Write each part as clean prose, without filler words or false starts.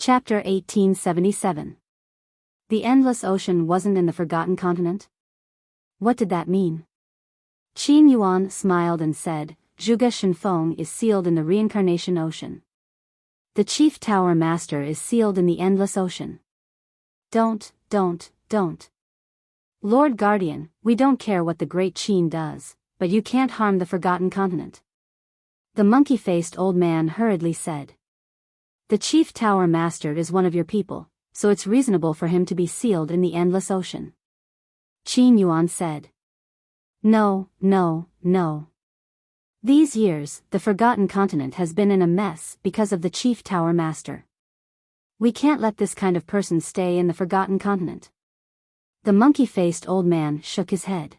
Chapter 1877. The endless ocean wasn't in the forgotten continent? What did that mean? Qin Yuan smiled and said, Zhuge Shenfeng is sealed in the reincarnation ocean. The chief tower master is sealed in the endless ocean. Don't. Lord Guardian, we don't care what the great Qin does, but you can't harm the forgotten continent. The monkey-faced old man hurriedly said. The chief tower master is one of your people, so it's reasonable for him to be sealed in the endless ocean. Qin Yuan said. No. These years, the forgotten continent has been in a mess because of the chief tower master. We can't let this kind of person stay in the forgotten continent. The monkey-faced old man shook his head.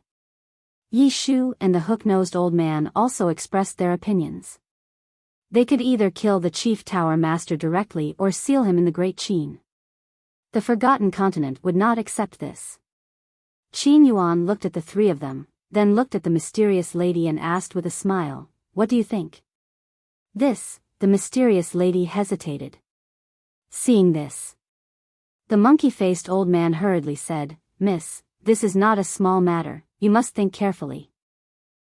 Yi Shu and the hook-nosed old man also expressed their opinions. They could either kill the chief tower master directly or seal him in the Great Qin. The forgotten continent would not accept this. Qin Yuan looked at the three of them, then looked at the mysterious lady and asked with a smile, What do you think? The mysterious lady hesitated. Seeing this, the monkey-faced old man hurriedly said, Miss, this is not a small matter, you must think carefully.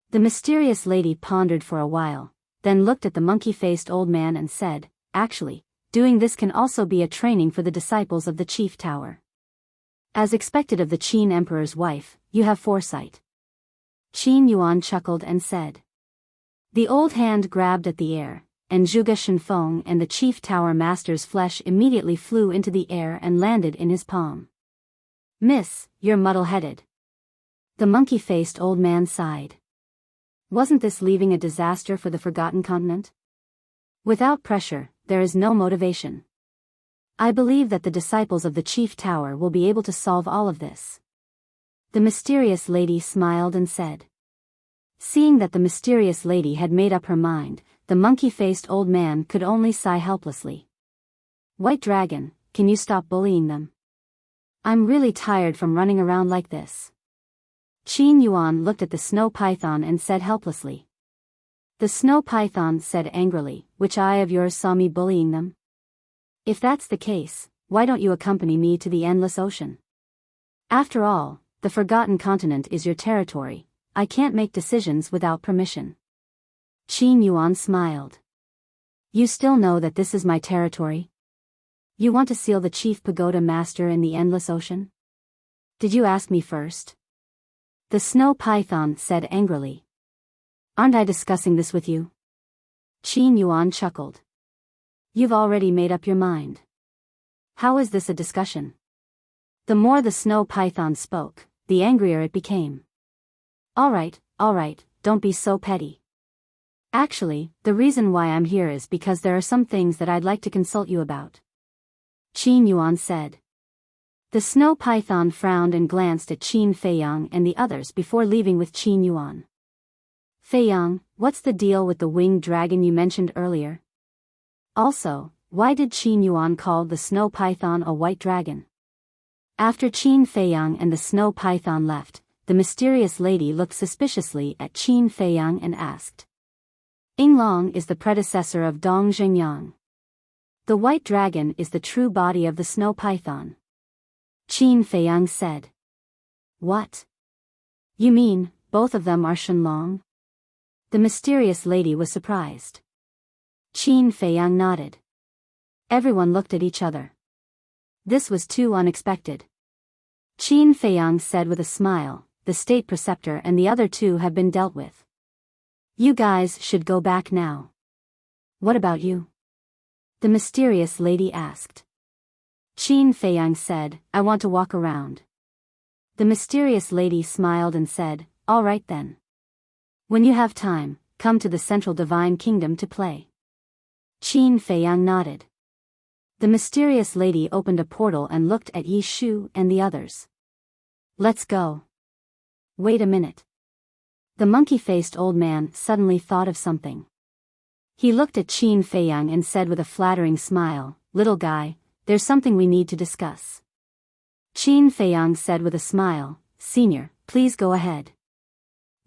The mysterious lady pondered for a while, then looked at the monkey-faced old man and said, Actually, doing this can also be a training for the disciples of the chief tower. As expected of the Qin emperor's wife, you have foresight. Qin Yuan chuckled and said. The old hand grabbed at the air, and Zhuge Shenfeng and the chief tower master's flesh immediately flew into the air and landed in his palm. Miss, you're muddle-headed. The monkey-faced old man sighed. Wasn't this leaving a disaster for the forgotten continent? Without pressure, there is no motivation. I believe that the disciples of the chief tower will be able to solve all of this. The mysterious lady smiled and said. Seeing that the mysterious lady had made up her mind, the monkey-faced old man could only sigh helplessly. White Dragon, can you stop bullying them? I'm really tired from running around like this. Qin Yuan looked at the snow python and said helplessly. The snow python said angrily, Which eye of yours saw me bullying them? If that's the case, why don't you accompany me to the endless ocean? After all, the forgotten continent is your territory, I can't make decisions without permission. Qin Yuan smiled. You still know that this is my territory? You want to seal the chief pagoda master in the endless ocean? Did you ask me first? The snow python said angrily. Aren't I discussing this with you? Qin Yuan chuckled. You've already made up your mind. How is this a discussion? The more the snow python spoke, the angrier it became. All right, don't be so petty. Actually, the reason why I'm here is because there are some things that I'd like to consult you about. Qin Yuan said. The snow python frowned and glanced at Qin Feiyang and the others before leaving with Qin Yuan. Feiyang, what's the deal with the winged dragon you mentioned earlier? Also, why did Qin Yuan call the snow python a white dragon? After Qin Feiyang and the snow python left, the mysterious lady looked suspiciously at Qin Feiyang and asked. Yinglong is the predecessor of Dong Zhengyang. The white dragon is the true body of the snow python. Qin Feiyang said. What? You mean, both of them are Shenlong? The mysterious lady was surprised. Qin Feiyang nodded. Everyone looked at each other. This was too unexpected. Qin Feiyang said with a smile, the state preceptor and the other two have been dealt with. You guys should go back now. What about you? The mysterious lady asked. Qin Feiyang said, I want to walk around. The mysterious lady smiled and said, All right then. When you have time, come to the Central Divine Kingdom to play. Qin Feiyang nodded. The mysterious lady opened a portal and looked at Yi Shu and the others. Let's go. Wait a minute. The monkey-faced old man suddenly thought of something. He looked at Qin Feiyang and said with a flattering smile, Little guy, there's something we need to discuss. Qin Feiyang said with a smile, Senior, please go ahead.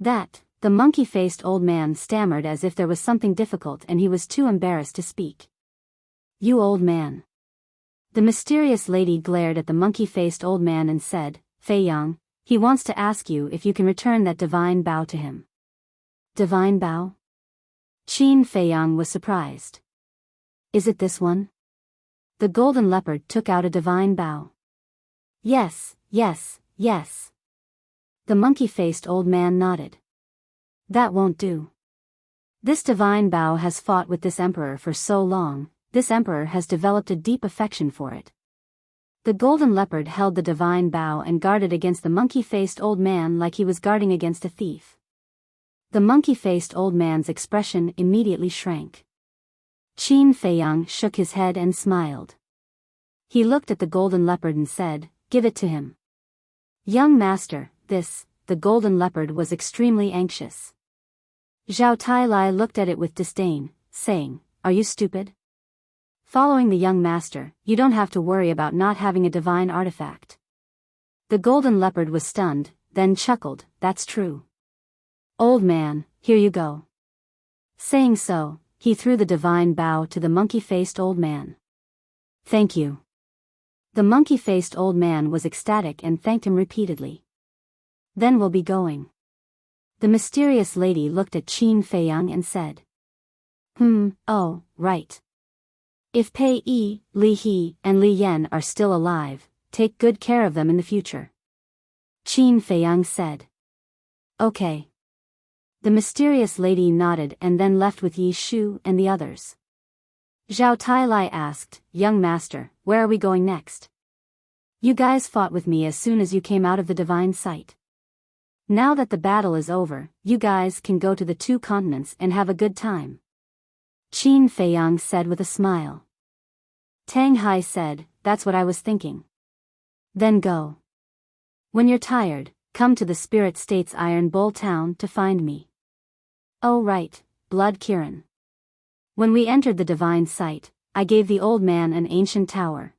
The monkey-faced old man stammered as if there was something difficult and he was too embarrassed to speak. You old man. The mysterious lady glared at the monkey-faced old man and said, Fei Yang, he wants to ask you if you can return that divine bow to him. Divine bow? Qin Fei Yang was surprised. Is it this one? The golden leopard took out a divine bow. Yes, yes, yes. The monkey-faced old man nodded. That won't do. This divine bow has fought with this emperor for so long, this emperor has developed a deep affection for it. The golden leopard held the divine bow and guarded against the monkey-faced old man like he was guarding against a thief. The monkey-faced old man's expression immediately shrank. Qin Fei Yang shook his head and smiled. He looked at the golden leopard and said, Give it to him. Young master, the golden leopard was extremely anxious. Zhao Tailai looked at it with disdain, saying, Are you stupid? Following the young master, you don't have to worry about not having a divine artifact. The golden leopard was stunned, then chuckled, That's true. Old man, here you go. Saying so, he threw the divine bow to the monkey-faced old man. Thank you. The monkey-faced old man was ecstatic and thanked him repeatedly. Then we'll be going. The mysterious lady looked at Qin Fei Yang and said. Oh, right. If Pei Yi, Li He, and Li Yan are still alive, take good care of them in the future. Qin Fei Yang said. Okay. The mysterious lady nodded and then left with Yi Shu and the others. Zhao Tailai asked, Young master, where are we going next? You guys fought with me as soon as you came out of the divine sight. Now that the battle is over, you guys can go to the 2 continents and have a good time. Qin Fei Yang said with a smile. Tang Hai said, That's what I was thinking. Then go. When you're tired, come to the Spirit State's Iron Bowl town to find me. Oh right, Blood Kirin. When we entered the divine site, I gave the old man an ancient tower.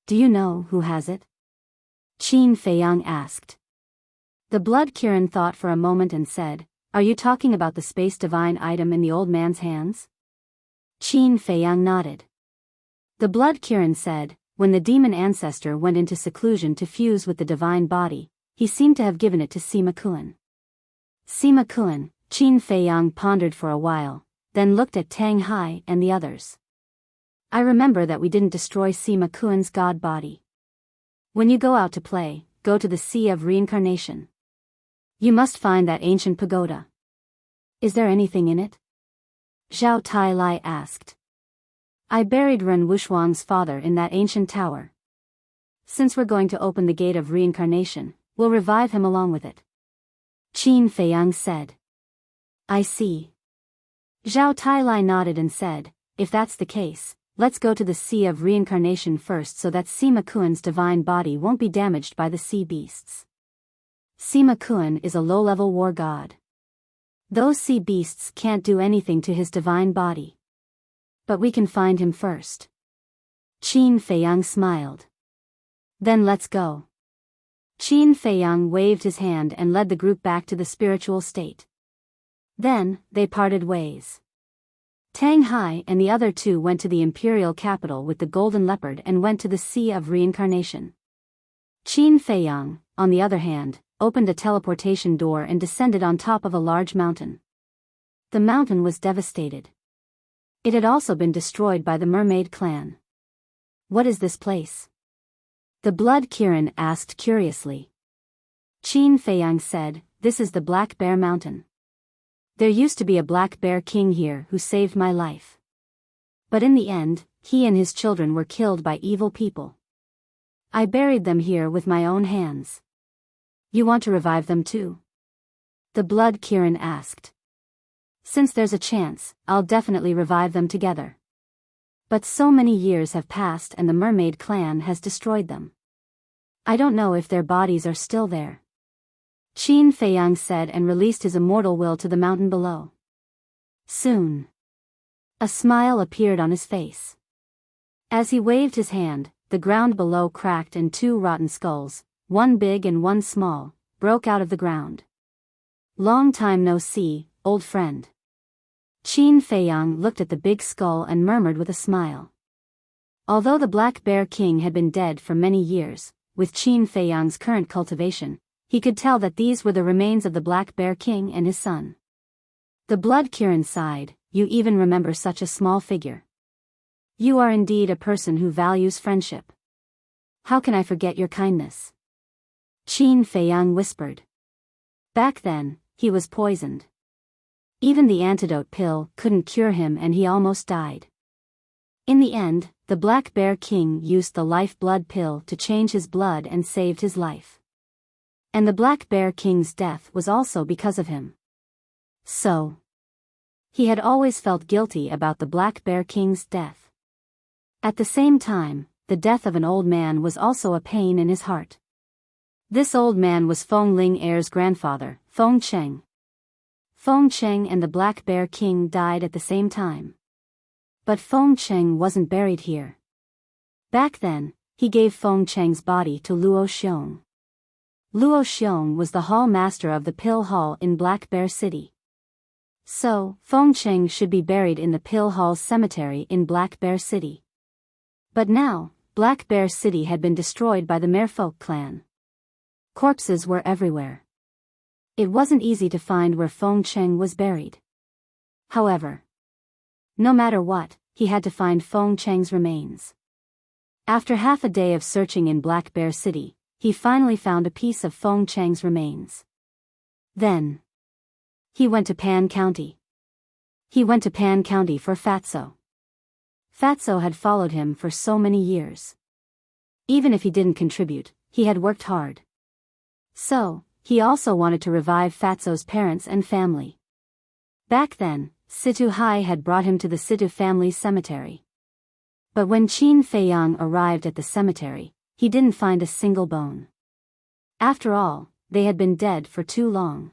Do you know who has it? Qin Fei Yang asked. The Blood Kirin thought for a moment and said, Are you talking about the space divine item in the old man's hands? Qin Fei Yang nodded. The Blood Kirin said, When the demon ancestor went into seclusion to fuse with the divine body, he seemed to have given it to Sima Kuan. Sima Kuan, Qin Fei Yang pondered for a while, then looked at Tang Hai and the others. I remember that we didn't destroy Sima Kuan's god body. When you go out to play, go to the Sea of Reincarnation. You must find that ancient pagoda. Is there anything in it? Zhao Tailai asked. I buried Ren Wushuang's father in that ancient tower. Since we're going to open the gate of reincarnation, we'll revive him along with it. Qin Fei Yang said. I see. Zhao Tailai nodded and said, If that's the case, let's go to the Sea of Reincarnation first so that Sima Kuan's divine body won't be damaged by the sea beasts. Sima Kuan is a low-level war god. Those sea beasts can't do anything to his divine body. But we can find him first. Qin Fei Yang smiled. Then let's go. Qin Fei Yang waved his hand and led the group back to the spiritual state. Then, they parted ways. Tang Hai and the other 2 went to the imperial capital with the golden leopard and went to the Sea of Reincarnation. Qin Fei Yang, on the other hand, opened a teleportation door and descended on top of a large mountain. The mountain was devastated. It had also been destroyed by the mermaid clan. What is this place? The Blood Kirin asked curiously. Qin Fei Yang said, This is the Black Bear Mountain. There used to be a black bear king here who saved my life. But in the end, he and his children were killed by evil people. I buried them here with my own hands. You want to revive them too? The Blood Kirin asked. Since there's a chance, I'll definitely revive them together. But so many years have passed and the mermaid clan has destroyed them. I don't know if their bodies are still there. Qin Fei Yang said and released his immortal will to the mountain below. Soon. A smile appeared on his face. As he waved his hand, the ground below cracked and 2 rotten skulls, one big and one small, broke out of the ground. Long time no see, old friend. Qin Fei Yang looked at the big skull and murmured with a smile. Although the Black Bear King had been dead for many years, with Qin Feiyang's current cultivation, he could tell that these were the remains of the Black Bear King and his son. The Blood Kirin sighed, "You even remember such a small figure. You are indeed a person who values friendship. How can I forget your kindness?" Qin Feiyang whispered. Back then, he was poisoned. Even the antidote pill couldn't cure him and he almost died. In the end, the Black Bear King used the life-blood pill to change his blood and saved his life. And the Black Bear King's death was also because of him. So, he had always felt guilty about the Black Bear King's death. At the same time, the death of an old man was also a pain in his heart. This old man was Feng Ling Heir's grandfather, Feng Cheng. Feng Cheng and the Black Bear King died at the same time. But Feng Cheng wasn't buried here. Back then, he gave Feng Cheng's body to Luo Xiong. Luo Xiong was the hall master of the Pill Hall in Black Bear City. So, Feng Cheng should be buried in the Pill Hall Cemetery in Black Bear City. But now, Black Bear City had been destroyed by the Merfolk clan. Corpses were everywhere. It wasn't easy to find where Feng Cheng was buried. However, no matter what, he had to find Feng Cheng's remains. After half a day of searching in Black Bear City, he finally found a piece of Feng Cheng's remains. Then, he went to Pan County. He went to Pan County for Fatso. Fatso had followed him for so many years. Even if he didn't contribute, he had worked hard. So, he also wanted to revive Fatso's parents and family. Back then, Situ Hai had brought him to the Situ family cemetery. But when Qin Feiyang arrived at the cemetery, he didn't find a single bone. After all, they had been dead for too long.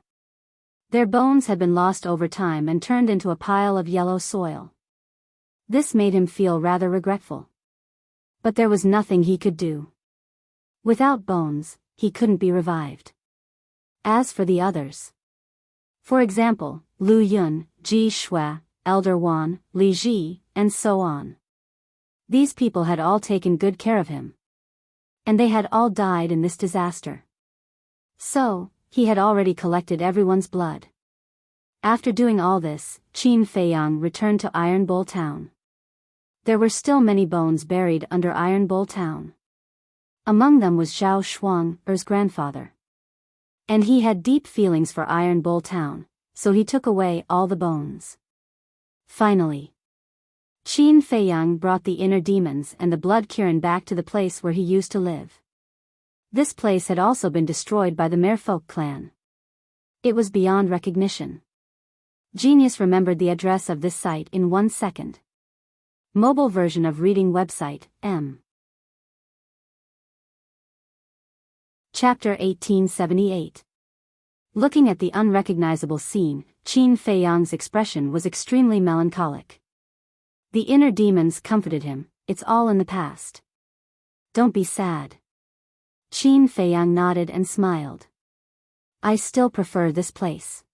Their bones had been lost over time and turned into a pile of yellow soil. This made him feel rather regretful. But there was nothing he could do. Without bones, he couldn't be revived. As for the others, for example, Lu Yun, Ji Shui, Elder Wan, Li Ji, and so on. These people had all taken good care of him. And they had all died in this disaster. So, he had already collected everyone's blood. After doing all this, Qin Feiyang returned to Iron Bowl Town. There were still many bones buried under Iron Bowl Town. Among them was Zhao Shuang, Er's grandfather. And he had deep feelings for Iron Bowl Town, so he took away all the bones. Finally, Qin Feiyang brought the inner demons and the Blood Kirin back to the place where he used to live. This place had also been destroyed by the Merfolk clan. It was beyond recognition. Genius remembered the address of this site in 1 second. Mobile version of reading website, M. Chapter 1878. Looking at the unrecognizable scene, Qin Feiyang's expression was extremely melancholic. The inner demons comforted him, "It's all in the past. Don't be sad." Qin Feiyang nodded and smiled. "I still prefer this place."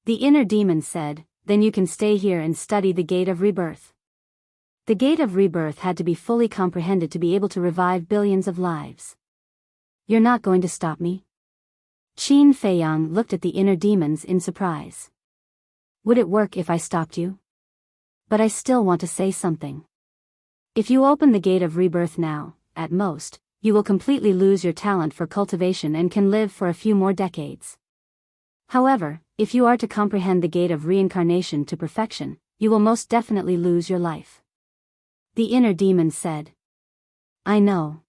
The inner demon said, "Then you can stay here and study the Gate of Rebirth." The Gate of Rebirth had to be fully comprehended to be able to revive billions of lives. "You're not going to stop me?" Qin Feiyang looked at the inner demons in surprise. "Would it work if I stopped you? But I still want to say something. If you open the Gate of Rebirth now, at most, you will completely lose your talent for cultivation and can live for a few more decades. However, if you are to comprehend the Gate of Reincarnation to perfection, you will most definitely lose your life." The inner demon said. "I know.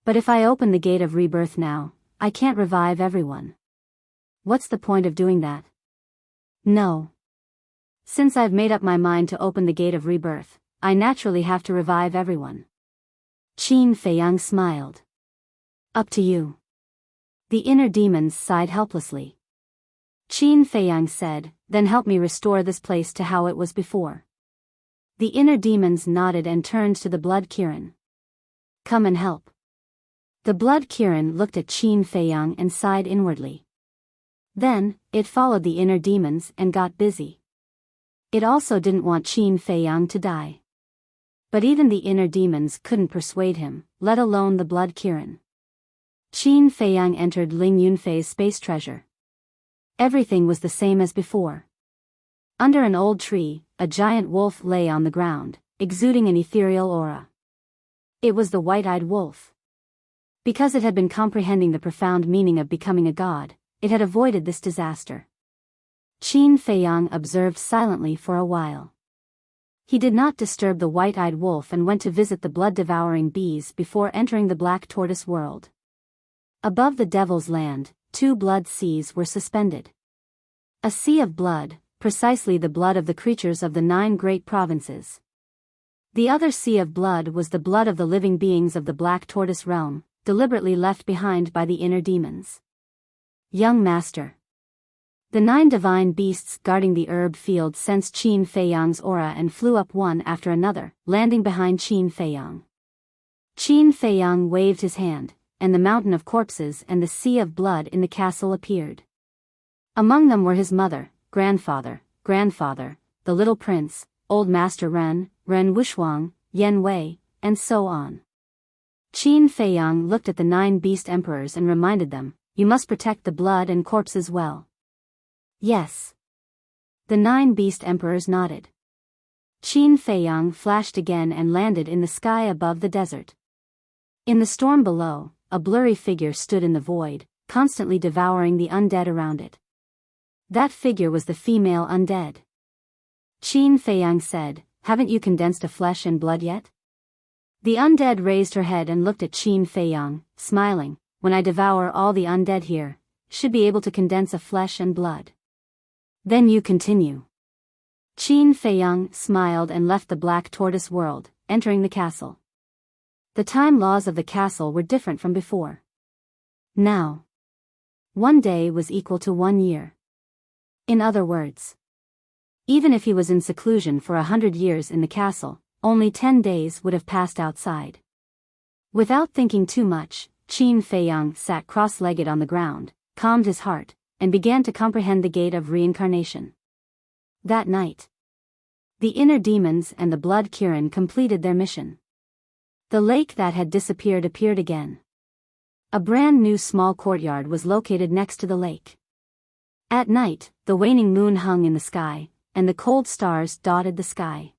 But if I open the Gate of Rebirth now, I can't revive everyone. What's the point of doing that?" "No. Since I've made up my mind to open the Gate of Rebirth, I naturally have to revive everyone." Qin Feiyang smiled. "Up to you." The inner demons sighed helplessly. Qin Feiyang said, "Then help me restore this place to how it was before." The inner demons nodded and turned to the Blood Kirin. "Come and help." The Blood Kirin looked at Qin Feiyang and sighed inwardly. Then, it followed the inner demons and got busy. It also didn't want Qin Feiyang to die. But even the inner demons couldn't persuade him, let alone the blood Kirin. Qin Feiyang entered Ling Yunfei's space treasure. Everything was the same as before. Under an old tree, a giant wolf lay on the ground, exuding an ethereal aura. It was the white-eyed wolf. Because it had been comprehending the profound meaning of becoming a god, it had avoided this disaster. Qin Feiyang observed silently for a while. He did not disturb the white-eyed wolf and went to visit the blood-devouring bees before entering the black tortoise world. Above the Devil's Land, 2 blood seas were suspended. A sea of blood, precisely the blood of the creatures of the 9 great provinces. The other sea of blood was the blood of the living beings of the Black Tortoise realm, deliberately left behind by the inner demons. Young Master. The 9 divine beasts guarding the herb field sensed Qin Feiyang's aura and flew up one after another, landing behind Qin Feiyang. Qin Feiyang waved his hand, and the mountain of corpses and the sea of blood in the castle appeared. Among them were his mother, grandfather, the little prince, old Master Ren Wushuang, Yen Wei, and so on. Qin Feiyang looked at the 9 beast emperors and reminded them, "You must protect the blood and corpses well." "Yes." The 9 beast emperors nodded. Qin Feiyang flashed again and landed in the sky above the desert. In the storm below, a blurry figure stood in the void, constantly devouring the undead around it. That figure was the female undead. Qin Feiyang said, "Haven't you condensed a flesh and blood yet?" The undead raised her head and looked at Qin Feiyang, smiling. "When I devour all the undead here, should be able to condense a flesh and blood." "Then you continue." Qin Feiyang smiled and left the Black Tortoise world, entering the castle. The time laws of the castle were different from before. Now, 1 day was equal to 1 year. In other words, even if he was in seclusion for 100 years in the castle, only 10 days would have passed outside. Without thinking too much, Qin Feiyang sat cross-legged on the ground, calmed his heart, and began to comprehend the gate of reincarnation. That night, the inner demons and the blood Kirin completed their mission. The lake that had disappeared appeared again. A brand new small courtyard was located next to the lake. At night, the waning moon hung in the sky, and the cold stars dotted the sky.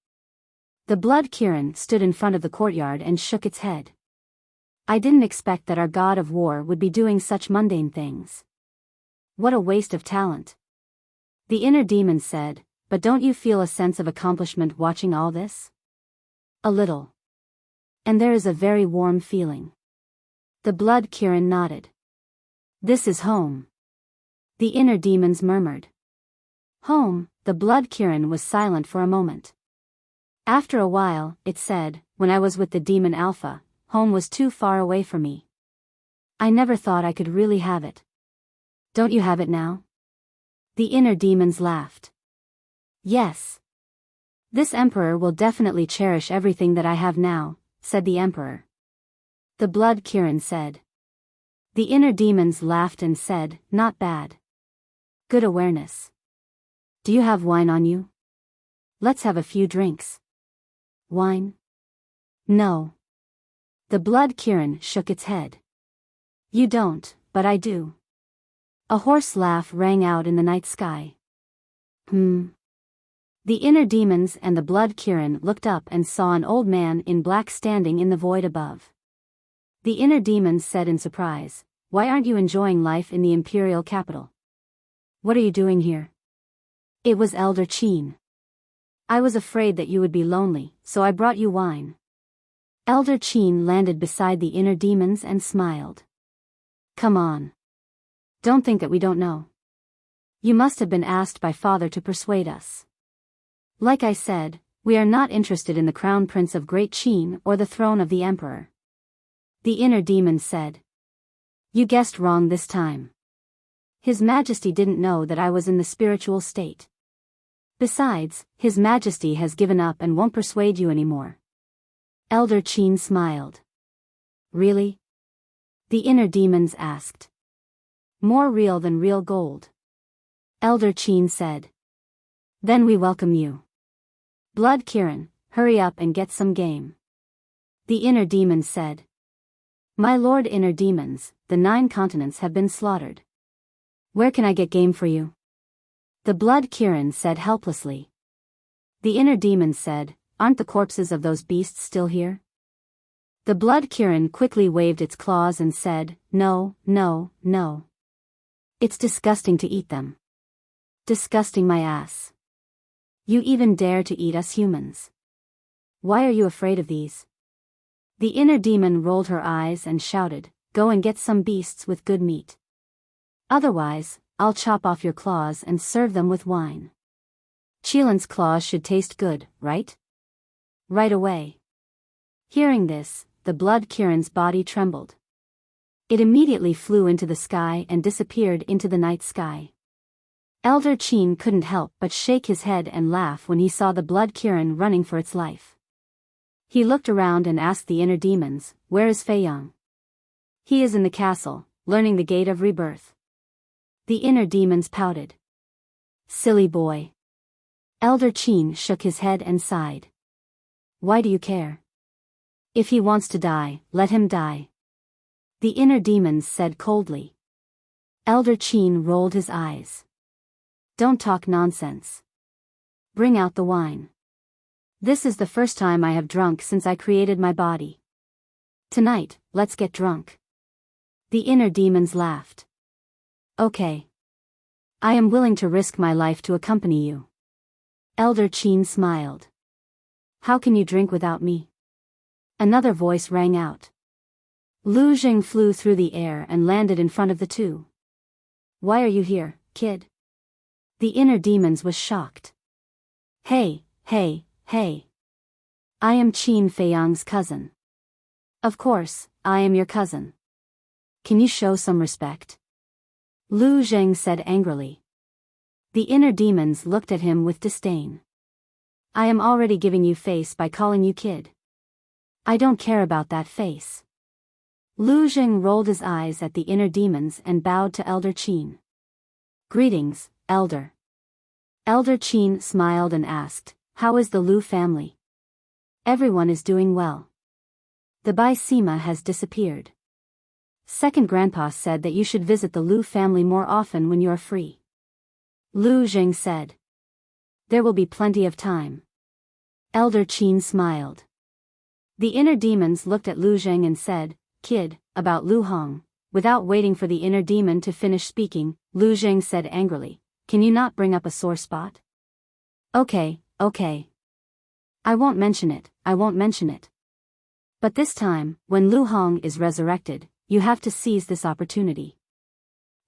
The blood Kirin stood in front of the courtyard and shook its head. "I didn't expect that our god of war would be doing such mundane things. What a waste of talent." The inner demon said, "But don't you feel a sense of accomplishment watching all this?" "A little. And there is a very warm feeling." The blood Kirin nodded. "This is home." The inner demons murmured. "Home." The blood Kirin was silent for a moment. After a while, it said, "When I was with the demon Alpha, home was too far away for me. I never thought I could really have it. Don't you have it now?" The inner demons laughed. "Yes. This emperor will definitely cherish everything that I have now," said the emperor. The blood Kirin said. The inner demons laughed and said, "Not bad. Good awareness. Do you have wine on you? Let's have a few drinks." "Wine? No." The blood Kirin shook its head. "You don't, but I do." A hoarse laugh rang out in the night sky. The inner demons and the blood Kirin looked up and saw an old man in black standing in the void above. The inner demons said in surprise, "Why aren't you enjoying life in the imperial capital? What are you doing here?" It was Elder Qin. "I was afraid that you would be lonely, so I brought you wine." Elder Qin landed beside the inner demons and smiled. "Come on. Don't think that we don't know. You must have been asked by Father to persuade us. Like I said, we are not interested in the crown prince of Great Qin or the throne of the emperor." The inner demons said. "You guessed wrong this time. His Majesty didn't know that I was in the spiritual state. Besides, His Majesty has given up and won't persuade you anymore." Elder Qin smiled. "Really?" The inner demons asked. "More real than real gold." Elder Qin said. "Then we welcome you." Blood Kirin, hurry up and get some game. The inner demons said. My lord inner demons, the 9 continents have been slaughtered. Where can I get game for you? The blood Kirin said helplessly. The inner demons said, aren't the corpses of those beasts still here? The blood Kirin quickly waved its claws and said, no, no, no. It's disgusting to eat them. Disgusting my ass. You even dare to eat us humans. Why are you afraid of these? The inner demon rolled her eyes and shouted, go and get some beasts with good meat. Otherwise, I'll chop off your claws and serve them with wine. Qilan's claws should taste good, right? Right away. Hearing this, the blood Kirin's body trembled. It immediately flew into the sky and disappeared into the night sky. Elder Qin couldn't help but shake his head and laugh when he saw the blood Kirin running for its life. He looked around and asked the inner demons, where is Fei Yang? He is in the castle, learning the gate of rebirth. The inner demons pouted. Silly boy. Elder Qin shook his head and sighed. Why do you care? If he wants to die, let him die. The inner demons said coldly. Elder Qin rolled his eyes. Don't talk nonsense. Bring out the wine. This is the first time I have drunk since I created my body. Tonight, let's get drunk. The inner demons laughed. Okay. I am willing to risk my life to accompany you. Elder Qin smiled. How can you drink without me? Another voice rang out. Lu Jing flew through the air and landed in front of the two. Why are you here, kid? The inner demons was shocked. Hey, hey, hey. I am Qin Feiyang's cousin. Of course, I am your cousin. Can you show some respect? Lu Jing said angrily. The inner demons looked at him with disdain. I am already giving you face by calling you kid. I don't care about that face. Lu Jing rolled his eyes at the inner demons and bowed to Elder Qin. Greetings, Elder. Elder Qin smiled and asked, how is the Lu family? Everyone is doing well. The Bai Sima has disappeared. Second Grandpa said that you should visit the Lu family more often when you are free. Lu Jing said. There will be plenty of time. Elder Qin smiled. The inner demons looked at Lu Jing and said, kid, about Lu Hong. Without waiting for the inner demon to finish speaking, Lu Jing said angrily, can you not bring up a sore spot? Okay, okay. I won't mention it, I won't mention it. But this time, when Lu Hong is resurrected, you have to seize this opportunity.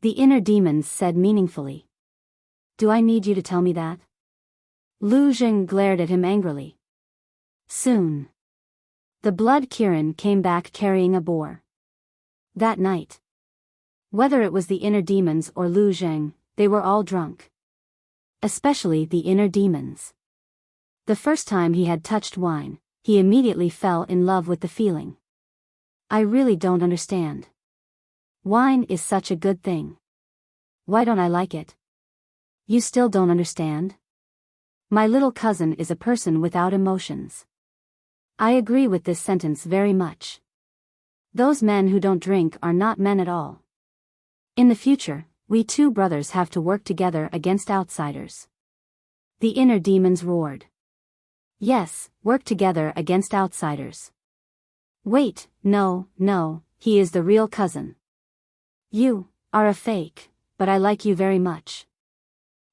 The inner demons said meaningfully. Do I need you to tell me that? Lu Jing glared at him angrily. Soon. The blood Kirin came back carrying a boar. That night. Whether it was the inner demons or Lu Jing, they were all drunk. Especially the inner demons. The first time he had touched wine, he immediately fell in love with the feeling. I really don't understand. Wine is such a good thing. Why don't I like it? You still don't understand? My little cousin is a person without emotions. I agree with this sentence very much. Those men who don't drink are not men at all. In the future, we two brothers have to work together against outsiders. The inner demons roared. Yes, work together against outsiders. Wait, no, he is the real cousin. You are a fake, but I like you very much.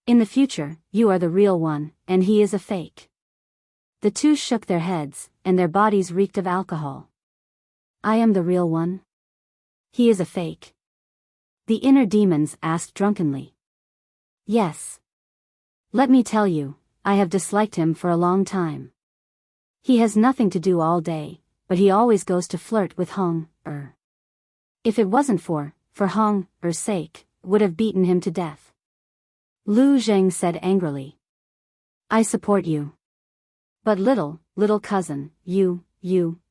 In the future, you are the real one, and he is a fake. The two shook their heads, and their bodies reeked of alcohol. I am the real one. He is a fake. The inner demons asked drunkenly. Yes. Let me tell you, I have disliked him for a long time. He has nothing to do all day, but he always goes to flirt with Hong Er. If it wasn't for Hong Er's sake, would have beaten him to death. Lu Jing said angrily. I support you. But little cousin, you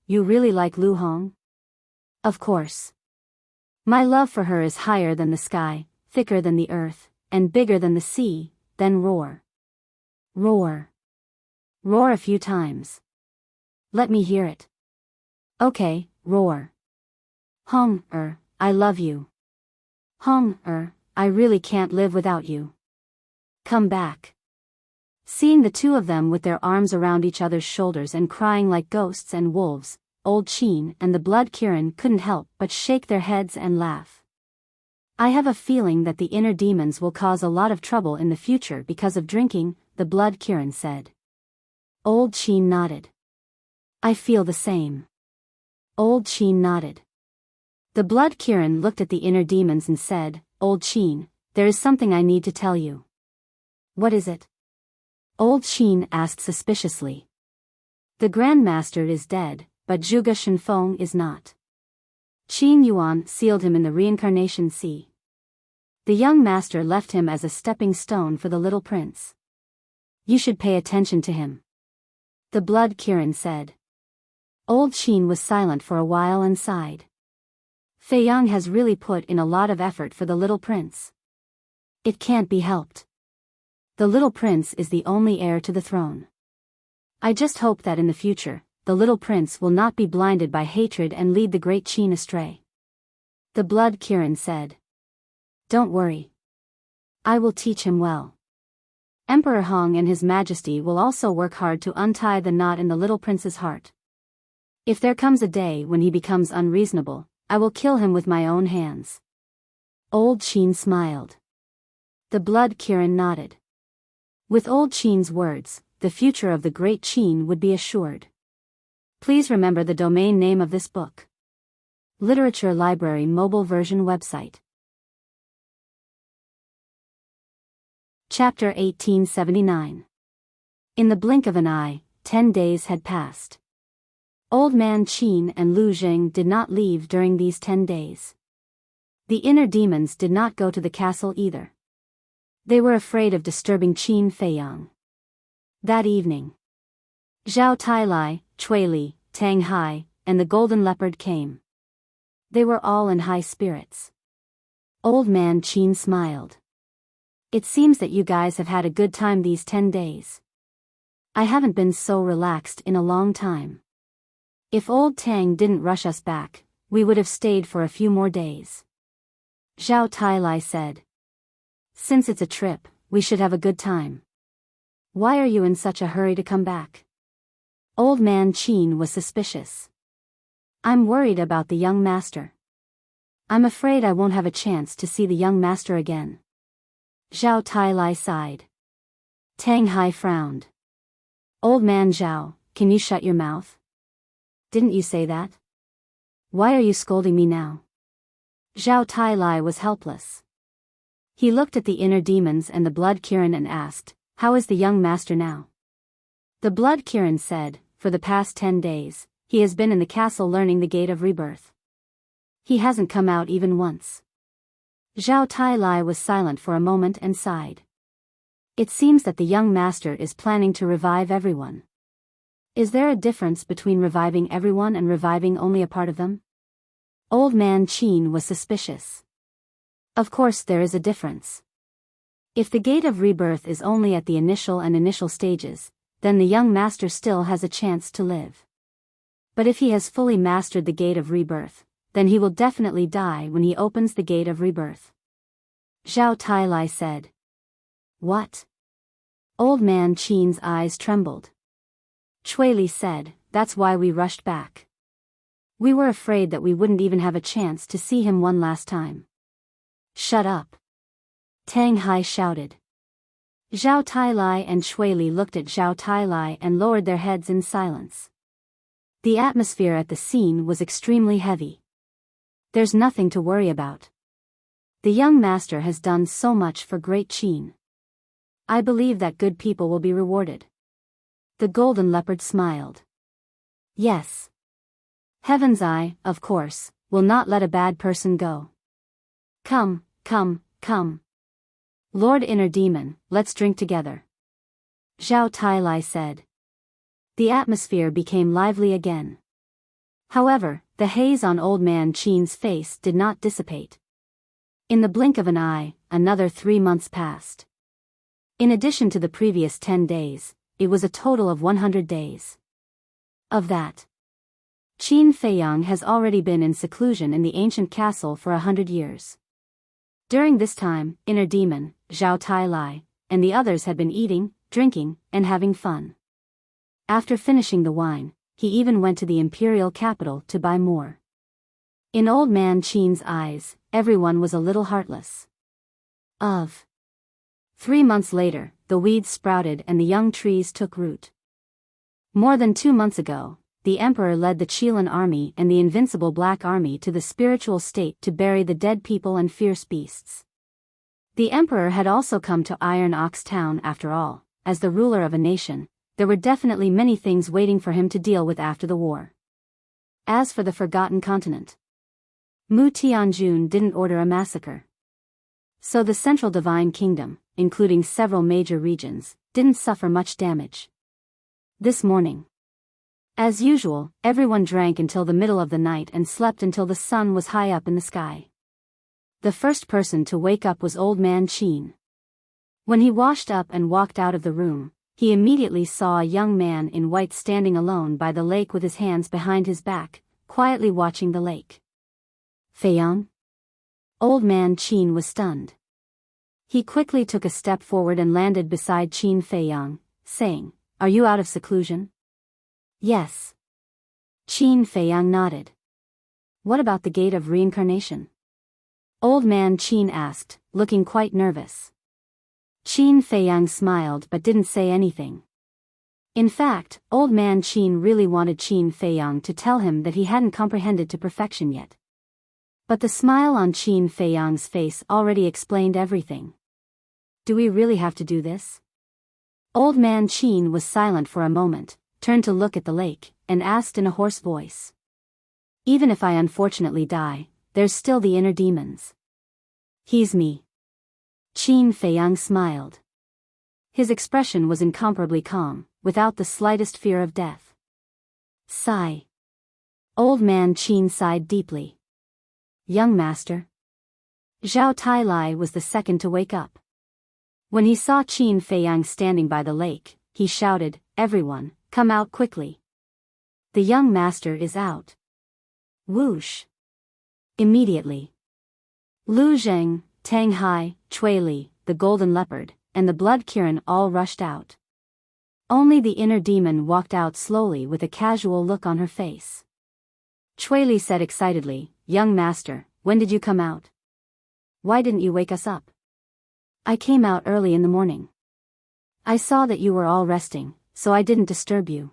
really like Lu Hong? Of course. My love for her is higher than the sky, thicker than the earth, and bigger than the sea, then roar. Roar. Roar a few times. Let me hear it. Okay, roar. I love you. I really can't live without you. Come back. Seeing the two of them with their arms around each other's shoulders and crying like ghosts and wolves, Old Sheen and the Blood Kirin couldn't help but shake their heads and laugh. I have a feeling that the inner demons will cause a lot of trouble in the future because of drinking, the Blood Kirin said. Old Sheen nodded. I feel the same. Old Sheen nodded. The Blood Kirin looked at the inner demons and said, Old Sheen, there is something I need to tell you. What is it? Old Sheen asked suspiciously. The Grand Master is dead, but Zhuge Shenfeng is not. Qin Yuan sealed him in the reincarnation sea. The young master left him as a stepping stone for the little prince. You should pay attention to him. The Blood Kirin said. Old Sheen was silent for a while and sighed. Fei Yang has really put in a lot of effort for the little prince. It can't be helped. The little prince is the only heir to the throne. I just hope that in the future, the little prince will not be blinded by hatred and lead the great Qin astray. The Blood Kirin said. Don't worry. I will teach him well. Emperor Hong and His Majesty will also work hard to untie the knot in the little prince's heart. If there comes a day when he becomes unreasonable, I will kill him with my own hands. Old Sheen smiled. The Blood Kirin nodded. With Old Sheen's words, the future of the great Qin would be assured. Please remember the domain name of this book. Literature Library Mobile Version Website. Chapter 1879. In the blink of an eye, 10 days had passed. Old Man Qin and Lu Jing did not leave during these 10 days. The inner demons did not go to the castle either. They were afraid of disturbing Qin Feiyang. That evening, Zhao Tailai, Cui Li, Tang Hai, and the Golden Leopard came. They were all in high spirits. Old Man Qin smiled. It seems that you guys have had a good time these 10 days. I haven't been so relaxed in a long time. If old Tang didn't rush us back, we would have stayed for a few more days. Zhao Tailai said. Since it's a trip, we should have a good time. Why are you in such a hurry to come back? Old Man Qin was suspicious. I'm worried about the young master. I'm afraid I won't have a chance to see the young master again. Zhao Tailai sighed. Tang Hai frowned. Old Man Zhao, can you shut your mouth? Didn't you say that? Why are you scolding me now? Zhao Tailai was helpless. He looked at the inner demons and the Blood Kirin and asked, How is the young master now? The Blood Kirin said, For the past 10 days, he has been in the castle learning the Gate of Rebirth. He hasn't come out even once. Zhao Tailai was silent for a moment and sighed. It seems that the young master is planning to revive everyone. Is there a difference between reviving everyone and reviving only a part of them? Old Man Qin was suspicious. Of course there is a difference. If the Gate of Rebirth is only at the initial stages, then the young master still has a chance to live. But if he has fully mastered the Gate of Rebirth, then he will definitely die when he opens the Gate of Rebirth. Zhao Tailai said. What? Old Man Qin's eyes trembled. Cui Li said, That's why we rushed back. We were afraid that we wouldn't even have a chance to see him one last time. Shut up. Tang Hai shouted. Zhao Tailai and Cui Li looked at Zhao Tailai and lowered their heads in silence. The atmosphere at the scene was extremely heavy. There's nothing to worry about. The young master has done so much for Great Qin. I believe that good people will be rewarded. The Golden Leopard smiled. Yes. Heaven's Eye, of course, will not let a bad person go. Come. Lord Inner Demon, let's drink together. Zhao Tailai said. The atmosphere became lively again. However, the haze on Old Man Qin's face did not dissipate. In the blink of an eye, another 3 months passed. In addition to the previous 10 days, it was a total of 100 days. Of that. Qin Feiyang has already been in seclusion in the ancient castle for 100 years. During this time, Inner Demon, Zhao Tai, and the others had been eating, drinking, and having fun. After finishing the wine, he even went to the imperial capital to buy more. In old man Qin's eyes, everyone was a little heartless. 3 months later, the weeds sprouted and the young trees took root. More than 2 months ago, the emperor led the Qilin army and the invincible Black Army to the spiritual state to bury the dead people and fierce beasts. The emperor had also come to Iron Ox Town after all. As the ruler of a nation, there were definitely many things waiting for him to deal with after the war. As for the Forgotten Continent, Mu Tianjun didn't order a massacre. So the Central Divine Kingdom, including several major regions, didn't suffer much damage. This morning, as usual, everyone drank until the middle of the night and slept until the sun was high up in the sky. The first person to wake up was old man Qin. When he washed up and walked out of the room, he immediately saw a young man in white standing alone by the lake with his hands behind his back, quietly watching the lake. Feiyang? Old man Qin was stunned. He quickly took a step forward and landed beside Qin Feiyang, saying, "Are you out of seclusion?" "Yes." Qin Feiyang nodded. "What about the gate of reincarnation?" Old man Qin asked, looking quite nervous. Qin Feiyang smiled but didn't say anything. In fact, old man Qin really wanted Qin Feiyang to tell him that he hadn't comprehended to perfection yet. But the smile on Qin Feiyang's face already explained everything. "Do we really have to do this?" Old man Qin was silent for a moment, turned to look at the lake, and asked in a hoarse voice. "Even if I unfortunately die, there's still the inner demons." "He's me." Qin Feiyang smiled. His expression was incomparably calm, without the slightest fear of death. Sigh. Old man Qin sighed deeply. "Young master." Zhao Tai was the second to wake up. When he saw Qin Feiyang standing by the lake, he shouted, "Everyone, come out quickly. The young master is out." Whoosh. Immediately, Lu Zheng, Tang Hai, Cui Li, the golden leopard, and the blood Kirin all rushed out. Only the inner demon walked out slowly with a casual look on her face. Cui Li said excitedly, "Young master, when did you come out? Why didn't you wake us up?" "I came out early in the morning. I saw that you were all resting, so I didn't disturb you."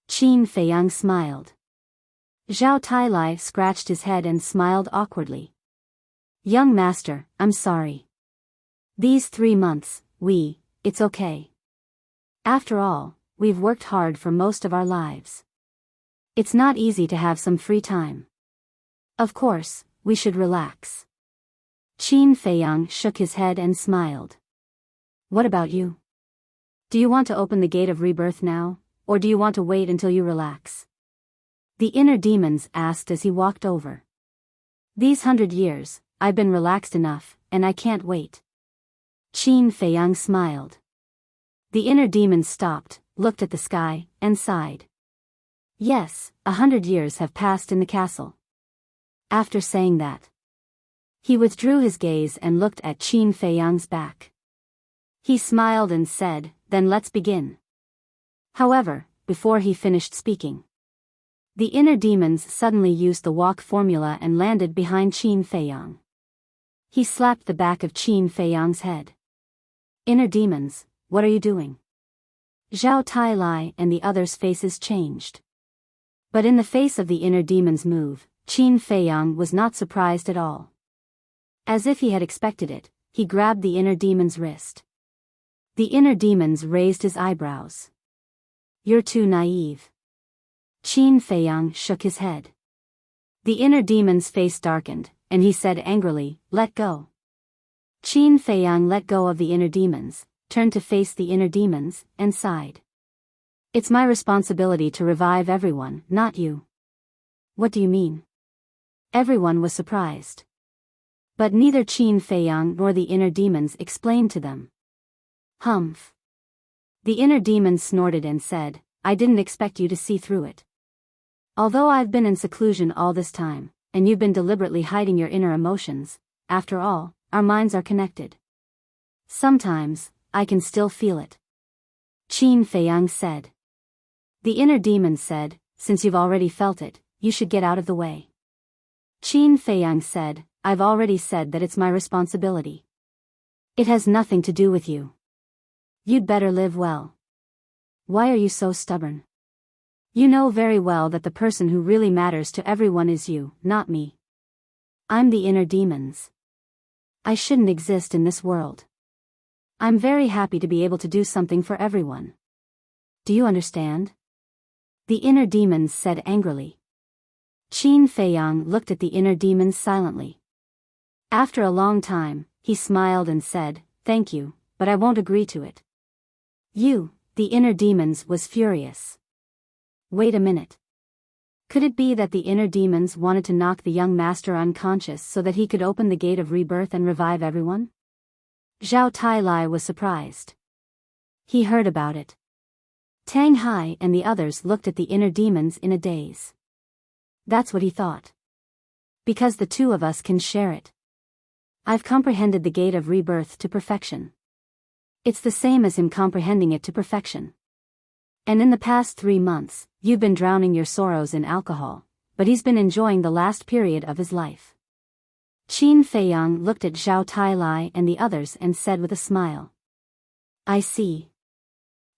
Qin Feiyang smiled. Zhao Tai scratched his head and smiled awkwardly. "Young master, I'm sorry. These 3 months, it's okay. After all, we've worked hard for most of our lives. It's not easy to have some free time. Of course, we should relax." Qin Feiyang shook his head and smiled. "What about you? Do you want to open the gate of rebirth now, or do you want to wait until you relax?" The inner demons asked as he walked over. "These 100 years, I've been relaxed enough, and I can't wait." Qin Feiyang smiled. The inner demons stopped, looked at the sky, and sighed. "Yes, 100 years have passed in the castle." After saying that, he withdrew his gaze and looked at Qin Feiyang's back. He smiled and said, "Then let's begin." However, before he finished speaking, the inner demons suddenly used the walk formula and landed behind Qin Feiyang. He slapped the back of Qin Feiyang's head. "Inner demons, what are you doing?" Zhao Tai and the others' faces changed. But in the face of the inner demon's move, Qin Feiyang was not surprised at all. As if he had expected it, he grabbed the inner demon's wrist. The inner demons raised his eyebrows. "You're too naive." Qin Feiyang shook his head. The inner demon's face darkened, and he said angrily, "Let go." Qin Feiyang let go of the inner demons, turned to face the inner demons, and sighed. "It's my responsibility to revive everyone, not you." "What do you mean?" Everyone was surprised. But neither Qin Feiyang nor the inner demons explained to them. "Humph." The inner demons snorted and said, I didn't expect you to see through it. Although I've been in seclusion all this time, and you've been deliberately hiding your inner emotions, after all, our minds are connected. Sometimes, I can still feel it. Qin Feiyang said. The inner demon said, since you've already felt it, you should get out of the way. Qin Feiyang said, I've already said that it's my responsibility. It has nothing to do with you. You'd better live well. Why are you so stubborn? You know very well that the person who really matters to everyone is you, not me. I'm the inner demons. I shouldn't exist in this world. I'm very happy to be able to do something for everyone. Do you understand? The inner demons said angrily. Qin Feiyang looked at the inner demons silently. After a long time, he smiled and said, Thank you, but I won't agree to it. You, the inner demons, was furious. Wait a minute. Could it be that the inner demons wanted to knock the young master unconscious so that he could open the gate of rebirth and revive everyone? Zhao Tailai was surprised. He heard about it. Tang Hai and the others looked at the inner demons in a daze. That's what he thought. Because the two of us can share it. I've comprehended the gate of rebirth to perfection. It's the same as him comprehending it to perfection. And in the past 3 months, you've been drowning your sorrows in alcohol, but he's been enjoying the last period of his life. Qin Feiyang looked at Zhao Tailai and the others and said with a smile. I see.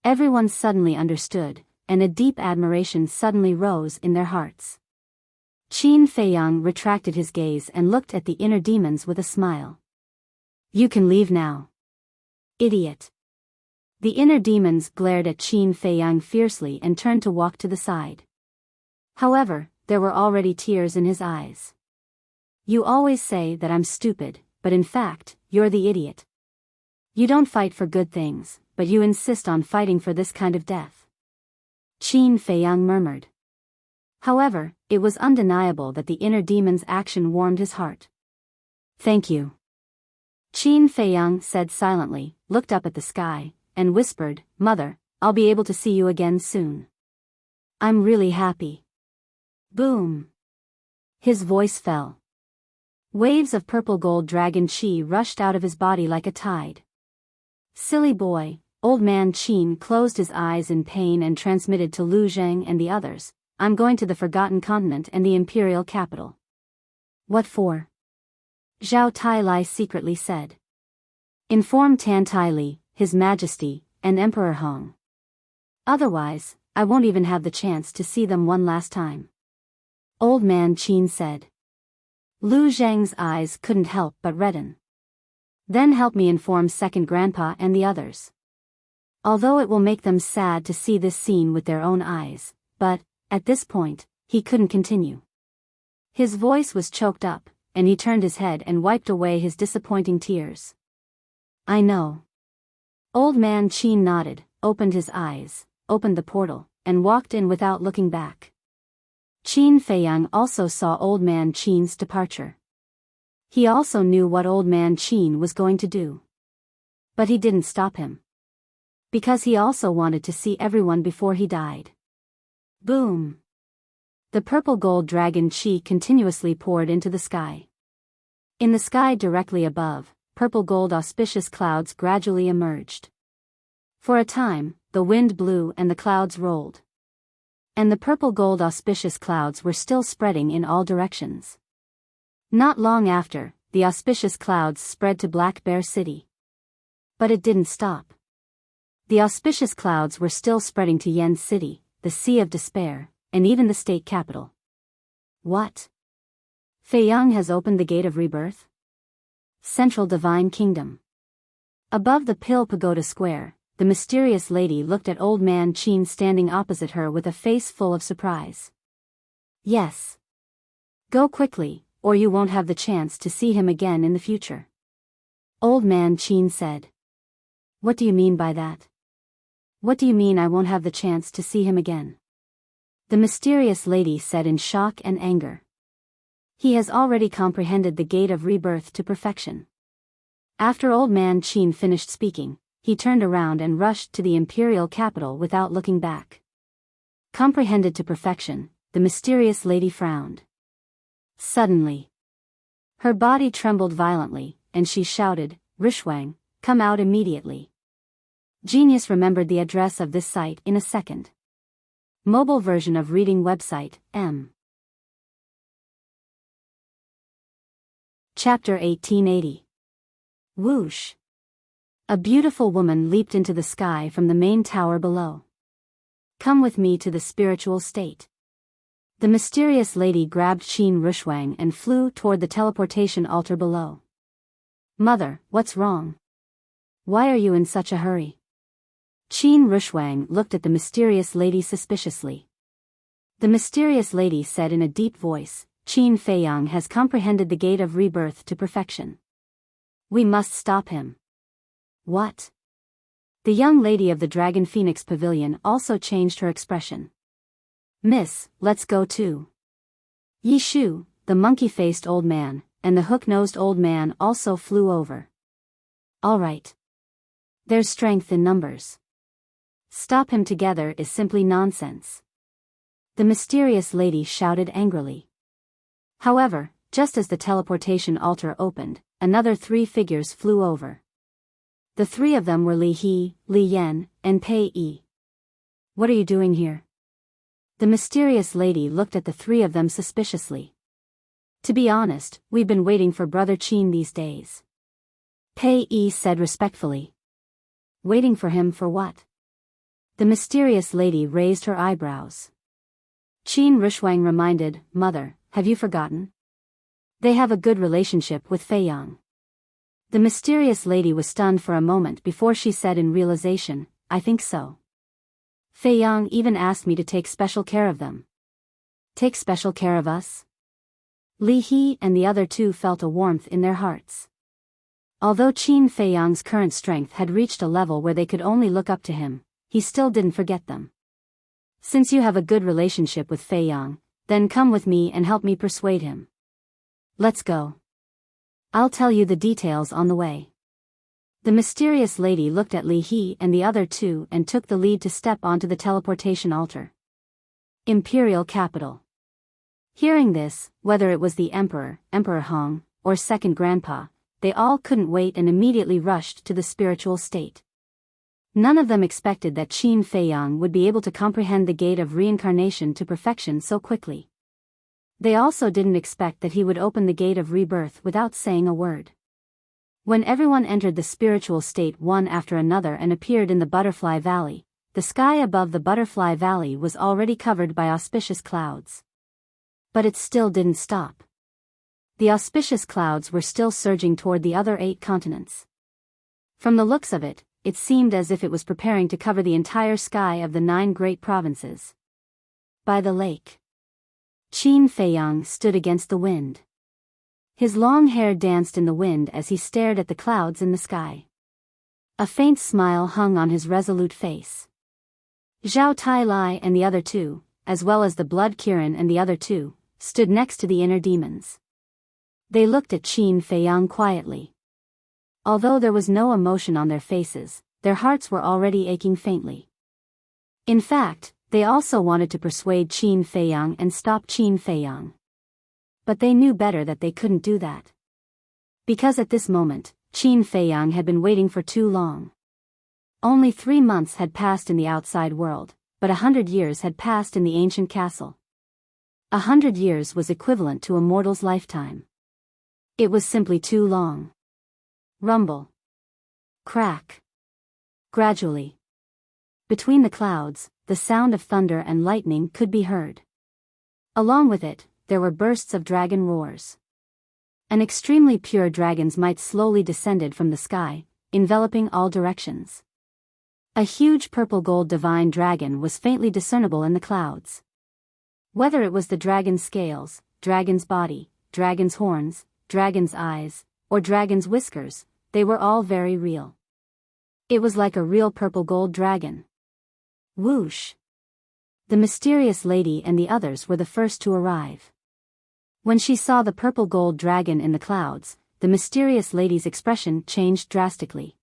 Everyone suddenly understood, and a deep admiration suddenly rose in their hearts. Qin Feiyang retracted his gaze and looked at the inner demons with a smile. You can leave now. Idiot. The inner demons glared at Qin Feiyang fiercely and turned to walk to the side. However, there were already tears in his eyes. You always say that I'm stupid, but in fact, you're the idiot. You don't fight for good things, but you insist on fighting for this kind of death. Qin Feiyang murmured. However, it was undeniable that the inner demon's action warmed his heart. Thank you. Qin Feiyang said silently, looked up at the sky, and whispered, Mother, I'll be able to see you again soon. I'm really happy. Boom. His voice fell. Waves of purple gold dragon chi rushed out of his body like a tide. Silly boy, old man Qin closed his eyes in pain and transmitted to Lu Zheng and the others, I'm going to the Forgotten Continent and the imperial capital. What for? Zhao Tailai secretly said. Inform Tan Taili, His Majesty, and Emperor Hong. Otherwise, I won't even have the chance to see them one last time. Old man Qin said. Lu Zheng's eyes couldn't help but redden. Then help me inform Second Grandpa and the others. Although it will make them sad to see this scene with their own eyes, but, at this point, he couldn't continue. His voice was choked up, and he turned his head and wiped away his disappointing tears. I know. Old man Qin nodded, opened his eyes, opened the portal, and walked in without looking back. Qin Feiyang also saw old man Qin's departure. He also knew what old man Qin was going to do. But he didn't stop him. Because he also wanted to see everyone before he died. Boom. The purple gold dragon chi continuously poured into the sky. In the sky directly above, purple gold auspicious clouds gradually emerged. For a time, the wind blew and the clouds rolled. And the purple gold auspicious clouds were still spreading in all directions. Not long after, the auspicious clouds spread to Black Bear City. But it didn't stop. The auspicious clouds were still spreading to Yen City, the Sea of Despair, and even the state capital. What? Feiyang has opened the gate of rebirth? Central Divine Kingdom. Above the Pill Pagoda Square, the mysterious lady looked at old man Qin standing opposite her with a face full of surprise. Yes. Go quickly, or you won't have the chance to see him again in the future. Old man Qin said. What do you mean by that? What do you mean I won't have the chance to see him again? The mysterious lady said in shock and anger. He has already comprehended the gate of rebirth to perfection. After old man Qin finished speaking, he turned around and rushed to the imperial capital without looking back. comprehended to perfection, the mysterious lady frowned. Suddenly, her body trembled violently, and she shouted, "Rishwang, come out immediately." Genius remembered the address of this site in a second. Mobile version of reading website, M. Chapter 1880. Whoosh! A beautiful woman leaped into the sky from the main tower below. "Come with me to the spiritual state." The mysterious lady grabbed Qin Rushwang and flew toward the teleportation altar below. "Mother, what's wrong? Why are you in such a hurry?" Qin Rushwang looked at the mysterious lady suspiciously. The mysterious lady said in a deep voice, "Qin Feiyang has comprehended the gate of rebirth to perfection. We must stop him." "What?" The young lady of the Dragon Phoenix Pavilion also changed her expression. "Miss, let's go too." Yi Shu, the monkey-faced old man, and the hook-nosed old man also flew over. "All right. There's strength in numbers. Stop him together is simply nonsense." The mysterious lady shouted angrily. However, just as the teleportation altar opened, another 3 figures flew over. The 3 of them were Li He, Li Yan, and Pei Yi. "What are you doing here?" The mysterious lady looked at the 3 of them suspiciously. "To be honest, we've been waiting for Brother Qin these days." Pei Yi said respectfully. "Waiting for him for what?" The mysterious lady raised her eyebrows. Qin Rushwang reminded, "Mother, have you forgotten? They have a good relationship with Feiyang." The mysterious lady was stunned for a moment before she said in realization, "I think so. Feiyang even asked me to take special care of them." "Take special care of us?" Li He and the other 2 felt a warmth in their hearts. Although Qin Feiyang's current strength had reached a level where they could only look up to him, he still didn't forget them. "Since you have a good relationship with Feiyang, then come with me and help me persuade him." "Let's go. I'll tell you the details on the way." The mysterious lady looked at Li He and the other 2 and took the lead to step onto the teleportation altar. Imperial capital. Hearing this, whether it was the Emperor, Emperor Hong, or second grandpa, they all couldn't wait and immediately rushed to the spiritual state. None of them expected that Qin Feiyang would be able to comprehend the gate of reincarnation to perfection so quickly. They also didn't expect that he would open the gate of rebirth without saying a word. When everyone entered the spiritual state one after another and appeared in the Butterfly Valley, the sky above the Butterfly Valley was already covered by auspicious clouds. But it still didn't stop. The auspicious clouds were still surging toward the other 8 continents. From the looks of it, it seemed as if it was preparing to cover the entire sky of the 9 great provinces. By the lake, Qin Feiyang stood against the wind. His long hair danced in the wind as he stared at the clouds in the sky. A faint smile hung on his resolute face. Zhao Tai Lai and the other 2, as well as the Blood Kirin and the other 2, stood next to the inner demons. They looked at Qin Feiyang quietly. Although there was no emotion on their faces, their hearts were already aching faintly. In fact, they also wanted to persuade Qin Feiyang and stop Qin Feiyang. But they knew better that they couldn't do that. Because at this moment, Qin Feiyang had been waiting for too long. Only 3 months had passed in the outside world, but 100 years had passed in the ancient castle. 100 years was equivalent to a mortal's lifetime. It was simply too long. Rumble. Crack. Gradually, between the clouds, the sound of thunder and lightning could be heard. Along with it, there were bursts of dragon roars. An extremely pure dragon's might slowly descended from the sky, enveloping all directions. A huge purple-gold divine dragon was faintly discernible in the clouds. Whether it was the dragon's scales, dragon's body, dragon's horns, dragon's eyes, or dragon's whiskers, they were all very real. It was like a real purple-gold dragon. Whoosh! The mysterious lady and the others were the first to arrive. When she saw the purple-gold dragon in the clouds, the mysterious lady's expression changed drastically.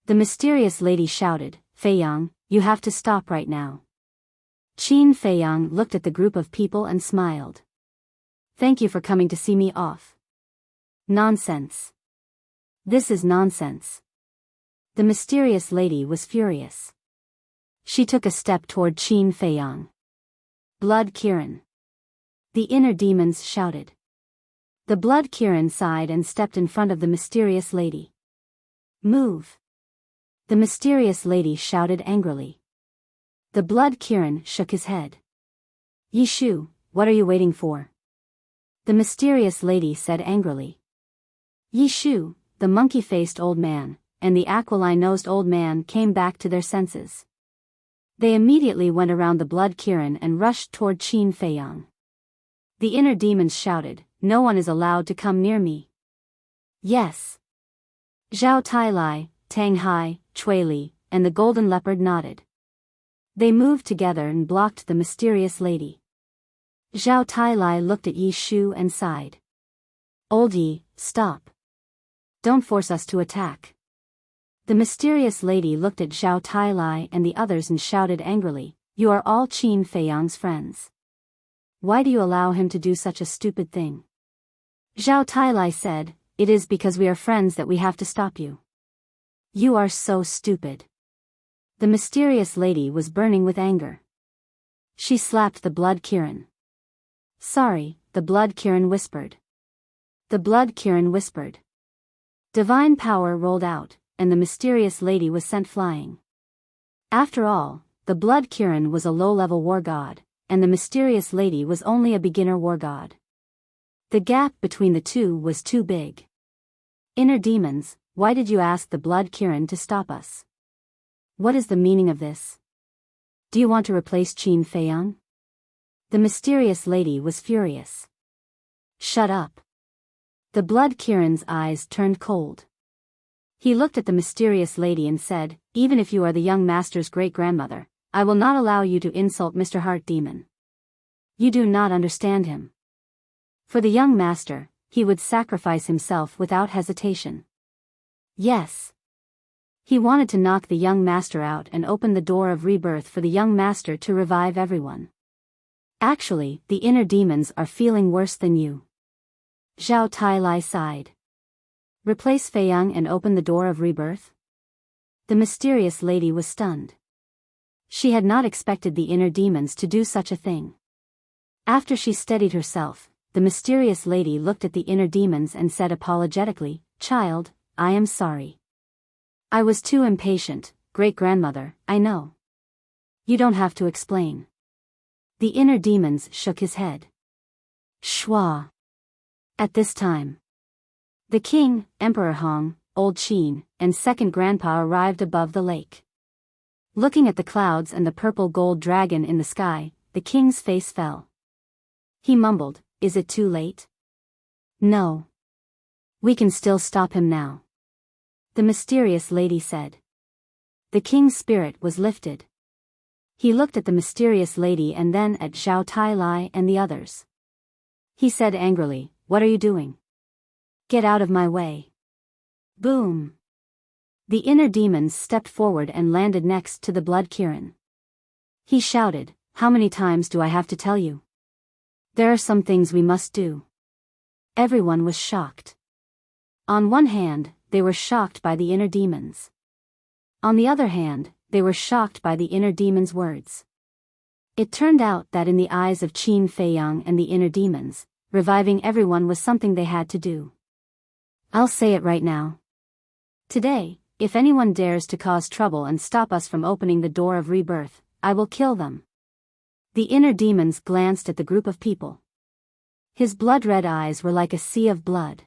The mysterious lady shouted, "Feiyang, you have to stop right now. Qin Feiyang looked at the group of people and smiled. Thank you for coming to see me off. Nonsense. This is nonsense. The mysterious lady was furious. She took a step toward Qin Feiyang. Blood Kirin. The inner demons shouted. The Blood Kirin sighed and stepped in front of the mysterious lady. Move. The mysterious lady shouted angrily. The Blood Kirin shook his head. Yishu, what are you waiting for? The mysterious lady said angrily. Yishu, the monkey-faced old man, and the aquiline-nosed old man came back to their senses. They immediately went around the Blood Kirin and rushed toward Qin Feiyang. The inner demons shouted, no one is allowed to come near me. Yes. Zhao Tailai, Tang Hai, Cui Li, and the golden leopard nodded. They moved together and blocked the mysterious lady. Zhao Tailai looked at Yi Shu and sighed. Old Yi, stop. Don't force us to attack. The mysterious lady looked at Zhao Tailai and the others and shouted angrily, you are all Qin Feiyang's friends. Why do you allow him to do such a stupid thing? Zhao Tailai said, it is because we are friends that we have to stop you. You are so stupid. The mysterious lady was burning with anger. She slapped the Blood Kirin. Sorry, the Blood Kirin whispered. The Blood Kirin whispered. Divine power rolled out, and the mysterious lady was sent flying. After all, the Blood Kirin was a low-level war god, and the mysterious lady was only a beginner war god. The gap between the two was too big. Inner demons, why did you ask the Blood Kirin to stop us? What is the meaning of this? Do you want to replace Qin Feiyang? The mysterious lady was furious. Shut up. The Blood Kirin's eyes turned cold. He looked at the mysterious lady and said, even if you are the young master's great-grandmother, I will not allow you to insult Mr. Heart Demon. You do not understand him. For the young master, he would sacrifice himself without hesitation. Yes. He wanted to knock the young master out and open the door of rebirth for the young master to revive everyone. Actually, the inner demons are feeling worse than you. Zhao Tailai sighed. Replace Feiyang and open the door of rebirth? The mysterious lady was stunned. She had not expected the inner demons to do such a thing. After she steadied herself, the mysterious lady looked at the inner demons and said apologetically, Child, I am sorry. I was too impatient, great-grandmother, I know. You don't have to explain. The inner demons shook his head. Shua. At this time, the king, Emperor Hong, Old Qin, and second grandpa arrived above the lake. Looking at the clouds and the purple gold dragon in the sky, the king's face fell. He mumbled, is it too late? No. We can still stop him now. The mysterious lady said. The king's spirit was lifted. He looked at the mysterious lady and then at Zhao Tailai and the others. He said angrily, what are you doing? Get out of my way. Boom. The inner demons stepped forward and landed next to the Blood Kirin. He shouted, how many times do I have to tell you? There are some things we must do. Everyone was shocked. On one hand, they were shocked by the inner demons. On the other hand, they were shocked by the inner demons' words. It turned out that in the eyes of Qin Feiyang and the inner demons, reviving everyone was something they had to do. I'll say it right now. Today, if anyone dares to cause trouble and stop us from opening the door of rebirth, I will kill them. The inner demons glanced at the group of people. His blood-red eyes were like a sea of blood.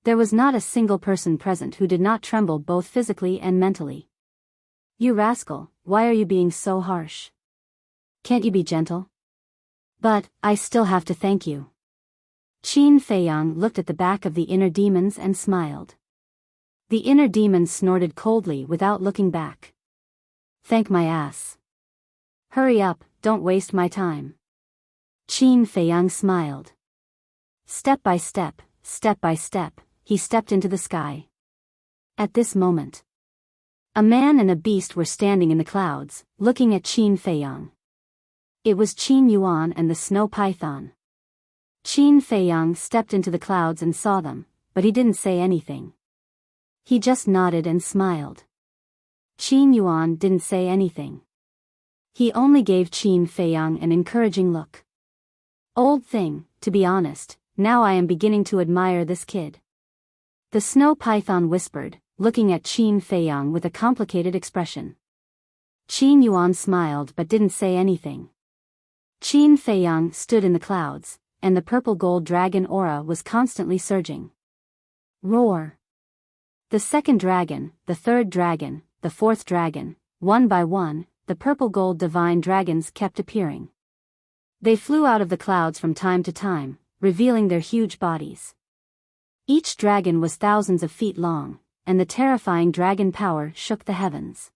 There was not a single person present who did not tremble both physically and mentally. You rascal, why are you being so harsh? Can't you be gentle? But, I still have to thank you. Qin Feiyang looked at the back of the inner demons and smiled. The inner demons snorted coldly without looking back. Thank my ass. Hurry up, don't waste my time. Qin Feiyang smiled. Step by step, he stepped into the sky. At this moment, a man and a beast were standing in the clouds, looking at Qin Feiyang. It was Qin Yuan and the snow python. Qin Feiyang stepped into the clouds and saw them, but he didn't say anything. He just nodded and smiled. Qin Yuan didn't say anything. He only gave Qin Feiyang an encouraging look. Old thing, to be honest, now I am beginning to admire this kid. The snow python whispered, looking at Qin Feiyang with a complicated expression. Qin Yuan smiled but didn't say anything. Qin Feiyang stood in the clouds, and the purple gold dragon aura was constantly surging. Roar! The second dragon, the third dragon, the fourth dragon, one by one, the purple gold divine dragons kept appearing. They flew out of the clouds from time to time, revealing their huge bodies. Each dragon was thousands of feet long, and the terrifying dragon power shook the heavens.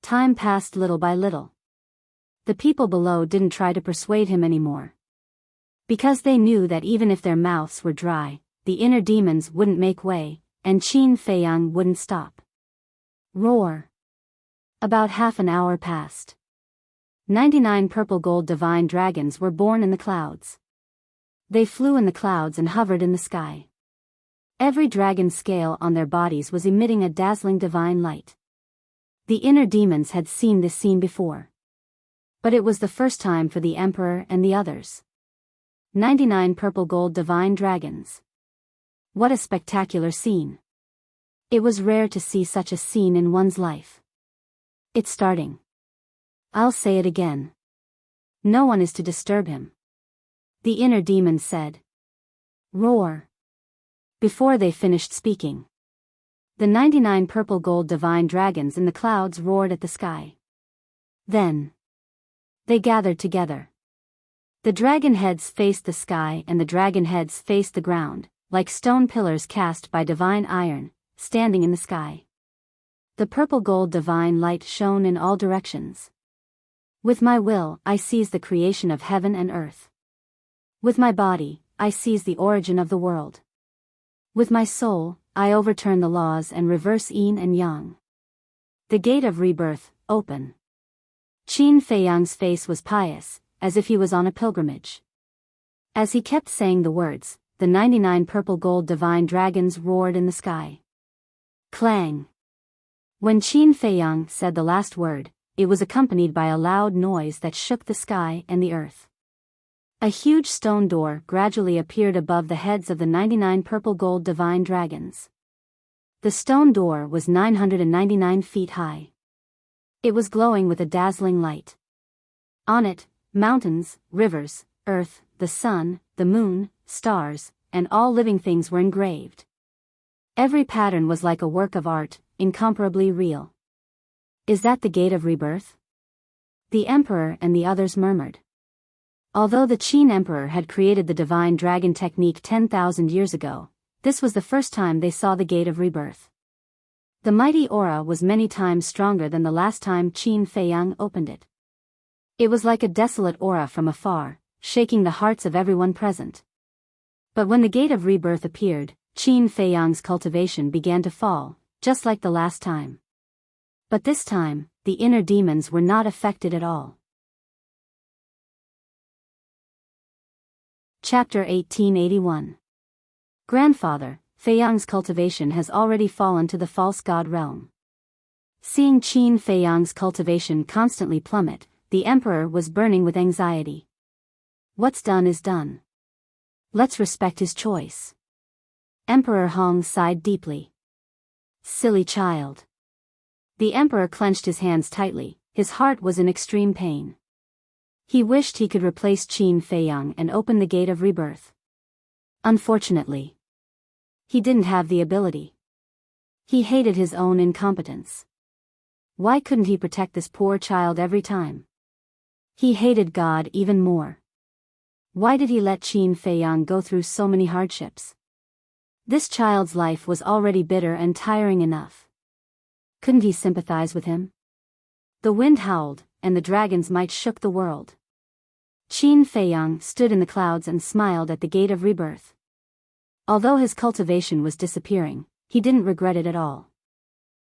Time passed little by little. The people below didn't try to persuade him anymore. Because they knew that even if their mouths were dry, the inner demons wouldn't make way, and Qin Feiyang wouldn't stop. Roar! About half an hour passed. 99 purple gold divine dragons were born in the clouds. They flew in the clouds and hovered in the sky. Every dragon scale on their bodies was emitting a dazzling divine light. The inner demons had seen this scene before. But it was the first time for the Emperor and the others. 99 purple gold divine dragons. What a spectacular scene. It was rare to see such a scene in one's life. It's starting. I'll say it again. No one is to disturb him. The inner demon said. Roar! Before they finished speaking, the 99 purple gold divine dragons in the clouds roared at the sky. Then they gathered together. The dragon heads faced the sky and the dragon heads faced the ground, like stone pillars cast by divine iron, standing in the sky. The purple gold divine light shone in all directions. With my will, I seize the creation of heaven and earth. With my body, I seize the origin of the world. With my soul, I overturn the laws and reverse yin and yang. The gate of rebirth, open. Qin Feiyang's face was pious, as if he was on a pilgrimage. As he kept saying the words, the 99 purple gold divine dragons roared in the sky. Clang! When Qin Feiyang said the last word, it was accompanied by a loud noise that shook the sky and the earth. A huge stone door gradually appeared above the heads of the 99 purple gold divine dragons. The stone door was 999 feet high. It was glowing with a dazzling light. On it, mountains, rivers, earth, the sun, the moon, stars, and all living things were engraved. Every pattern was like a work of art, incomparably real. Is that the gate of rebirth? The Emperor and the others murmured. Although the Qin Emperor had created the divine dragon technique 10,000 years ago, this was the first time they saw the gate of rebirth. The mighty aura was many times stronger than the last time Qin Feiyang opened it. It was like a desolate aura from afar, shaking the hearts of everyone present. But when the gate of rebirth appeared, Qin Feiyang's cultivation began to fall, just like the last time. But this time, the inner demons were not affected at all. Chapter 1881. Grandfather, Feiyang's cultivation has already fallen to the false god realm. Seeing Qin Feiyang's cultivation constantly plummet, the emperor was burning with anxiety. What's done is done. Let's respect his choice. Emperor Hong sighed deeply. Silly child. The emperor clenched his hands tightly, his heart was in extreme pain. He wished he could replace Qin Feiyang and open the gate of rebirth. Unfortunately, he didn't have the ability. He hated his own incompetence. Why couldn't he protect this poor child every time? He hated God even more. Why did he let Qin Feiyang go through so many hardships? This child's life was already bitter and tiring enough. Couldn't he sympathize with him? The wind howled, and the dragon's might shook the world. Qin Feiyang stood in the clouds and smiled at the gate of rebirth. Although his cultivation was disappearing, he didn't regret it at all.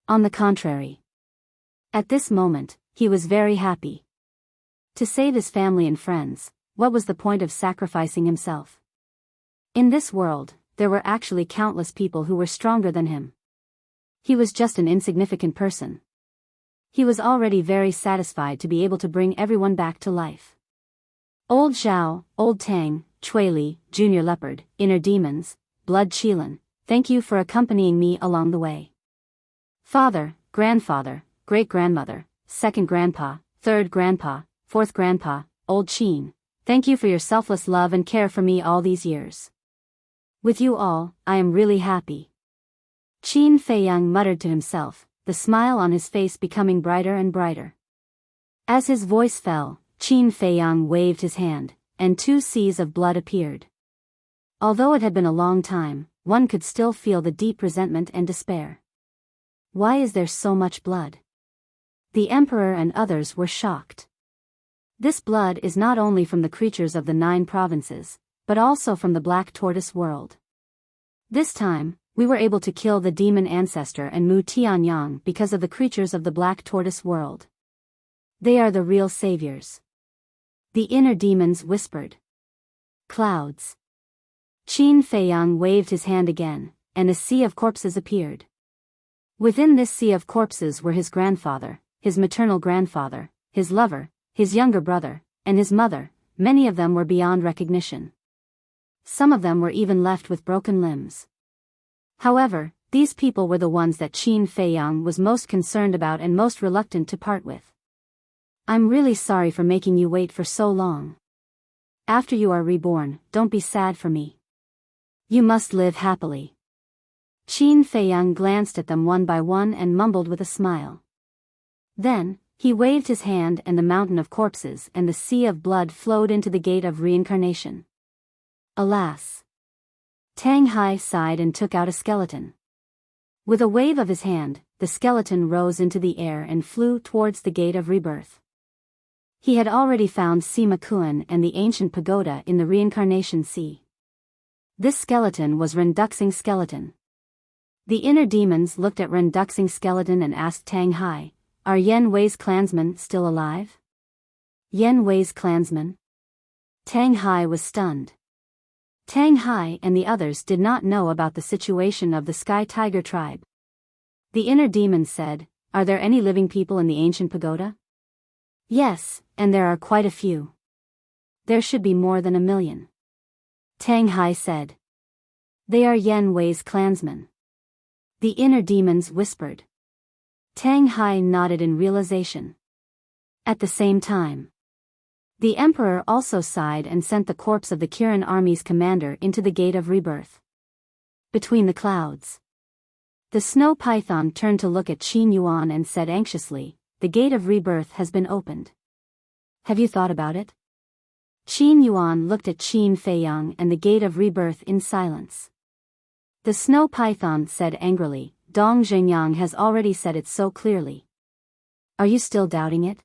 On the contrary. At this moment, he was very happy. To save his family and friends, what was the point of sacrificing himself? In this world, there were actually countless people who were stronger than him. He was just an insignificant person. He was already very satisfied to be able to bring everyone back to life. Old Zhao, Old Tang, Chuili, Junior Leopard, Inner Demons, Blood Qilin, thank you for accompanying me along the way. Father, grandfather, great-grandmother, second grandpa, third grandpa, fourth grandpa, Old Qin, thank you for your selfless love and care for me all these years. With you all, I am really happy. Qin Feiyang muttered to himself, the smile on his face becoming brighter and brighter. As his voice fell, Qin Feiyang waved his hand, and 2 seas of blood appeared. Although it had been a long time, one could still feel the deep resentment and despair. Why is there so much blood? The emperor and others were shocked. This blood is not only from the creatures of the 9 provinces, but also from the Black Tortoise world. This time, we were able to kill the demon ancestor and Mu Tianyang because of the creatures of the Black Tortoise world. They are the real saviors. The inner demons whispered. Clouds. Qin Feiyang waved his hand again, and a sea of corpses appeared. Within this sea of corpses were his grandfather, his maternal grandfather, his lover, his younger brother, and his mother. Many of them were beyond recognition. Some of them were even left with broken limbs. However, these people were the ones that Qin Feiyang was most concerned about and most reluctant to part with. I'm really sorry for making you wait for so long. After you are reborn, don't be sad for me. You must live happily. Qin Feiyang glanced at them one by one and mumbled with a smile. Then, he waved his hand and the mountain of corpses and the sea of blood flowed into the gate of reincarnation. Alas! Tang Hai sighed and took out a skeleton. With a wave of his hand, the skeleton rose into the air and flew towards the gate of rebirth. He had already found Sima Kuan and the ancient pagoda in the reincarnation sea. This skeleton was Renduxing skeleton. The inner demons looked at Renduxing skeleton and asked Tang Hai, are Yen Wei's clansmen still alive? Yen Wei's clansmen? Tang Hai was stunned. Tang Hai and the others did not know about the situation of the Sky Tiger tribe. The inner demons said, are there any living people in the ancient pagoda? Yes, and there are quite a few. There should be more than 1 million. Tang Hai said. They are Yen Wei's clansmen. The inner demons whispered. Tang Hai nodded in realization. At the same time, the emperor also sighed and sent the corpse of the Kirin army's commander into the gate of rebirth. Between the clouds, the snow python turned to look at Qin Yuan and said anxiously, the gate of rebirth has been opened. Have you thought about it? Qin Yuan looked at Qin Feiyang and the gate of rebirth in silence. The snow python said angrily, Dong Zhengyang has already said it so clearly. Are you still doubting it?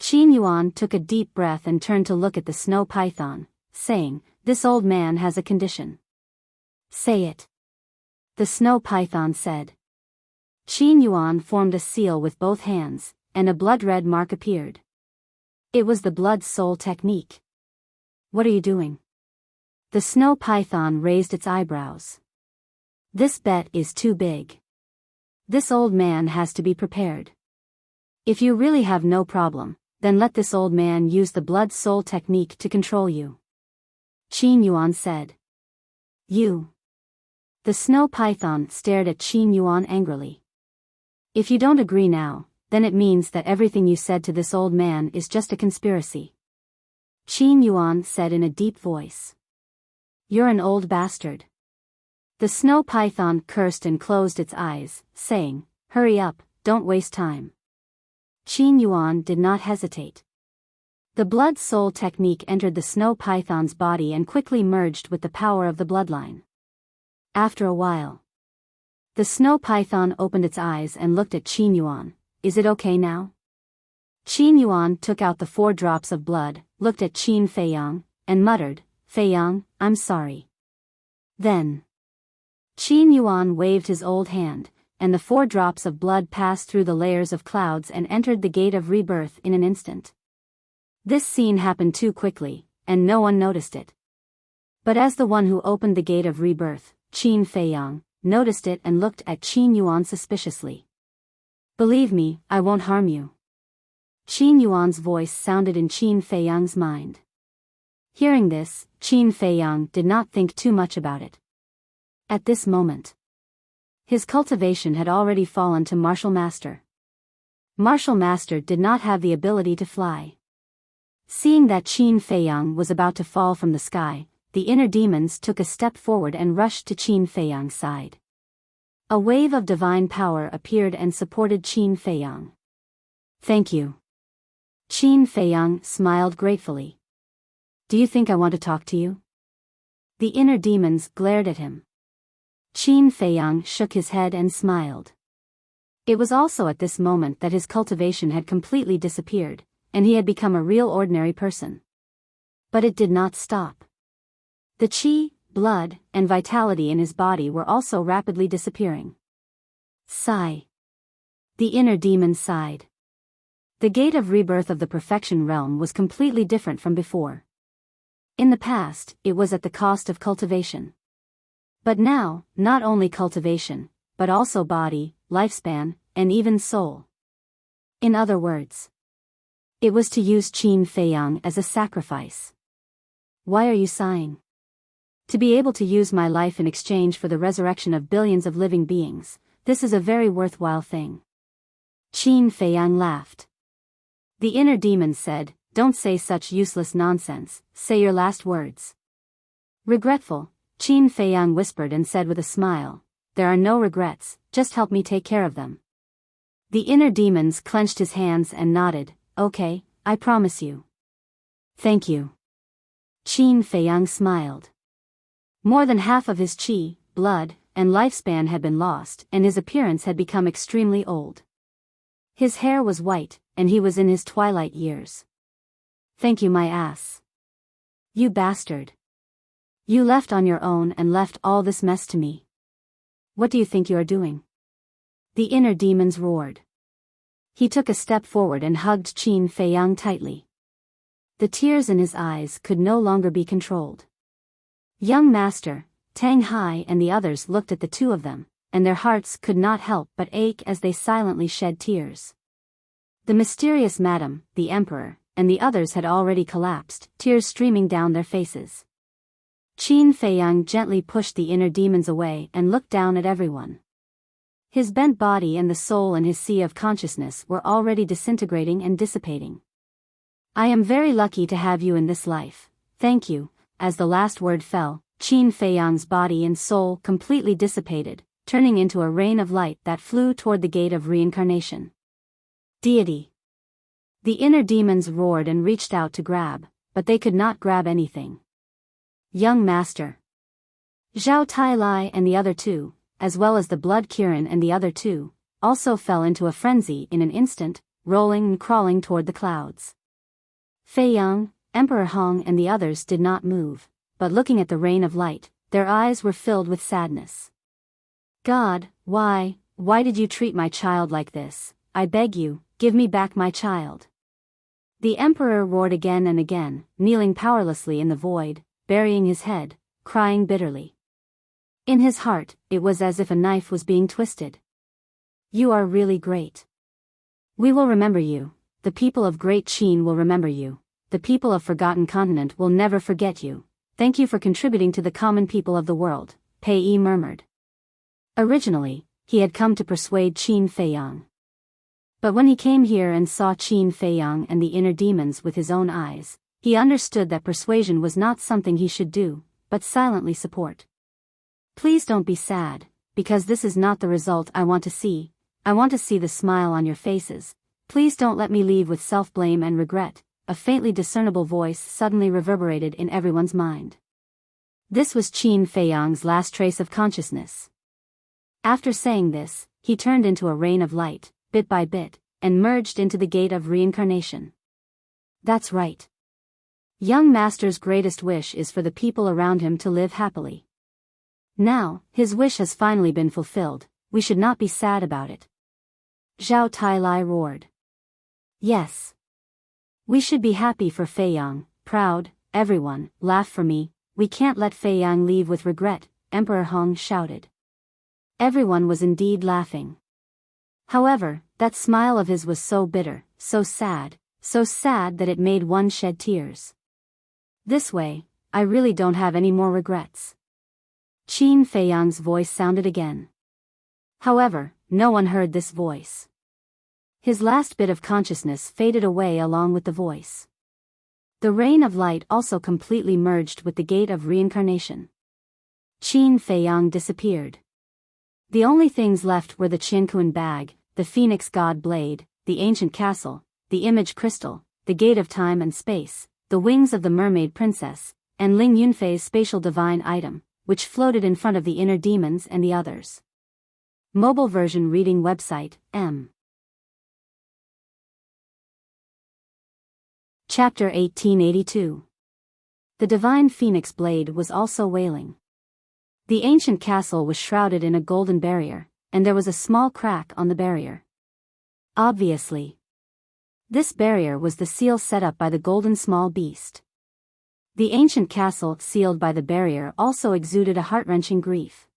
Qin Yuan took a deep breath and turned to look at the snow python, saying, this old man has a condition. Say it. The snow python said. Qin Yuan formed a seal with both hands, and a blood-red mark appeared. It was the blood soul technique. What are you doing? The snow python raised its eyebrows. This bet is too big. This old man has to be prepared. If you really have no problem, then let this old man use the blood soul technique to control you. Qin Yuan said. You. The snow python stared at Qin Yuan angrily. If you don't agree now, then it means that everything you said to this old man is just a conspiracy. Qin Yuan said in a deep voice. You're an old bastard. The snow python cursed and closed its eyes, saying, hurry up, don't waste time. Qin Yuan did not hesitate. The blood soul technique entered the snow python's body and quickly merged with the power of the bloodline. After a while, the snow python opened its eyes and looked at Qin Yuan. Is it okay now? Qin Yuan took out the 4 drops of blood, looked at Qin Feiyang, and muttered, Feiyang, I'm sorry. Then, Qin Yuan waved his old hand, and the 4 drops of blood passed through the layers of clouds and entered the gate of rebirth in an instant. This scene happened too quickly, and no one noticed it. But as the one who opened the gate of rebirth, Qin Feiyang, noticed it and looked at Qin Yuan suspiciously. "Believe me, I won't harm you." Qin Yuan's voice sounded in Qin Feiyang's mind. Hearing this, Qin Feiyang did not think too much about it. At this moment, his cultivation had already fallen to Martial Master. Martial Master did not have the ability to fly. Seeing that Qin Feiyang was about to fall from the sky, the inner demons took a step forward and rushed to Qin Feiyang's side. A wave of divine power appeared and supported Qin Feiyang. "Thank you." Qin Feiyang smiled gratefully. "Do you think I want to talk to you?" The inner demons glared at him. Qin Feiyang shook his head and smiled. It was also at this moment that his cultivation had completely disappeared, and he had become a real ordinary person. But it did not stop. The qi, blood, and vitality in his body were also rapidly disappearing. Sigh. The inner demon sighed. The gate of rebirth of the perfection realm was completely different from before. In the past, it was at the cost of cultivation. But now, not only cultivation, but also body, lifespan, and even soul. In other words, it was to use Qin Feiyang as a sacrifice. "Why are you sighing?" "To be able to use my life in exchange for the resurrection of billions of living beings, this is a very worthwhile thing." Qin Feiyang laughed. The inner demon said, "Don't say such useless nonsense, say your last words." Regretful, Qin Feiyang whispered and said with a smile, "There are no regrets, just help me take care of them." The inner demons clenched his hands and nodded, "Okay, I promise you." "Thank you." Qin Feiyang smiled. More than half of his qi, blood, and lifespan had been lost, and his appearance had become extremely old. His hair was white, and he was in his twilight years. "Thank you, my ass. You bastard. You left on your own and left all this mess to me. What do you think you are doing?" The inner demons roared. He took a step forward and hugged Qin Feiyang tightly. The tears in his eyes could no longer be controlled. Young Master, Tang Hai and the others looked at the two of them, and their hearts could not help but ache as they silently shed tears. The mysterious madam, the emperor, and the others had already collapsed, tears streaming down their faces. Qin Feiyang gently pushed the inner demons away and looked down at everyone. His bent body and the soul in his sea of consciousness were already disintegrating and dissipating. "I am very lucky to have you in this life, thank you." As the last word fell, Qin Feiyang's body and soul completely dissipated, turning into a rain of light that flew toward the gate of reincarnation. Deity. The inner demons roared and reached out to grab, but they could not grab anything. Young Master, Zhao Tailai and the other two, as well as the Blood Kirin and the other two, also fell into a frenzy in an instant, rolling and crawling toward the clouds. Feiyang, Emperor Hong and the others did not move, but looking at the rain of light, their eyes were filled with sadness. "God, why did you treat my child like this? I beg you, give me back my child." The Emperor roared again and again, kneeling powerlessly in the void, burying his head, crying bitterly. In his heart, it was as if a knife was being twisted. "You are really great. We will remember you, the people of Great Qin will remember you. The people of Forgotten Continent will never forget you. Thank you for contributing to the common people of the world," Pei Yi murmured. Originally, he had come to persuade Qin Feiyang. But when he came here and saw Qin Feiyang and the inner demons with his own eyes, he understood that persuasion was not something he should do, but silently support. "Please don't be sad, because this is not the result I want to see. I want to see the smile on your faces. Please don't let me leave with self-blame and regret." A faintly discernible voice suddenly reverberated in everyone's mind. This was Qin Feiyang's last trace of consciousness. After saying this, he turned into a rain of light, bit by bit, and merged into the gate of reincarnation. That's right. Young Master's greatest wish is for the people around him to live happily. Now, his wish has finally been fulfilled, we should not be sad about it. Zhao Tailai roared. Yes. We should be happy for Fei Yang, proud, everyone, laugh for me, we can't let Fei Yang leave with regret, Emperor Hong shouted. Everyone was indeed laughing. However, that smile of his was so bitter, so sad that it made one shed tears. This way, I really don't have any more regrets. Qin Fei Yang's voice sounded again. However, no one heard this voice. His last bit of consciousness faded away along with the voice. The rain of light also completely merged with the gate of reincarnation. Qin Fei Yang disappeared. The only things left were the Qianquan bag, the phoenix god blade, the ancient castle, the image crystal, the gate of time and space, the wings of the mermaid princess, and Ling Yunfei's spatial divine item, which floated in front of the inner demons and the others. Mobile version reading website, M. Chapter 1882. The divine phoenix blade was also wailing. The ancient castle was shrouded in a golden barrier, and there was a small crack on the barrier. Obviously, this barrier was the seal set up by the golden small beast. The ancient castle sealed by the barrier also exuded a heart-wrenching grief.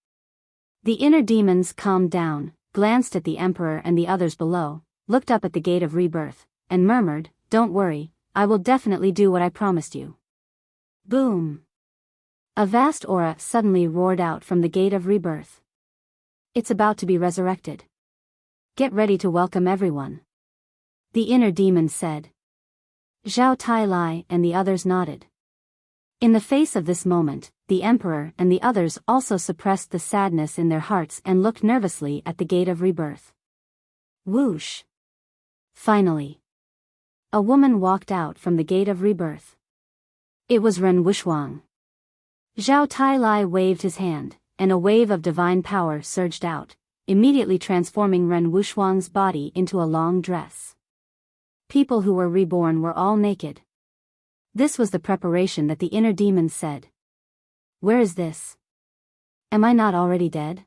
The inner demons calmed down, glanced at the emperor and the others below, looked up at the gate of rebirth, and murmured, "Don't worry, I will definitely do what I promised you." Boom! A vast aura suddenly roared out from the gate of rebirth. It's about to be resurrected. Get ready to welcome everyone. The inner demon said. Zhao Tai and the others nodded. In the face of this moment, the emperor and the others also suppressed the sadness in their hearts and looked nervously at the gate of rebirth. Whoosh! Finally, a woman walked out from the gate of rebirth. It was Ren Wuxuang. Zhao Tai waved his hand, and a wave of divine power surged out, immediately transforming Ren Wuxuang's body into a long dress. People who were reborn were all naked. This was the preparation that the inner demons said. Where is this? Am I not already dead?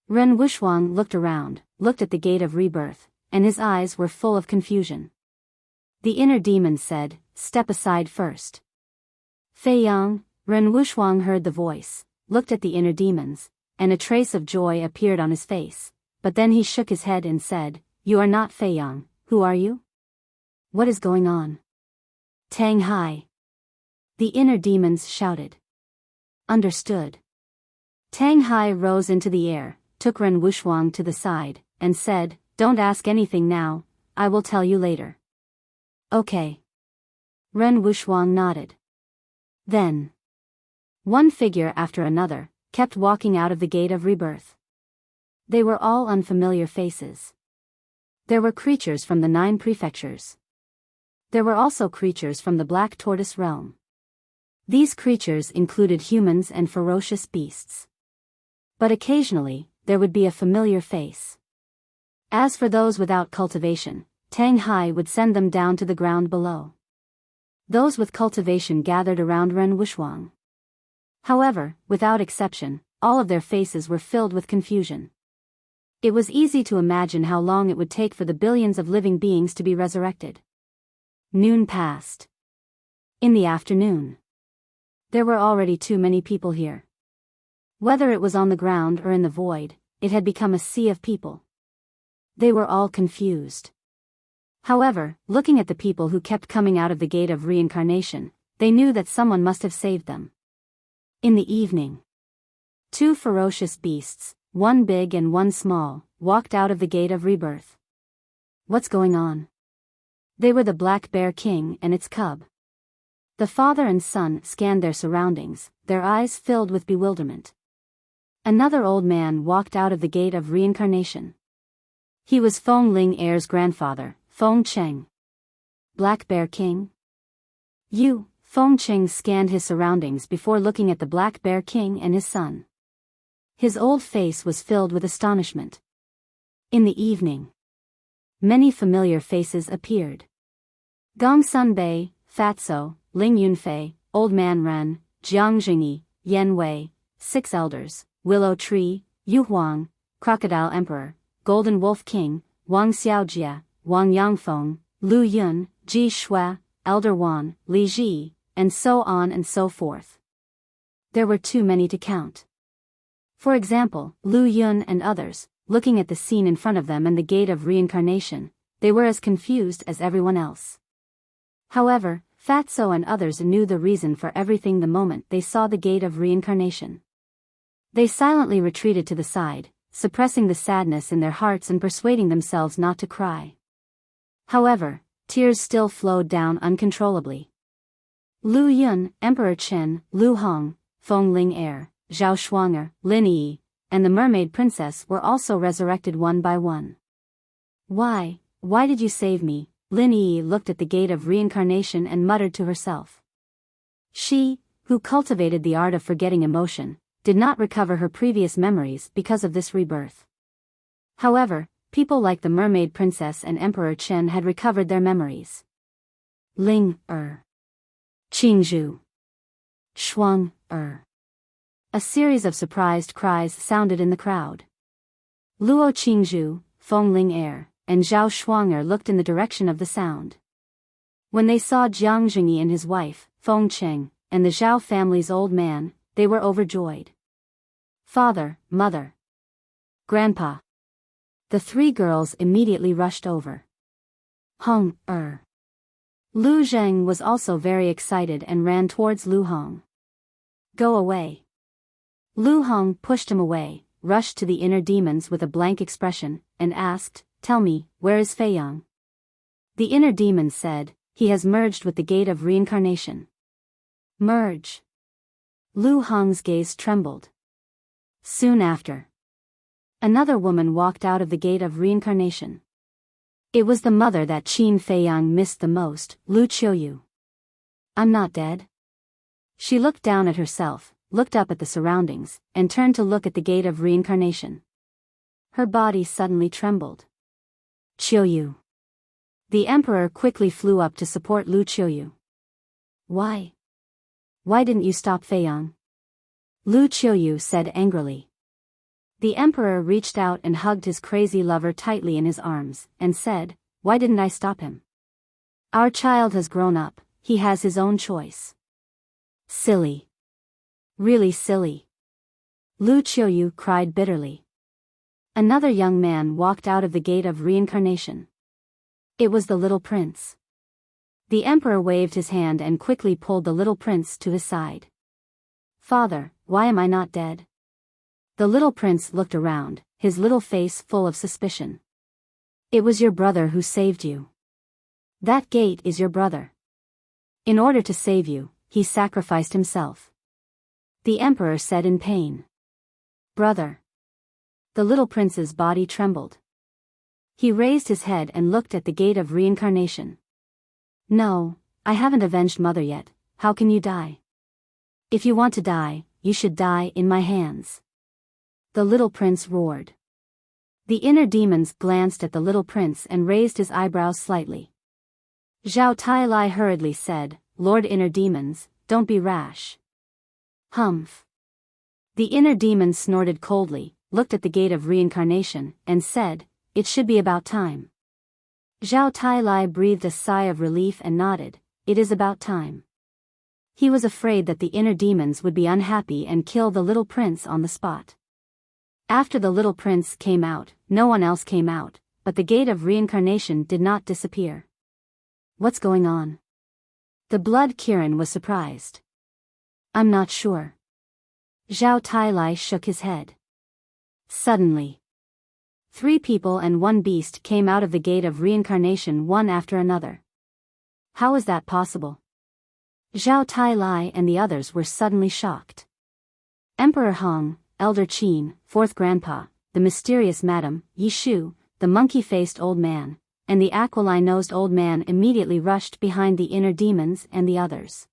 Ren Wuxuang looked around, looked at the gate of rebirth, and his eyes were full of confusion. The inner demons said, "Step aside first." Fei Yang, Ren Wuxuang heard the voice, looked at the inner demons, and a trace of joy appeared on his face, but then he shook his head and said, "You are not Fei Yang, who are you? What is going on?" Tang Hai. The inner demons shouted. Understood. Tang Hai rose into the air, took Ren Wuxuang to the side, and said, "Don't ask anything now, I will tell you later." Okay. Ren Wuxuang nodded. Then, one figure after another kept walking out of the gate of rebirth. They were all unfamiliar faces. There were creatures from the 9 prefectures. There were also creatures from the Black Tortoise realm. These creatures included humans and ferocious beasts. But occasionally, there would be a familiar face. As for those without cultivation, Tang Hai would send them down to the ground below. Those with cultivation gathered around Ren Wuxuang. However, without exception, all of their faces were filled with confusion. It was easy to imagine how long it would take for the billions of living beings to be resurrected. Noon passed. In the afternoon, there were already too many people here. Whether it was on the ground or in the void, it had become a sea of people. They were all confused. However, looking at the people who kept coming out of the gate of reincarnation, they knew that someone must have saved them. In the evening, 2 ferocious beasts, one big and one small, walked out of the gate of rebirth. What's going on? They were the Black Bear King and its cub. The father and son scanned their surroundings, their eyes filled with bewilderment. Another old man walked out of the gate of reincarnation. He was Feng Ling Heir's grandfather, Feng Cheng. Black Bear King? Feng Cheng scanned his surroundings before looking at the Black Bear King and his son. His old face was filled with astonishment. In the evening, many familiar faces appeared. Gong Sun Bei, Fatso, Ling Yunfei, Old Man Ren, Jiang Jingyi, Yan Wei, 6 elders, Willow Tree, Yu Huang, Crocodile Emperor, Golden Wolf King, Wang Xiaojia, Wang Yangfeng, Lu Yun, Ji Shui, Elder Wan, Li Ji, and so on and so forth. There were too many to count. For example, Lu Yun and others, looking at the scene in front of them and the gate of reincarnation, they were as confused as everyone else. However, Fatso and others knew the reason for everything the moment they saw the gate of reincarnation. They silently retreated to the side, suppressing the sadness in their hearts and persuading themselves not to cry. However, tears still flowed down uncontrollably. Lu Yun, Emperor Chen, Lu Hong, Feng Ling Heir, Zhao Shuanger, Lin Yi, and the mermaid princess were also resurrected one by one. Why did you save me? Lin Yi looked at the gate of reincarnation and muttered to herself. She, who cultivated the art of forgetting emotion, did not recover her previous memories because of this rebirth. However, people like the mermaid princess and Emperor Chen had recovered their memories. Ling Qingzhu, Shuang A series of surprised cries sounded in the crowd. Luo Qingzhu, Feng Ling Heir, and Zhao Shuanger looked in the direction of the sound. When they saw Jiang Jingyi and his wife, Feng Cheng, and the Zhao family's old man, they were overjoyed. Father, mother, grandpa. The three girls immediately rushed over. Hong Lu Zheng was also very excited and ran towards Lu Hong. Go away. Lu Hong pushed him away, rushed to the inner demons with a blank expression, and asked, Tell me, where is Fei Yang? The inner demon said, He has merged with the gate of reincarnation. Merge. Lu Hong's gaze trembled. Soon after, another woman walked out of the gate of reincarnation. It was the mother that Qin Fei Yang missed the most, Lu Qiuyu. I'm not dead. She looked down at herself, looked up at the surroundings, and turned to look at the gate of reincarnation. Her body suddenly trembled. Qiuyu. The emperor quickly flew up to support Lu Qiuyu. Why didn't you stop Fei Yang? Lu Qiuyu said angrily. The emperor reached out and hugged his crazy lover tightly in his arms, and said, Why didn't I stop him? Our child has grown up, he has his own choice. Silly. Really silly. Lu Qiuyu cried bitterly. Another young man walked out of the gate of reincarnation. It was the little prince. The emperor waved his hand and quickly pulled the little prince to his side. Father, why am I not dead? The little prince looked around, his little face full of suspicion. It was your brother who saved you. That gate is your brother. In order to save you, he sacrificed himself. The emperor said in pain. Brother. The little prince's body trembled. He raised his head and looked at the gate of reincarnation. No, I haven't avenged mother yet, how can you die? If you want to die, you should die in my hands. The little prince roared. The inner demons glanced at the little prince and raised his eyebrows slightly. Zhao Tailai hurriedly said, Lord Inner Demons, don't be rash. Humph. The inner demon snorted coldly, looked at the gate of reincarnation, and said, It should be about time. Zhao Tailai breathed a sigh of relief and nodded, It is about time. He was afraid that the inner demons would be unhappy and kill the little prince on the spot. After the little prince came out, no one else came out, but the gate of reincarnation did not disappear. What's going on? The blood Kirin was surprised. I'm not sure. Zhao Tailai shook his head. Suddenly, 3 people and 1 beast came out of the gate of reincarnation one after another. How is that possible? Zhao Tailai and the others were suddenly shocked. Emperor Hong, Elder Qin, 4th Grandpa, the mysterious Madam, Yishu, the monkey-faced old man, and the aquiline-nosed old man immediately rushed behind the inner demons and the others.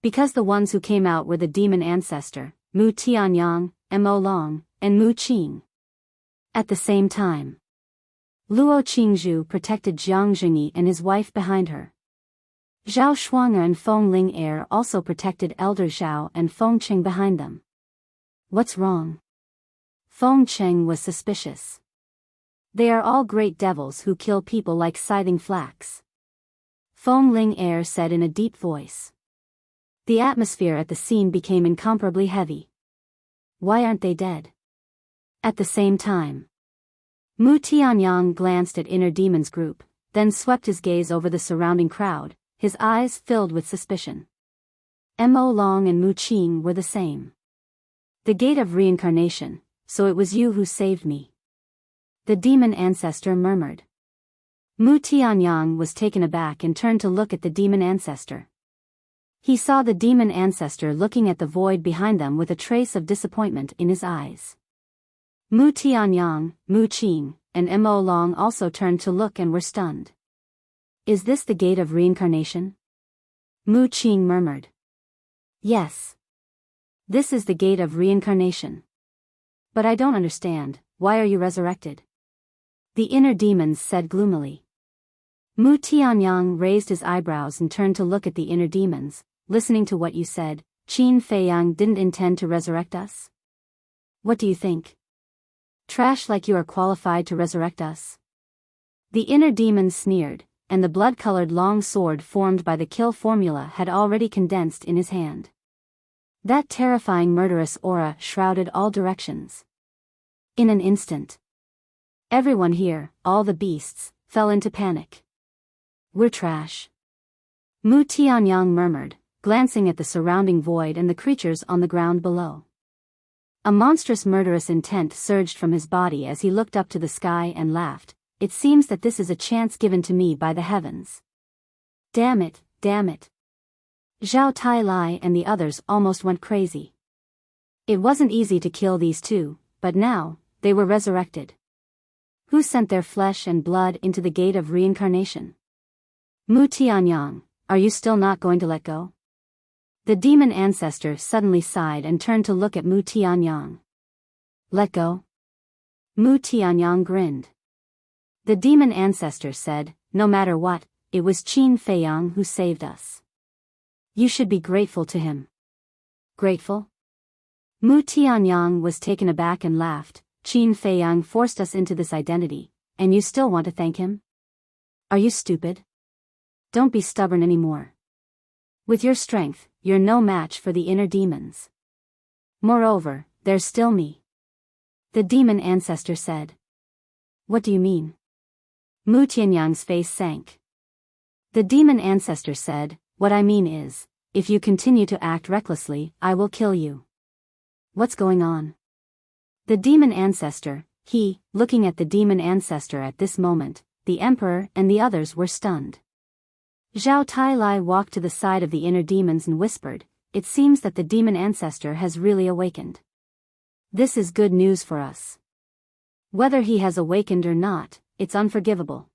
Because the ones who came out were the demon ancestor, Mu Tianyang, Mo Long, and Mu Qing. At the same time, Luo Qingzhu protected Jiang Jingyi and his wife behind her. Zhao Shuanger and Feng Ling Heir also protected Elder Zhao and Feng Cheng behind them. What's wrong? Feng Cheng was suspicious. They are all great devils who kill people like scything flax. Fong Ling Er said in a deep voice. The atmosphere at the scene became incomparably heavy. Why aren't they dead? At the same time, Mu Tianyang glanced at Inner Demon's group, then swept his gaze over the surrounding crowd, his eyes filled with suspicion. Mo Long and Mu Qing were the same. The gate of reincarnation, so it was you who saved me. The demon ancestor murmured. Mu Tianyang was taken aback and turned to look at the demon ancestor. He saw the demon ancestor looking at the void behind them with a trace of disappointment in his eyes. Mu Tianyang, Mu Qing, and Mo Long also turned to look and were stunned. Is this the gate of reincarnation? Mu Qing murmured. Yes. This is the gate of reincarnation. But I don't understand, why are you resurrected? The inner demons said gloomily. Mu Tianyang raised his eyebrows and turned to look at the inner demons. Listening to what you said, Qin Feiyang didn't intend to resurrect us? What do you think? Trash like you are qualified to resurrect us? The inner demon sneered, and the blood-colored long sword formed by the kill formula had already condensed in his hand. That terrifying murderous aura shrouded all directions. In an instant, everyone here, all the beasts, fell into panic. We're trash. Mu Tianyang murmured, glancing at the surrounding void and the creatures on the ground below. A monstrous murderous intent surged from his body as he looked up to the sky and laughed. It seems that this is a chance given to me by the heavens. Damn it, damn it. Zhao Tai Lai and the others almost went crazy. It wasn't easy to kill these two, but now, they were resurrected. Who sent their flesh and blood into the gate of reincarnation? Mu Tianyang, are you still not going to let go? The demon ancestor suddenly sighed and turned to look at Mu Tianyang. Let go? Mu Tianyang grinned. The demon ancestor said, no matter what, it was Qin Feiyang who saved us. You should be grateful to him. Grateful? Mu Tianyang was taken aback and laughed. Qin Feiyang forced us into this identity, and you still want to thank him? Are you stupid? Don't be stubborn anymore. With your strength, you're no match for the inner demons. Moreover, there's still me. The demon ancestor said. What do you mean? Mu Tianyang's face sank. The demon ancestor said, what I mean is, if you continue to act recklessly, I will kill you. What's going on? The demon ancestor, looking at the demon ancestor at this moment, the emperor and the others were stunned. Zhao Tai Lai walked to the side of the inner demons and whispered, it seems that the demon ancestor has really awakened. This is good news for us. Whether he has awakened or not, it's unforgivable.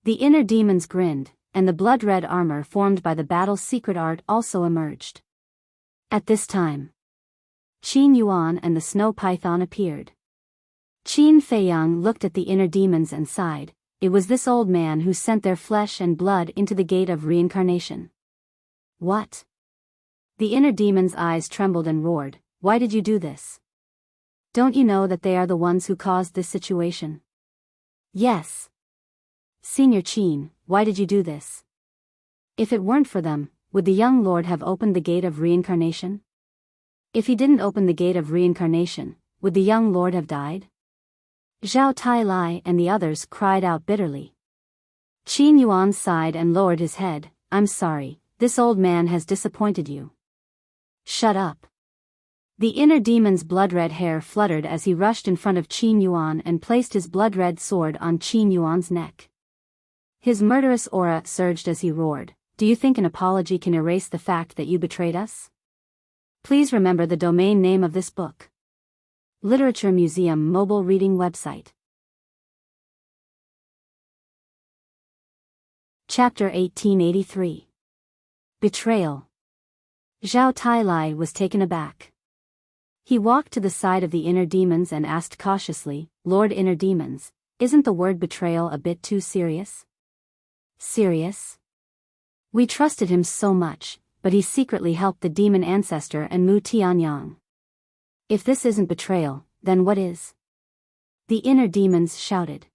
The inner demons grinned, and the blood-red armor formed by the battle's secret art also emerged. At this time, Qin Yuan and the snow python appeared. Qin Feiyang looked at the inner demons and sighed. It was this old man who sent their flesh and blood into the gate of reincarnation. What? The inner demon's eyes trembled and roared, why did you do this? Don't you know that they are the ones who caused this situation? Yes. Senior Qin, why did you do this? If it weren't for them, would the young lord have opened the gate of reincarnation? If he didn't open the gate of reincarnation, would the young lord have died? Zhao Tai Lai and the others cried out bitterly. Qin Yuan sighed and lowered his head, I'm sorry, this old man has disappointed you. Shut up. The inner demon's blood-red hair fluttered as he rushed in front of Qin Yuan and placed his blood-red sword on Qin Yuan's neck. His murderous aura surged as he roared, do you think an apology can erase the fact that you betrayed us? Please remember the domain name of this book. Literature Museum mobile reading website. Chapter 1883. Betrayal. Zhao Tai Lai was taken aback. He walked to the side of the inner demons and asked cautiously, Lord Inner Demons, isn't the word betrayal a bit too serious? Serious? We trusted him so much, but he secretly helped the demon ancestor and Mu Tianyang. If this isn't betrayal, then what is? The inner demons shouted.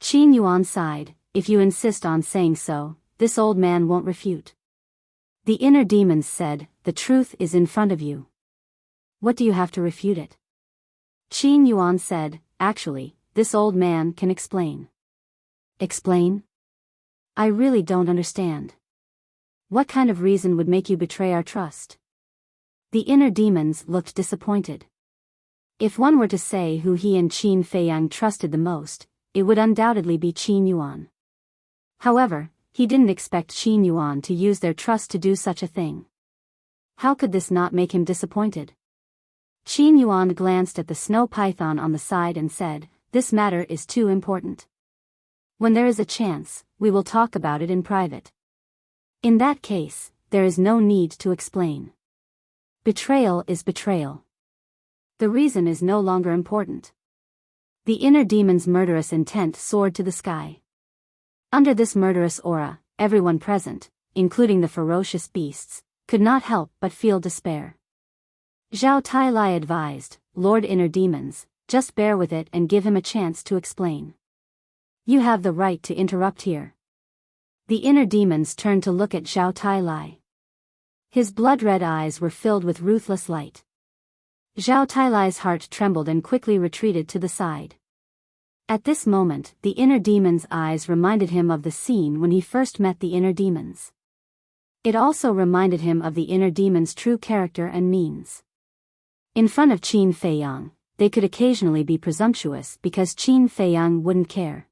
Qin Yuan sighed, if you insist on saying so, this old man won't refute. The inner demons said, the truth is in front of you. What do you have to refute it? Qin Yuan said, actually, this old man can explain. Explain? I really don't understand. What kind of reason would make you betray our trust? The inner demons looked disappointed. If one were to say who he and Qin Feiyang trusted the most, it would undoubtedly be Qin Yuan. However, he didn't expect Qin Yuan to use their trust to do such a thing. How could this not make him disappointed? Qin Yuan glanced at the snow python on the side and said, this matter is too important. When there is a chance, we will talk about it in private. In that case, there is no need to explain. Betrayal is betrayal. The reason is no longer important. The inner demon's murderous intent soared to the sky. Under this murderous aura, everyone present, including the ferocious beasts, could not help but feel despair. Zhao Tailai advised, Lord Inner Demons, just bear with it and give him a chance to explain. You have the right to interrupt here. The inner demons turned to look at Zhao Tailai. His blood-red eyes were filled with ruthless light. Zhao Tailai's heart trembled and quickly retreated to the side. At this moment, the inner demon's eyes reminded him of the scene when he first met the inner demons. It also reminded him of the inner demon's true character and means. In front of Qin Feiyang, they could occasionally be presumptuous because Qin Feiyang wouldn't care.